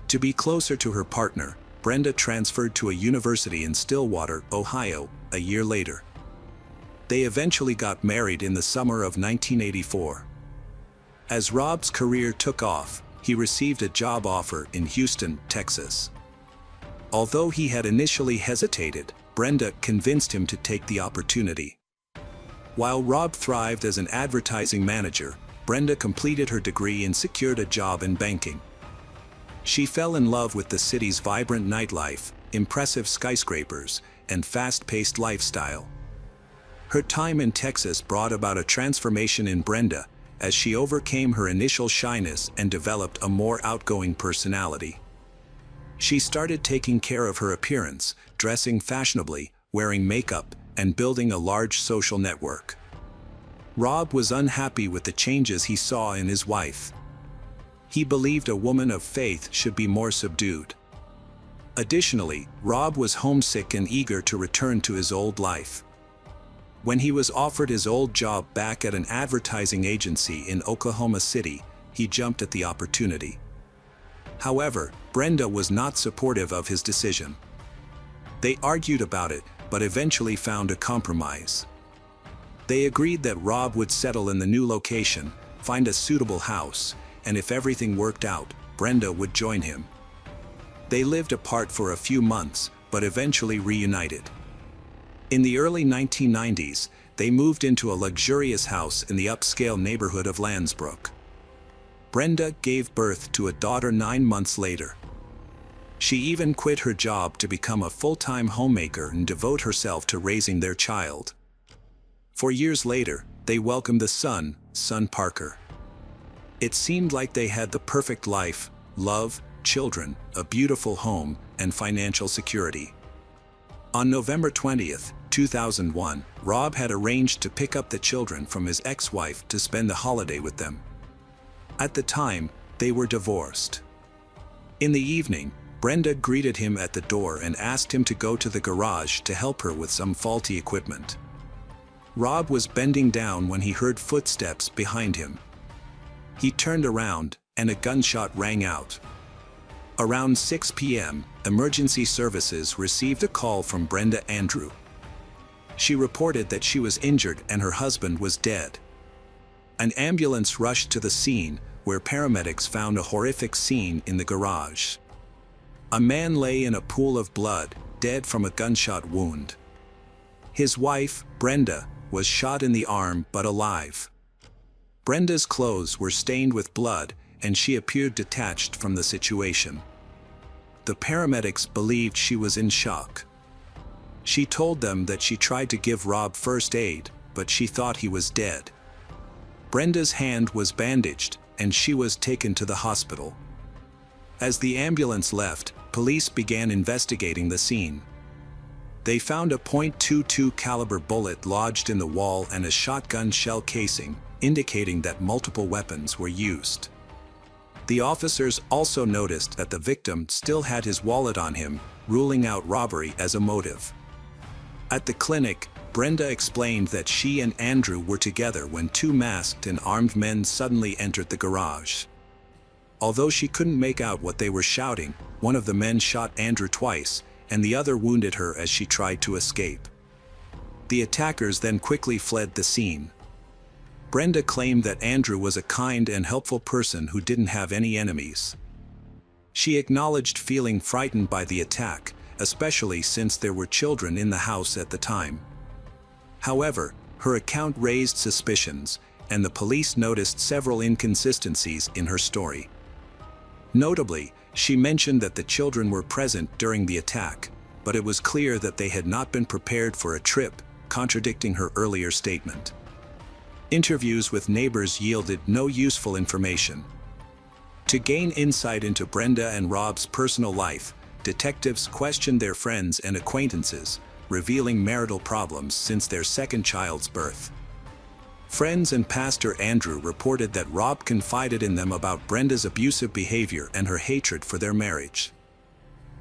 To be closer to her partner, Brenda transferred to a university in Stillwater, Ohio, a year later. They eventually got married in the summer of 1984. As Rob's career took off, he received a job offer in Houston, Texas. Although he had initially hesitated, Brenda convinced him to take the opportunity. While Rob thrived as an advertising manager, Brenda completed her degree and secured a job in banking. She fell in love with the city's vibrant nightlife, impressive skyscrapers, and fast-paced lifestyle. Her time in Texas brought about a transformation in Brenda, as she overcame her initial shyness and developed a more outgoing personality. She started taking care of her appearance, dressing fashionably, wearing makeup, and building a large social network. Rob was unhappy with the changes he saw in his wife. He believed a woman of faith should be more subdued. Additionally, Rob was homesick and eager to return to his old life. When he was offered his old job back at an advertising agency in Oklahoma City, he jumped at the opportunity. However, Brenda was not supportive of his decision. They argued about it, but eventually found a compromise. They agreed that Rob would settle in the new location, find a suitable house, and if everything worked out, Brenda would join him. They lived apart for a few months, but eventually reunited. In the early 1990s, they moved into a luxurious house in the upscale neighborhood of Lansbrook. Brenda gave birth to a daughter 9 months later. She even quit her job to become a full-time homemaker and devote herself to raising their child. 4 years later, they welcomed the son Parker. It seemed like they had the perfect life, love, children, a beautiful home, and financial security. On November 20, 2001, Rob had arranged to pick up the children from his ex-wife to spend the holiday with them. At the time, they were divorced. In the evening, Brenda greeted him at the door and asked him to go to the garage to help her with some faulty equipment. Rob was bending down when he heard footsteps behind him. He turned around, and a gunshot rang out. Around 6 p.m., emergency services received a call from Brenda Andrew. She reported that she was injured and her husband was dead. An ambulance rushed to the scene, where paramedics found a horrific scene in the garage. A man lay in a pool of blood, dead from a gunshot wound. His wife, Brenda, was shot in the arm but alive. Brenda's clothes were stained with blood, and she appeared detached from the situation. The paramedics believed she was in shock. She told them that she tried to give Rob first aid, but she thought he was dead. Brenda's hand was bandaged, and she was taken to the hospital. As the ambulance left, police began investigating the scene. They found a .22 caliber bullet lodged in the wall and a shotgun shell casing, indicating that multiple weapons were used. The officers also noticed that the victim still had his wallet on him, ruling out robbery as a motive. At the clinic, Brenda explained that she and Andrew were together when two masked and armed men suddenly entered the garage. Although she couldn't make out what they were shouting, one of the men shot Andrew twice, and the other wounded her as she tried to escape. The attackers then quickly fled the scene. Brenda claimed that Andrew was a kind and helpful person who didn't have any enemies. She acknowledged feeling frightened by the attack, especially since there were children in the house at the time. However, her account raised suspicions, and the police noticed several inconsistencies in her story. Notably, she mentioned that the children were present during the attack, but it was clear that they had not been prepared for a trip, contradicting her earlier statement. Interviews with neighbors yielded no useful information. To gain insight into Brenda and Rob's personal life, detectives questioned their friends and acquaintances, revealing marital problems since their second child's birth. Friends and Pastor Andrew reported that Rob confided in them about Brenda's abusive behavior and her hatred for their marriage.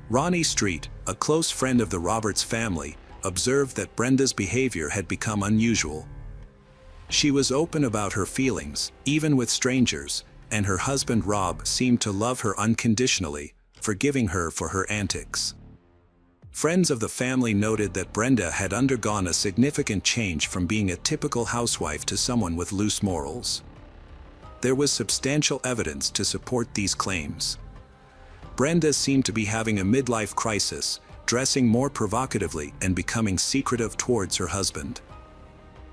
Ronnie Street, a close friend of the Roberts family, observed that Brenda's behavior had become unusual. She was open about her feelings, even with strangers, and her husband Rob seemed to love her unconditionally, forgiving her for her antics. Friends of the family noted that Brenda had undergone a significant change from being a typical housewife to someone with loose morals. There was substantial evidence to support these claims. Brenda seemed to be having a midlife crisis, dressing more provocatively and becoming secretive towards her husband.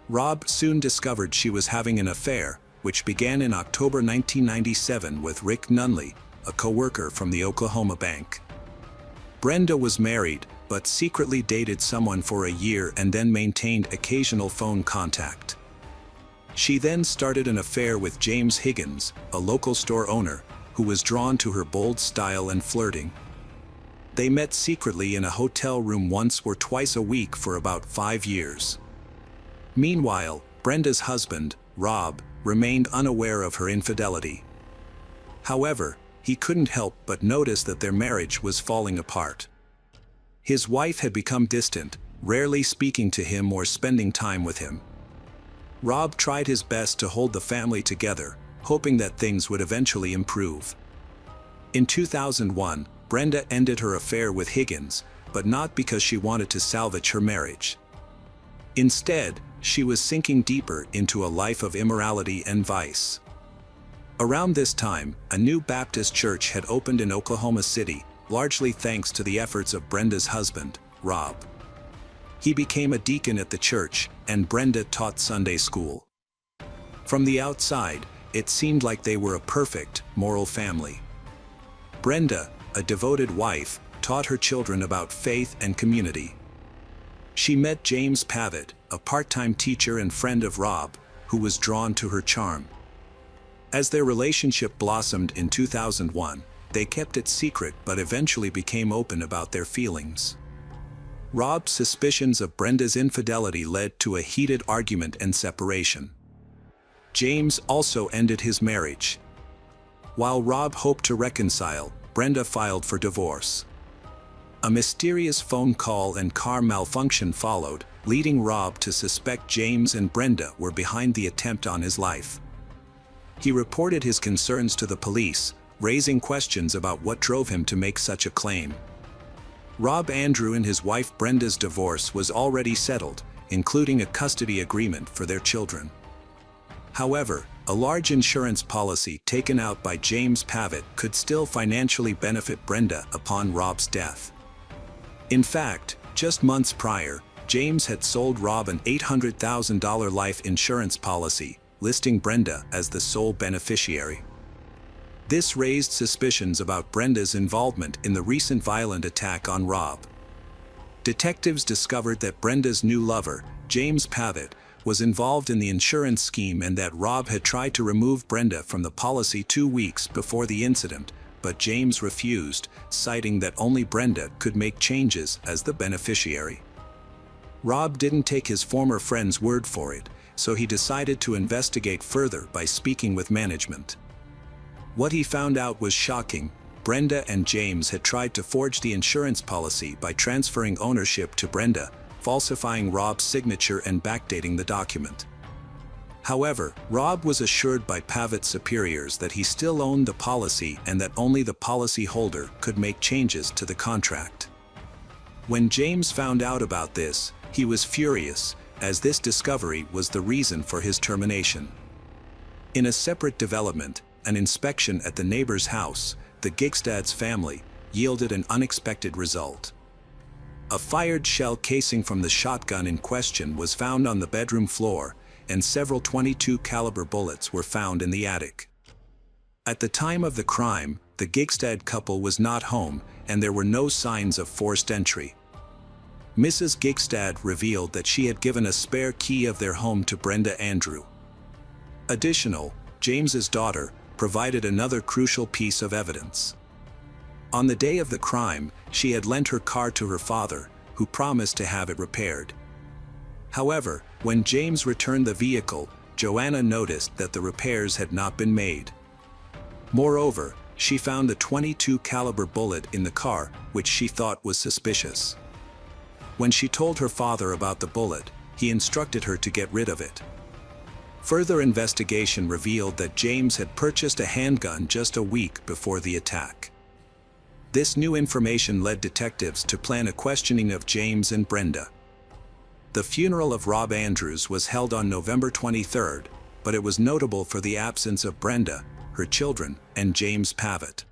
Rob soon discovered she was having an affair, which began in October 1997 with Rick Nunley, a co-worker from the Oklahoma bank. Brenda was married, but secretly dated someone for a year and then maintained occasional phone contact. She then started an affair with James Higgins, a local store owner, who was drawn to her bold style and flirting. They met secretly in a hotel room once or twice a week for about 5 years. Meanwhile, Brenda's husband, Rob, remained unaware of her infidelity. However, he couldn't help but notice that their marriage was falling apart. His wife had become distant, rarely speaking to him or spending time with him. Rob tried his best to hold the family together, hoping that things would eventually improve. In 2001, Brenda ended her affair with Higgins, but not because she wanted to salvage her marriage. Instead, she was sinking deeper into a life of immorality and vice. Around this time, a new Baptist church had opened in Oklahoma City, largely thanks to the efforts of Brenda's husband, Rob. He became a deacon at the church, and Brenda taught Sunday school. From the outside, it seemed like they were a perfect, moral family. Brenda, a devoted wife, taught her children about faith and community. She met James Pavitt, a part-time teacher and friend of Rob, who was drawn to her charm. As their relationship blossomed in 2001, they kept it secret but eventually became open about their feelings. Rob's suspicions of Brenda's infidelity led to a heated argument and separation. James also ended his marriage. While Rob hoped to reconcile, Brenda filed for divorce. A mysterious phone call and car malfunction followed, leading Rob to suspect James and Brenda were behind the attempt on his life. He reported his concerns to the police, raising questions about what drove him to make such a claim. Rob Andrew and his wife Brenda's divorce was already settled, including a custody agreement for their children. However, a large insurance policy taken out by James Pavitt could still financially benefit Brenda upon Rob's death. In fact, just months prior, James had sold Rob an $800,000 life insurance policy, listing Brenda as the sole beneficiary. This raised suspicions about Brenda's involvement in the recent violent attack on Rob. Detectives discovered that Brenda's new lover, James Pavitt, was involved in the insurance scheme and that Rob had tried to remove Brenda from the policy 2 weeks before the incident, but James refused, citing that only Brenda could make changes as the beneficiary. Rob didn't take his former friend's word for it, so he decided to investigate further by speaking with management. What he found out was shocking. Brenda and James had tried to forge the insurance policy by transferring ownership to Brenda, falsifying Rob's signature and backdating the document. However, Rob was assured by Pavitt's superiors that he still owned the policy and that only the policyholder could make changes to the contract. When James found out about this, he was furious, as this discovery was the reason for his termination. In a separate development, an inspection at the neighbor's house, the Gigstad's family, yielded an unexpected result. A fired shell casing from the shotgun in question was found on the bedroom floor, and several .22 caliber bullets were found in the attic. At the time of the crime, the Gigstad couple was not home, and there were no signs of forced entry. Mrs. Gigstad revealed that she had given a spare key of their home to Brenda Andrew. Additional, James's daughter provided another crucial piece of evidence. On the day of the crime, she had lent her car to her father, who promised to have it repaired. However, when James returned the vehicle, Joanna noticed that the repairs had not been made. Moreover, she found a .22 caliber bullet in the car, which she thought was suspicious. When she told her father about the bullet, he instructed her to get rid of it. Further investigation revealed that James had purchased a handgun just a week before the attack. This new information led detectives to plan a questioning of James and Brenda. The funeral of Rob Andrews was held on November 23rd, but it was notable for the absence of Brenda, her children, and James Pavitt.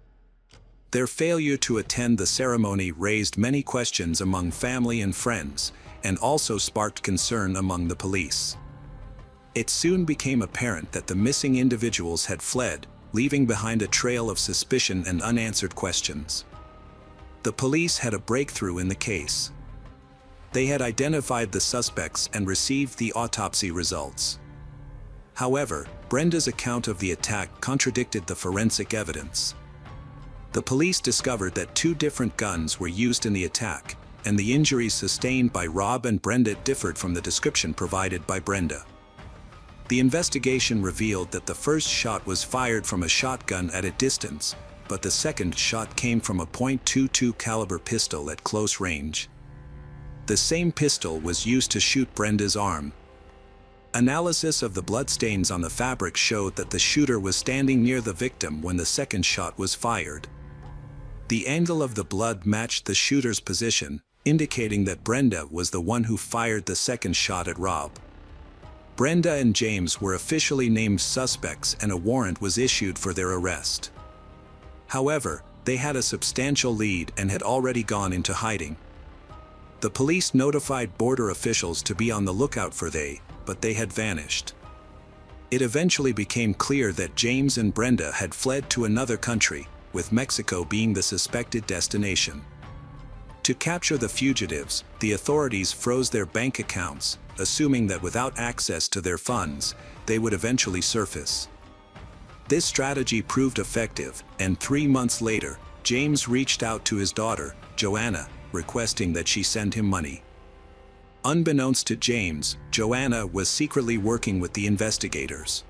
Their failure to attend the ceremony raised many questions among family and friends, and also sparked concern among the police. It soon became apparent that the missing individuals had fled, leaving behind a trail of suspicion and unanswered questions. The police had a breakthrough in the case. They had identified the suspects and received the autopsy results. However, Brenda's account of the attack contradicted the forensic evidence. The police discovered that 2 different guns were used in the attack, and the injuries sustained by Rob and Brenda differed from the description provided by Brenda. The investigation revealed that the first shot was fired from a shotgun at a distance, but the second shot came from a .22 caliber pistol at close range. The same pistol was used to shoot Brenda's arm. Analysis of the bloodstains on the fabric showed that the shooter was standing near the victim when the second shot was fired. The angle of the blood matched the shooter's position, indicating that Brenda was the one who fired the second shot at Rob. Brenda and James were officially named suspects and a warrant was issued for their arrest. However, they had a substantial lead and had already gone into hiding. The police notified border officials to be on the lookout for but they had vanished. It eventually became clear that James and Brenda had fled to another country, with Mexico being the suspected destination. To capture the fugitives, the authorities froze their bank accounts, assuming that without access to their funds, they would eventually surface. This strategy proved effective, and 3 months later, James reached out to his daughter, Joanna, requesting that she send him money. Unbeknownst to James, Joanna was secretly working with the investigators.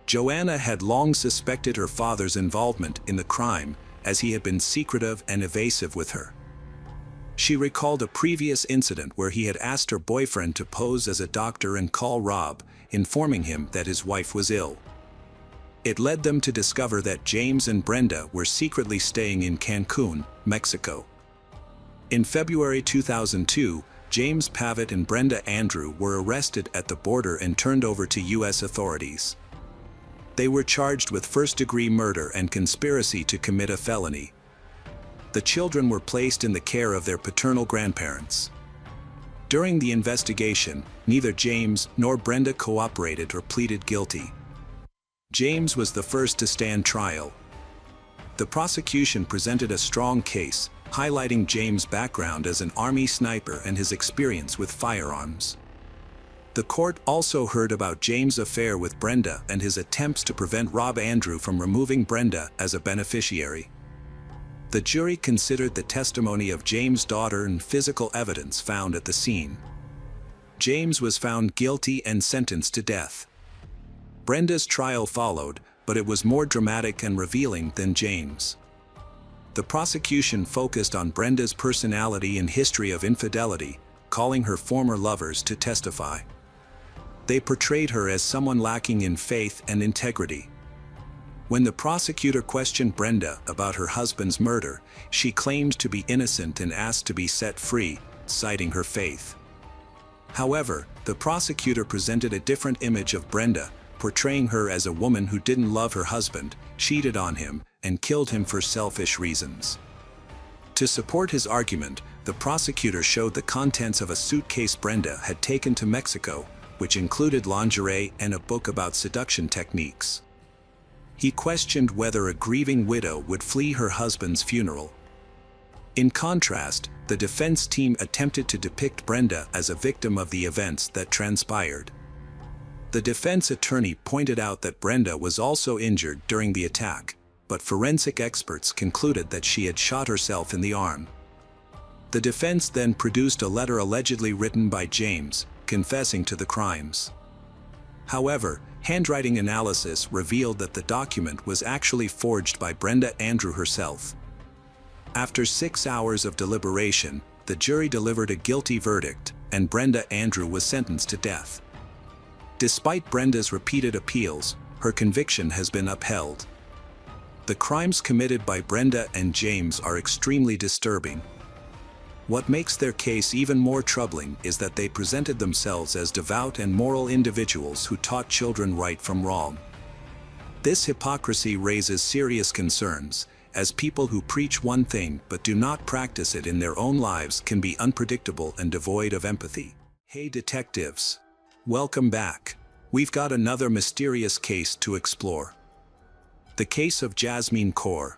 Joanna had long suspected her father's involvement in the crime, as he had been secretive and evasive with her. She recalled a previous incident where he had asked her boyfriend to pose as a doctor and call Rob, informing him that his wife was ill. It led them to discover that James and Brenda were secretly staying in Cancun, Mexico. In February 2002, James Pavitt and Brenda Andrew were arrested at the border and turned over to U.S. authorities. They were charged with first-degree murder and conspiracy to commit a felony. The children were placed in the care of their paternal grandparents. During the investigation, neither James nor Brenda cooperated or pleaded guilty. James was the first to stand trial. The prosecution presented a strong case, highlighting James' background as an Army sniper and his experience with firearms. The court also heard about James' affair with Brenda and his attempts to prevent Rob Andrew from removing Brenda as a beneficiary. The jury considered the testimony of James' daughter and physical evidence found at the scene. James was found guilty and sentenced to death. Brenda's trial followed, but it was more dramatic and revealing than James'. The prosecution focused on Brenda's personality and history of infidelity, calling her former lovers to testify. They portrayed her as someone lacking in faith and integrity. When the prosecutor questioned Brenda about her husband's murder, she claimed to be innocent and asked to be set free, citing her faith. However, the prosecutor presented a different image of Brenda, portraying her as a woman who didn't love her husband, cheated on him, and killed him for selfish reasons. To support his argument, the prosecutor showed the contents of a suitcase Brenda had taken to Mexico, which included lingerie and a book about seduction techniques. He questioned whether a grieving widow would flee her husband's funeral. In contrast, the defense team attempted to depict Brenda as a victim of the events that transpired. The defense attorney pointed out that Brenda was also injured during the attack, but forensic experts concluded that she had shot herself in the arm. The defense then produced a letter allegedly written by James, confessing to the crimes. However, handwriting analysis revealed that the document was actually forged by Brenda Andrew herself. After 6 hours of deliberation, the jury delivered a guilty verdict, and Brenda Andrew was sentenced to death. Despite Brenda's repeated appeals, her conviction has been upheld. The crimes committed by Brenda and James are extremely disturbing. What makes their case even more troubling is that they presented themselves as devout and moral individuals who taught children right from wrong. This hypocrisy raises serious concerns, as people who preach one thing but do not practice it in their own lives can be unpredictable and devoid of empathy. Hey detectives! Welcome back. We've got another mysterious case to explore. The case of Jasmine Kaur.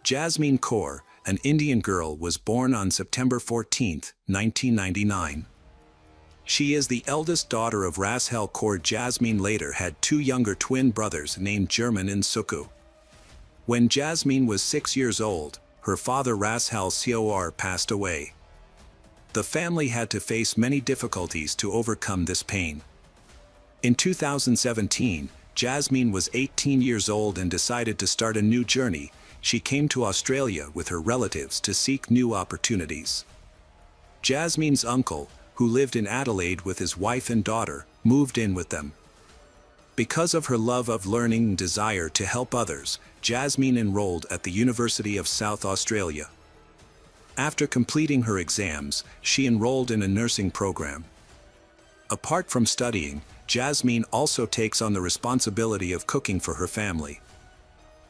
Jasmine Kaur, an Indian girl, was born on September 14, 1999. She is the eldest daughter of Rashel Kaur. Jasmine later had two younger twin brothers named German and Sukhu. When Jasmine was 6 years old, her father Rashel Kaur passed away. The family had to face many difficulties to overcome this pain. In 2017, Jasmine was 18 years old and decided to start a new journey. She came to Australia with her relatives to seek new opportunities. Jasmine's uncle, who lived in Adelaide with his wife and daughter, moved in with them. Because of her love of learning and desire to help others, Jasmine enrolled at the University of South Australia. After completing her exams, she enrolled in a nursing program. Apart from studying, Jasmine also takes on the responsibility of cooking for her family.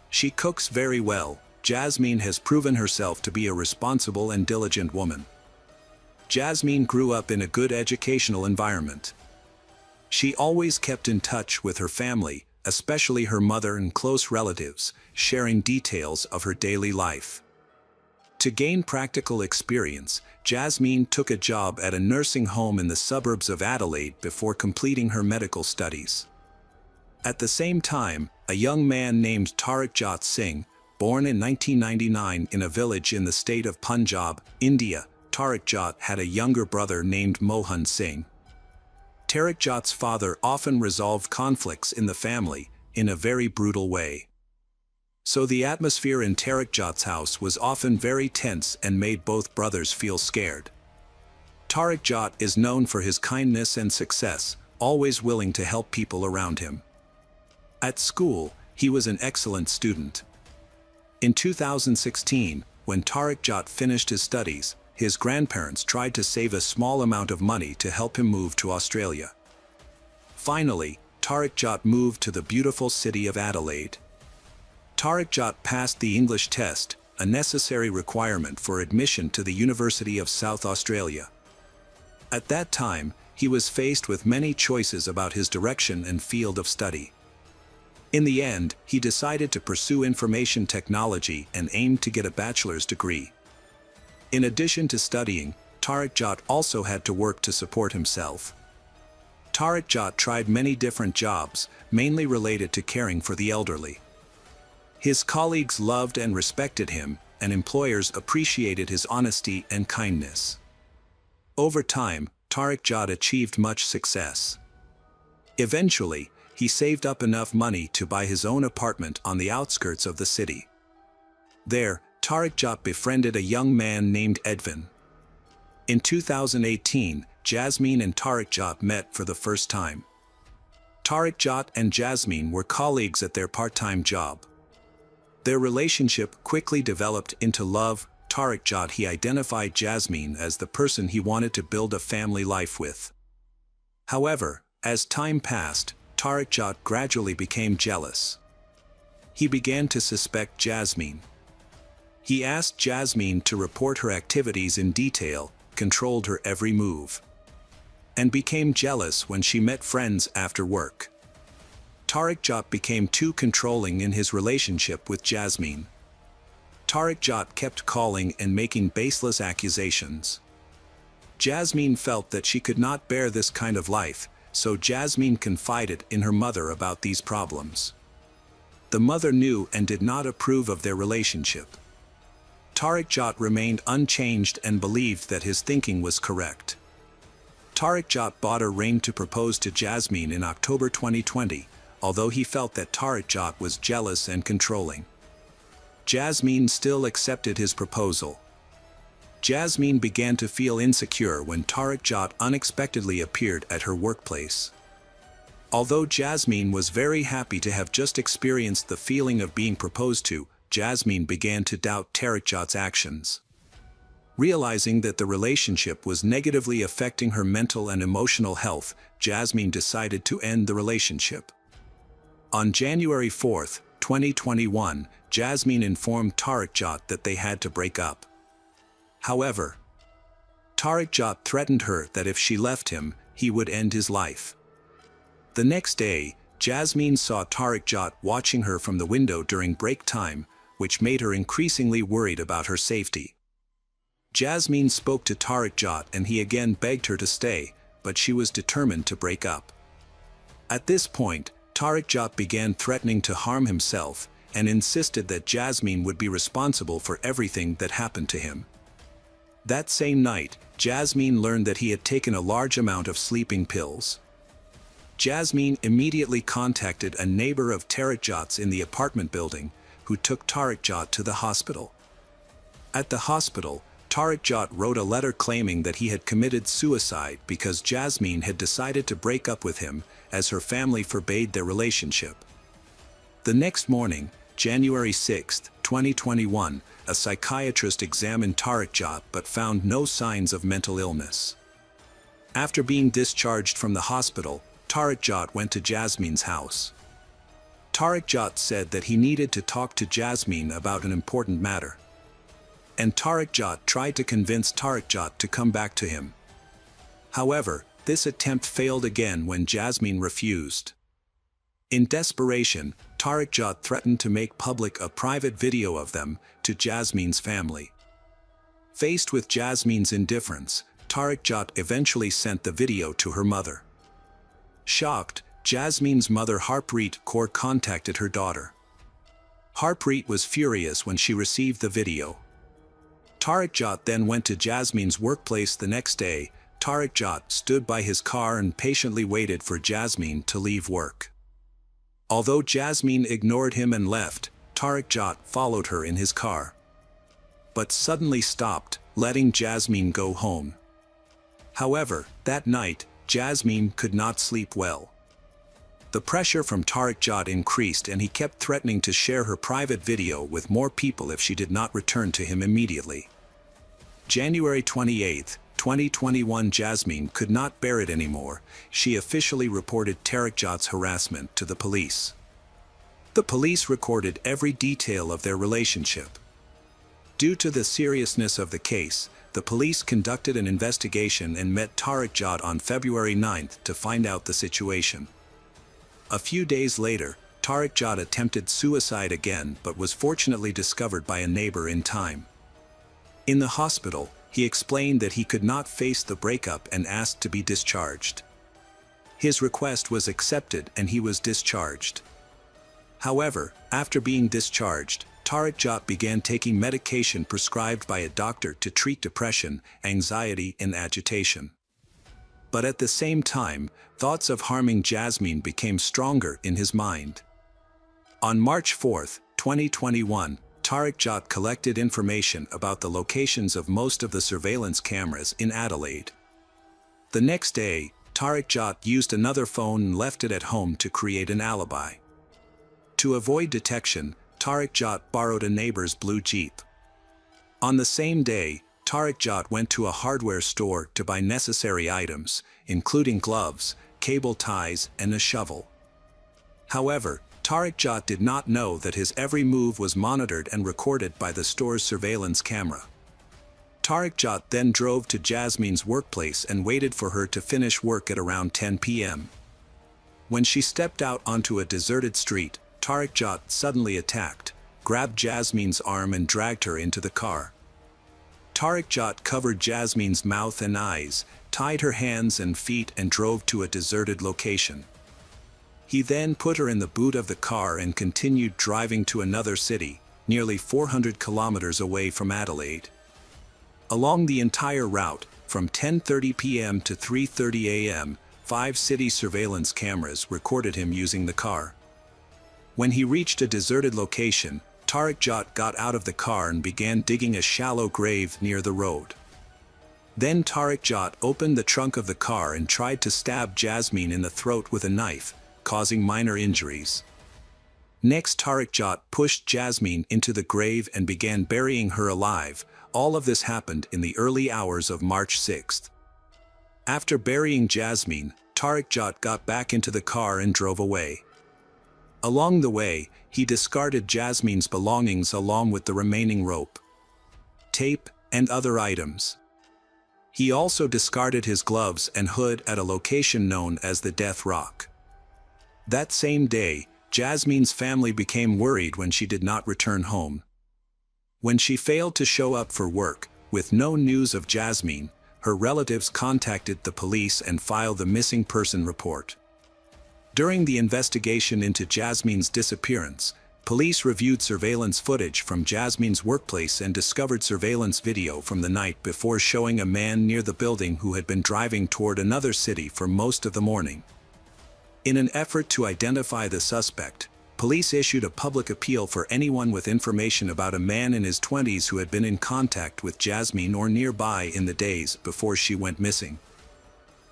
She cooks very well. Jasmine has proven herself to be a responsible and diligent woman. Jasmine grew up in a good educational environment. She always kept in touch with her family, especially her mother and close relatives, sharing details of her daily life. To gain practical experience, Jasmine took a job at a nursing home in the suburbs of Adelaide before completing her medical studies. At the same time, a young man named Tarakjot Singh, born in 1999 in a village in the state of Punjab, India, Tarakjot had a younger brother named Mohan Singh. Tarakjot's father often resolved conflicts in the family in a very brutal way. So the atmosphere in Tariq Jat's house was often very tense and made both brothers feel scared. Tariq Jat is known for his kindness and success, always willing to help people around him. At school, he was an excellent student. In 2016, when Tariq Jat finished his studies, his grandparents tried to save a small amount of money to help him move to Australia. Finally, Tariq Jat moved to the beautiful city of Adelaide. Tariq Jat passed the English test, a necessary requirement for admission to the University of South Australia. At that time, he was faced with many choices about his direction and field of study. In the end, he decided to pursue information technology and aimed to get a bachelor's degree. In addition to studying, Tariq Jat also had to work to support himself. Tariq Jat tried many different jobs, mainly related to caring for the elderly. His colleagues loved and respected him, and employers appreciated his honesty and kindness. Over time, Tariq Jat achieved much success. Eventually, he saved up enough money to buy his own apartment on the outskirts of the city. There, Tariq Jat befriended a young man named Edwin. In 2018, Jasmine and Tariq Jat met for the first time. Tariq Jat and Jasmine were colleagues at their part-time job. Their relationship quickly developed into love. Tariq Jat he identified Jasmine as the person he wanted to build a family life with. However, as time passed, Tariq Jat gradually became jealous. He began to suspect Jasmine. He asked Jasmine to report her activities in detail, controlled her every move, and became jealous when she met friends after work. Tariq Jat became too controlling in his relationship with Jasmine. Tariq Jat kept calling and making baseless accusations. Jasmine felt that she could not bear this kind of life, so Jasmine confided in her mother about these problems. The mother knew and did not approve of their relationship. Tariq Jat remained unchanged and believed that his thinking was correct. Tariq Jat bought a ring to propose to Jasmine in October 2020, although he felt that Tariq Jat was jealous and controlling. Jasmine still accepted his proposal. Jasmine began to feel insecure when Tariq Jat unexpectedly appeared at her workplace. Although Jasmine was very happy to have just experienced the feeling of being proposed to, Jasmine began to doubt Tariq Jat's actions. Realizing that the relationship was negatively affecting her mental and emotional health, Jasmine decided to end the relationship. On January 4, 2021, Jasmine informed Tariq Jat that they had to break up. However, Tariq Jat threatened her that if she left him, he would end his life. The next day, Jasmine saw Tariq Jat watching her from the window during break time, which made her increasingly worried about her safety. Jasmine spoke to Tariq Jat and he again begged her to stay, but she was determined to break up. At this point, Tariq Jat began threatening to harm himself and insisted that Jasmine would be responsible for everything that happened to him. That same night, Jasmine learned that he had taken a large amount of sleeping pills. Jasmine immediately contacted a neighbor of Tariq Jat's in the apartment building, who took Tariq Jat to the hospital. At the hospital, Tariq Jat wrote a letter claiming that he had committed suicide because Jasmine had decided to break up with him, as her family forbade their relationship. The next morning, January 6, 2021, a psychiatrist examined Tariq Jat but found no signs of mental illness. After being discharged from the hospital, Tariq Jat went to Jasmine's house. Tariq Jat said that he needed to talk to Jasmine about an important matter. And Tariq Jat tried to convince Tariq Jat to come back to him. However, this attempt failed again when Jasmine refused. In desperation, Tariq Jat threatened to make public a private video of them to Jasmine's family. Faced with Jasmine's indifference, Tariq Jat eventually sent the video to her mother. Shocked, Jasmine's mother Harpreet Kaur contacted her daughter. Harpreet was furious when she received the video. Tariq Jat then went to Jasmine's workplace the next day. Tariq Jat stood by his car and patiently waited for Jasmine to leave work. Although Jasmine ignored him and left, Tariq Jat followed her in his car, but suddenly stopped, letting Jasmine go home. However, that night, Jasmine could not sleep well. The pressure from Tariq Jat increased and he kept threatening to share her private video with more people if she did not return to him immediately. January 28, 2021. Jasmine could not bear it anymore. She officially reported Tariq Jat's harassment to the police. The police recorded every detail of their relationship. Due to the seriousness of the case, the police conducted an investigation and met Tariq Jat on February 9 to find out the situation. A few days later, Tariq Jat attempted suicide again but was fortunately discovered by a neighbor in time. In the hospital, he explained that he could not face the breakup and asked to be discharged. His request was accepted and he was discharged. However, after being discharged, Tariq Jat began taking medication prescribed by a doctor to treat depression, anxiety, and agitation. But at the same time, thoughts of harming Jasmine became stronger in his mind. On March 4, 2021, Tariq Jat collected information about the locations of most of the surveillance cameras in Adelaide. The next day, Tariq Jat used another phone and left it at home to create an alibi. To avoid detection, Tariq Jat borrowed a neighbor's blue Jeep. On the same day, Tariq Jat went to a hardware store to buy necessary items, including gloves, cable ties, and a shovel. However, Tariq Jat did not know that his every move was monitored and recorded by the store's surveillance camera. Tariq Jat then drove to Jasmine's workplace and waited for her to finish work at around 10 p.m. When she stepped out onto a deserted street, Tariq Jat suddenly attacked, grabbed Jasmine's arm and dragged her into the car. Tariq Jat covered Jasmine's mouth and eyes, tied her hands and feet and drove to a deserted location. He then put her in the boot of the car and continued driving to another city, nearly 400 kilometers away from Adelaide. Along the entire route, from 10:30 p.m. to 3:30 a.m., 5 city surveillance cameras recorded him using the car. When he reached a deserted location, Tariq Jat got out of the car and began digging a shallow grave near the road. Then Tariq Jat opened the trunk of the car and tried to stab Jasmine in the throat with a knife, causing minor injuries. Next, Tariq Jat pushed Jasmine into the grave and began burying her alive. All of this happened in the early hours of March 6. After burying Jasmine, Tariq Jat got back into the car and drove away. Along the way, he discarded Jasmine's belongings along with the remaining rope, tape, and other items. He also discarded his gloves and hood at a location known as the Death Rock. That same day, Jasmine's family became worried when she did not return home. When she failed to show up for work, with no news of Jasmine, her relatives contacted the police and filed a missing person report. During the investigation into Jasmine's disappearance, police reviewed surveillance footage from Jasmine's workplace and discovered surveillance video from the night before showing a man near the building who had been driving toward another city for most of the morning. In an effort to identify the suspect, police issued a public appeal for anyone with information about a man in his 20s who had been in contact with Jasmine or nearby in the days before she went missing.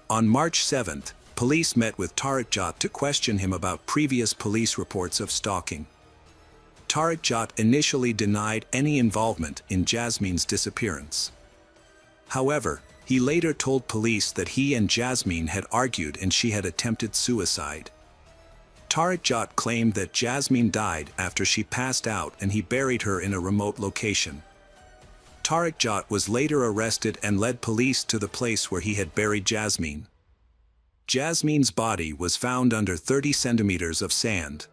On March 7th, police met with Tariq Jat to question him about previous police reports of stalking. Tariq Jat initially denied any involvement in Jasmine's disappearance. However, he later told police that he and Jasmine had argued and she had attempted suicide. Tariq Jat claimed that Jasmine died after she passed out and he buried her in a remote location. Tariq Jat was later arrested and led police to the place where he had buried Jasmine. Jasmine's body was found under 30 centimeters of sand.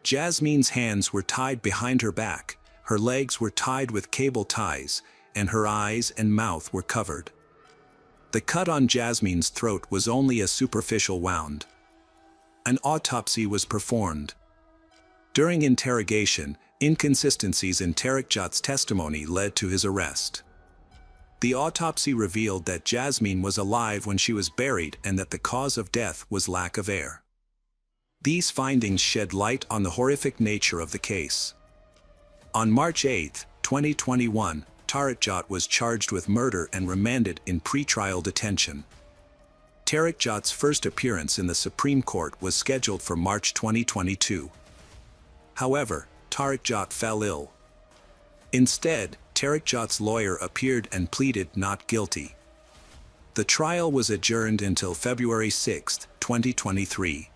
Jasmine's hands were tied behind her back, her legs were tied with cable ties, and her eyes and mouth were covered. The cut on Jasmine's throat was only a superficial wound. An autopsy was performed. During interrogation, inconsistencies in Tariq Jat's testimony led to his arrest. The autopsy revealed that Jasmine was alive when she was buried and that the cause of death was lack of air. These findings shed light on the horrific nature of the case. On March 8, 2021, Tarakjot was charged with murder and remanded in pretrial detention. Tarakjot's first appearance in the Supreme Court was scheduled for March 2022. However, Tarakjot fell ill. Instead, Tarakjot's lawyer appeared and pleaded not guilty. The trial was adjourned until February 6, 2023.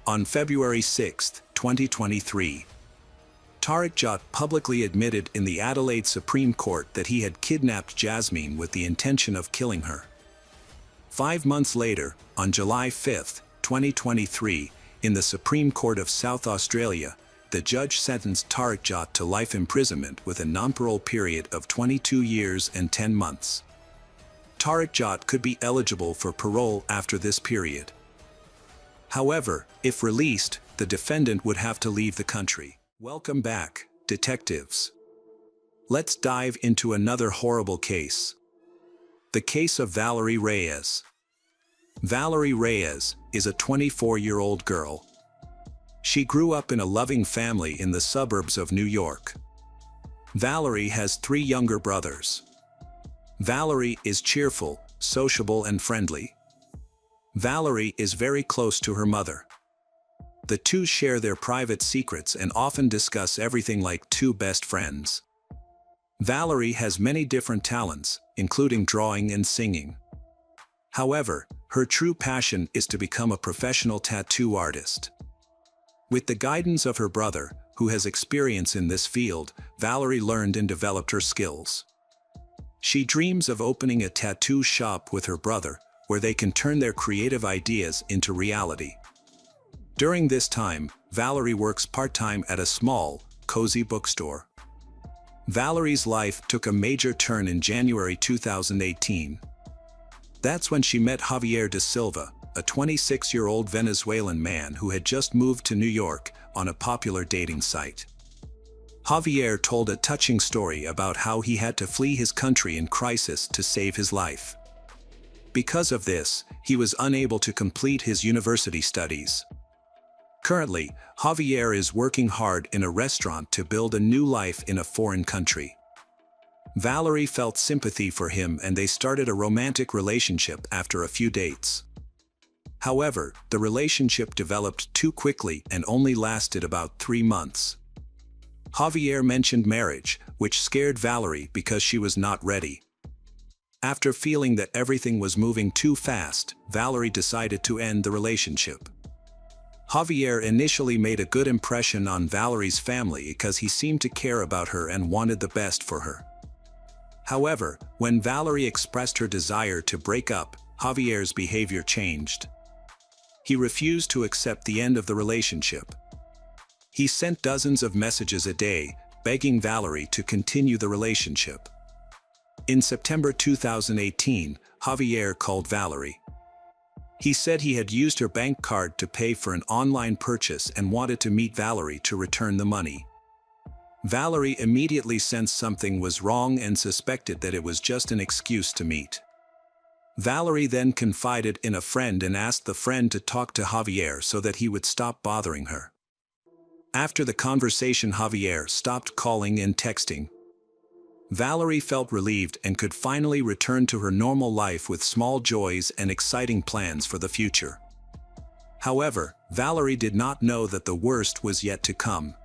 On February 6, 2023, Tarakjot publicly admitted in the Adelaide Supreme Court that he had kidnapped Jasmine with the intention of killing her. 5 months later, on July 5, 2023, in the Supreme Court of South Australia, the judge sentenced Tarakjot to life imprisonment with a non-parole period of 22 years and 10 months. Tarakjot could be eligible for parole after this period. However, if released, the defendant would have to leave the country. Welcome back, detectives. Let's dive into another horrible case. The case of Valerie Reyes. Valerie Reyes is a 24-year-old girl. She grew up in a loving family in the suburbs of New York. Valerie has 3 younger brothers. Valerie is cheerful, sociable, and friendly. Valerie is very close to her mother. The two share their private secrets and often discuss everything like two best friends. Valerie has many different talents, including drawing and singing. However, her true passion is to become a professional tattoo artist. With the guidance of her brother, who has experience in this field, Valerie learned and developed her skills. She dreams of opening a tattoo shop with her brother, where they can turn their creative ideas into reality. During this time, Valerie works part-time at a small, cozy bookstore. Valerie's life took a major turn in January 2018. That's when she met Javier da Silva, a 26-year-old Venezuelan man who had just moved to New York on a popular dating site. Javier told a touching story about how he had to flee his country in crisis to save his life. Because of this, he was unable to complete his university studies. Currently, Javier is working hard in a restaurant to build a new life in a foreign country. Valerie felt sympathy for him and they started a romantic relationship after a few dates. However, the relationship developed too quickly and only lasted about 3 months. Javier mentioned marriage, which scared Valerie because she was not ready. After feeling that everything was moving too fast, Valerie decided to end the relationship. Javier initially made a good impression on Valerie's family because he seemed to care about her and wanted the best for her. However, when Valerie expressed her desire to break up, Javier's behavior changed. He refused to accept the end of the relationship. He sent dozens of messages a day, begging Valerie to continue the relationship. In September 2018, Javier called Valerie. He said he had used her bank card to pay for an online purchase and wanted to meet Valerie to return the money. Valerie immediately sensed something was wrong and suspected that it was just an excuse to meet. Valerie then confided in a friend and asked the friend to talk to Javier so that he would stop bothering her. After the conversation, Javier stopped calling and texting. Valerie felt relieved and could finally return to her normal life with small joys and exciting plans for the future. However, Valerie did not know that the worst was yet to come.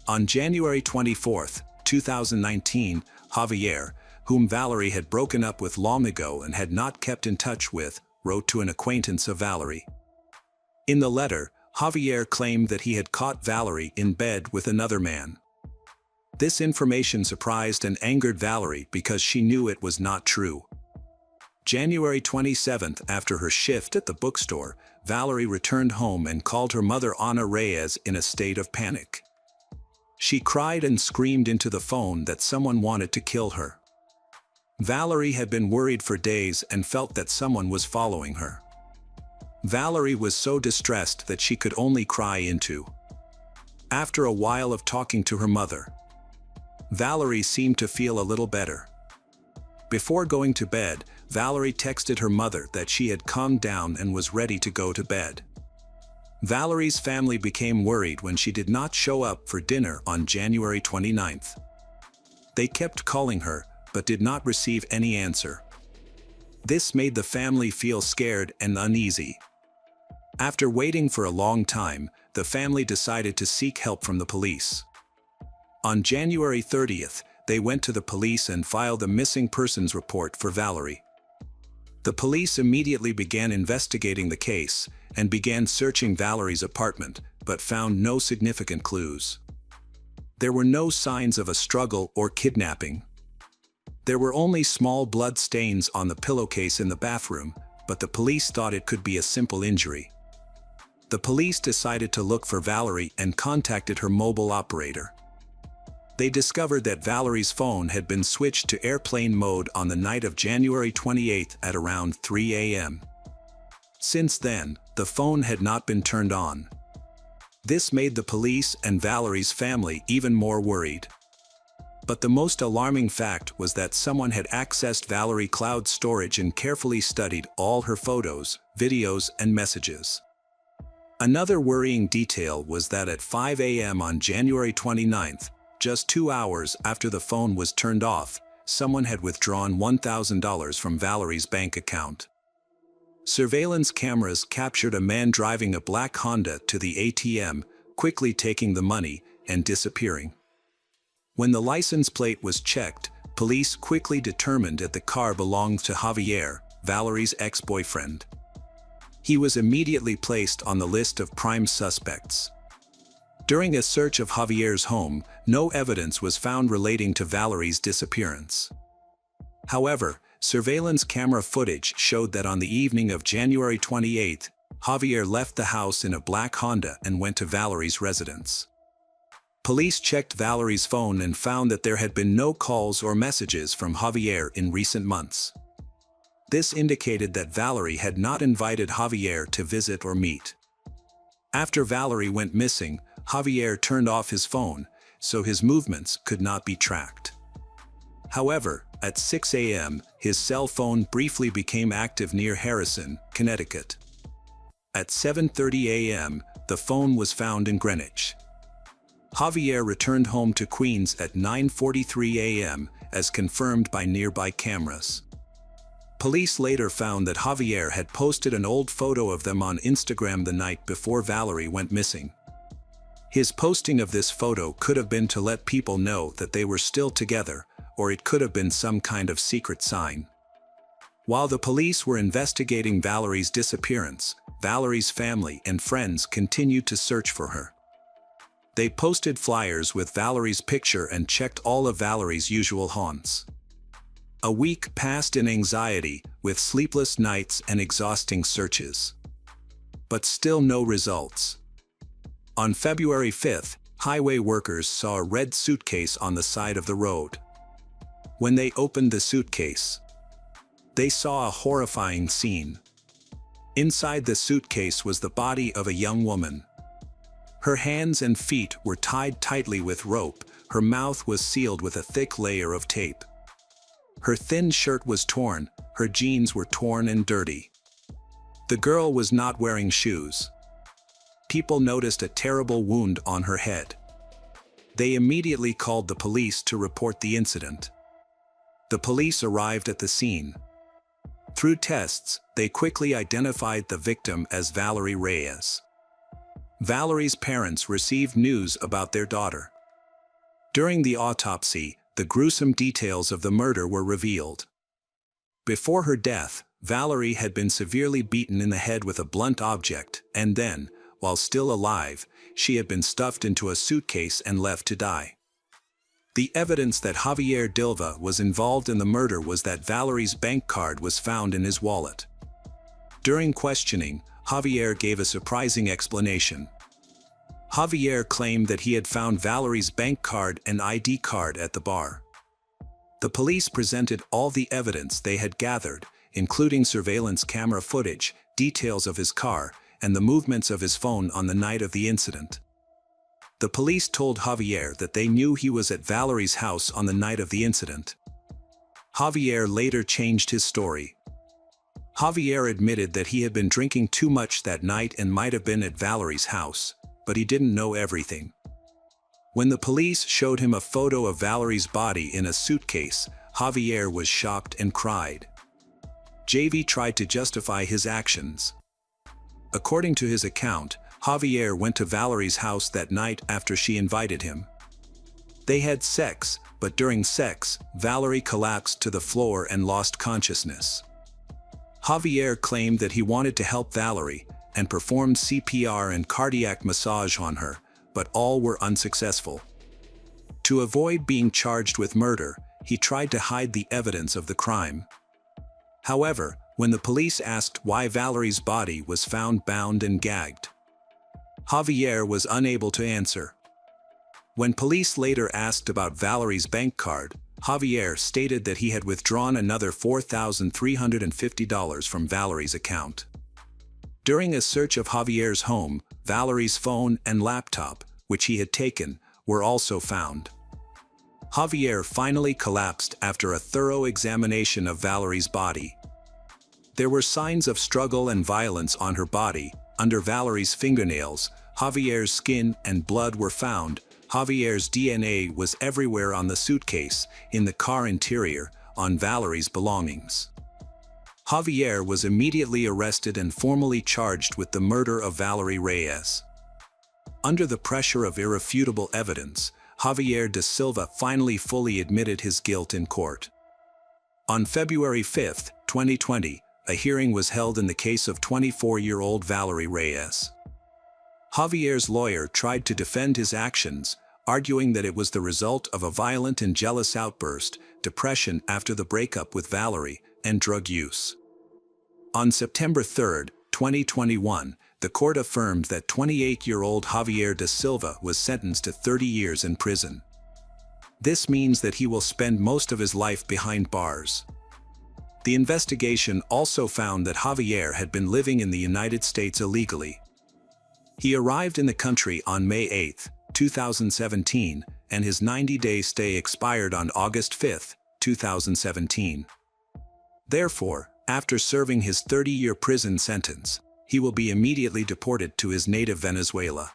On January 24, 2019, Javier, whom Valerie had broken up with long ago and had not kept in touch with, wrote to an acquaintance of Valerie. In the letter, Javier claimed that he had caught Valerie in bed with another man. This information surprised and angered Valerie because she knew it was not true. January 27th, after her shift at the bookstore, Valerie returned home and called her mother Ana Reyes in a state of panic. She cried and screamed into the phone that someone wanted to kill her. Valerie had been worried for days and felt that someone was following her. Valerie was so distressed that she could only cry into. After a while of talking to her mother, Valerie seemed to feel a little better. Before going to bed, Valerie texted her mother that she had calmed down and was ready to go to bed. Valerie's family became worried when she did not show up for dinner on January 29th. They kept calling her, but did not receive any answer. This made the family feel scared and uneasy. After waiting for a long time, the family decided to seek help from the police. On January 30th, they went to the police and filed a missing persons report for Valerie. The police immediately began investigating the case and began searching Valerie's apartment, but found no significant clues. There were no signs of a struggle or kidnapping. There were only small blood stains on the pillowcase in the bathroom, but the police thought it could be a simple injury. The police decided to look for Valerie and contacted her mobile operator. They discovered that Valerie's phone had been switched to airplane mode on the night of January 28th at around 3 a.m. Since then, the phone had not been turned on. This made the police and Valerie's family even more worried. But the most alarming fact was that someone had accessed Valerie's cloud storage and carefully studied all her photos, videos, and messages. Another worrying detail was that at 5 a.m. on January 29th, just 2 hours after the phone was turned off, someone had withdrawn $1,000 from Valerie's bank account. Surveillance cameras captured a man driving a black Honda to the ATM, quickly taking the money and disappearing. When the license plate was checked, police quickly determined that the car belonged to Javier, Valerie's ex-boyfriend. He was immediately placed on the list of prime suspects. During a search of Javier's home, no evidence was found relating to Valerie's disappearance. However, surveillance camera footage showed that on the evening of January 28, Javier left the house in a black Honda and went to Valerie's residence. Police checked Valerie's phone and found that there had been no calls or messages from Javier in recent months. This indicated that Valerie had not invited Javier to visit or meet. After Valerie went missing, Javier turned off his phone, so his movements could not be tracked. However, at 6 a.m., his cell phone briefly became active near Harrison, Connecticut. At 7:30 a.m., the phone was found in Greenwich. Javier returned home to Queens at 9:43 a.m., as confirmed by nearby cameras. Police later found that Javier had posted an old photo of them on Instagram the night before Valerie went missing. His posting of this photo could have been to let people know that they were still together, or it could have been some kind of secret sign. While the police were investigating Valerie's disappearance, Valerie's family and friends continued to search for her. They posted flyers with Valerie's picture and checked all of Valerie's usual haunts. A week passed in anxiety, with sleepless nights and exhausting searches. But still no results. On February 5th, highway workers saw a red suitcase on the side of the road. When they opened the suitcase, they saw a horrifying scene. Inside the suitcase was the body of a young woman. Her hands and feet were tied tightly with rope, her mouth was sealed with a thick layer of tape. Her thin shirt was torn, her jeans were torn and dirty. The girl was not wearing shoes. People noticed a terrible wound on her head. They immediately called the police to report the incident. The police arrived at the scene. Through tests, they quickly identified the victim as Valerie Reyes. Valerie's parents received news about their daughter. During the autopsy, the gruesome details of the murder were revealed. Before her death, Valerie had been severely beaten in the head with a blunt object, and then, while still alive, she had been stuffed into a suitcase and left to die. The evidence that Javier Dilva was involved in the murder was that Valerie's bank card was found in his wallet. During questioning, Javier gave a surprising explanation. Javier claimed that he had found Valerie's bank card and ID card at the bar. The police presented all the evidence they had gathered, including surveillance camera footage, details of his car, and the movements of his phone on the night of the incident. The police told Javier that they knew he was at Valerie's house on the night of the incident. Javier later changed his story. Javier admitted that he had been drinking too much that night and might have been at Valerie's house, but he didn't know everything. When the police showed him a photo of Valerie's body in a suitcase, Javier was shocked and cried. JV tried to justify his actions. According to his account, Javier went to Valerie's house that night after she invited him. They had sex, but during sex, Valerie collapsed to the floor and lost consciousness. Javier claimed that he wanted to help Valerie and performed CPR and cardiac massage on her, but all were unsuccessful. To avoid being charged with murder, he tried to hide the evidence of the crime. However, when the police asked why Valerie's body was found bound and gagged, Javier was unable to answer. When police later asked about Valerie's bank card, Javier stated that he had withdrawn another $4,350 from Valerie's account. During a search of Javier's home, Valerie's phone and laptop, which he had taken, were also found. Javier finally collapsed after a thorough examination of Valerie's body. There were signs of struggle and violence on her body. Under Valerie's fingernails, Javier's skin and blood were found. Javier's DNA was everywhere on the suitcase, in the car interior, on Valerie's belongings. Javier was immediately arrested and formally charged with the murder of Valerie Reyes. Under the pressure of irrefutable evidence, Javier da Silva finally fully admitted his guilt in court. On February 5, 2020, a hearing was held in the case of 24-year-old Valerie Reyes. Javier's lawyer tried to defend his actions, arguing that it was the result of a violent and jealous outburst, depression after the breakup with Valerie, and drug use. On September 3, 2021, the court affirmed that 28-year-old Javier da Silva was sentenced to 30 years in prison. This means that he will spend most of his life behind bars. The investigation also found that Javier had been living in the United States illegally. He arrived in the country on May 8, 2017, and his 90-day stay expired on August 5, 2017. Therefore, after serving his 30-year prison sentence, he will be immediately deported to his native Venezuela.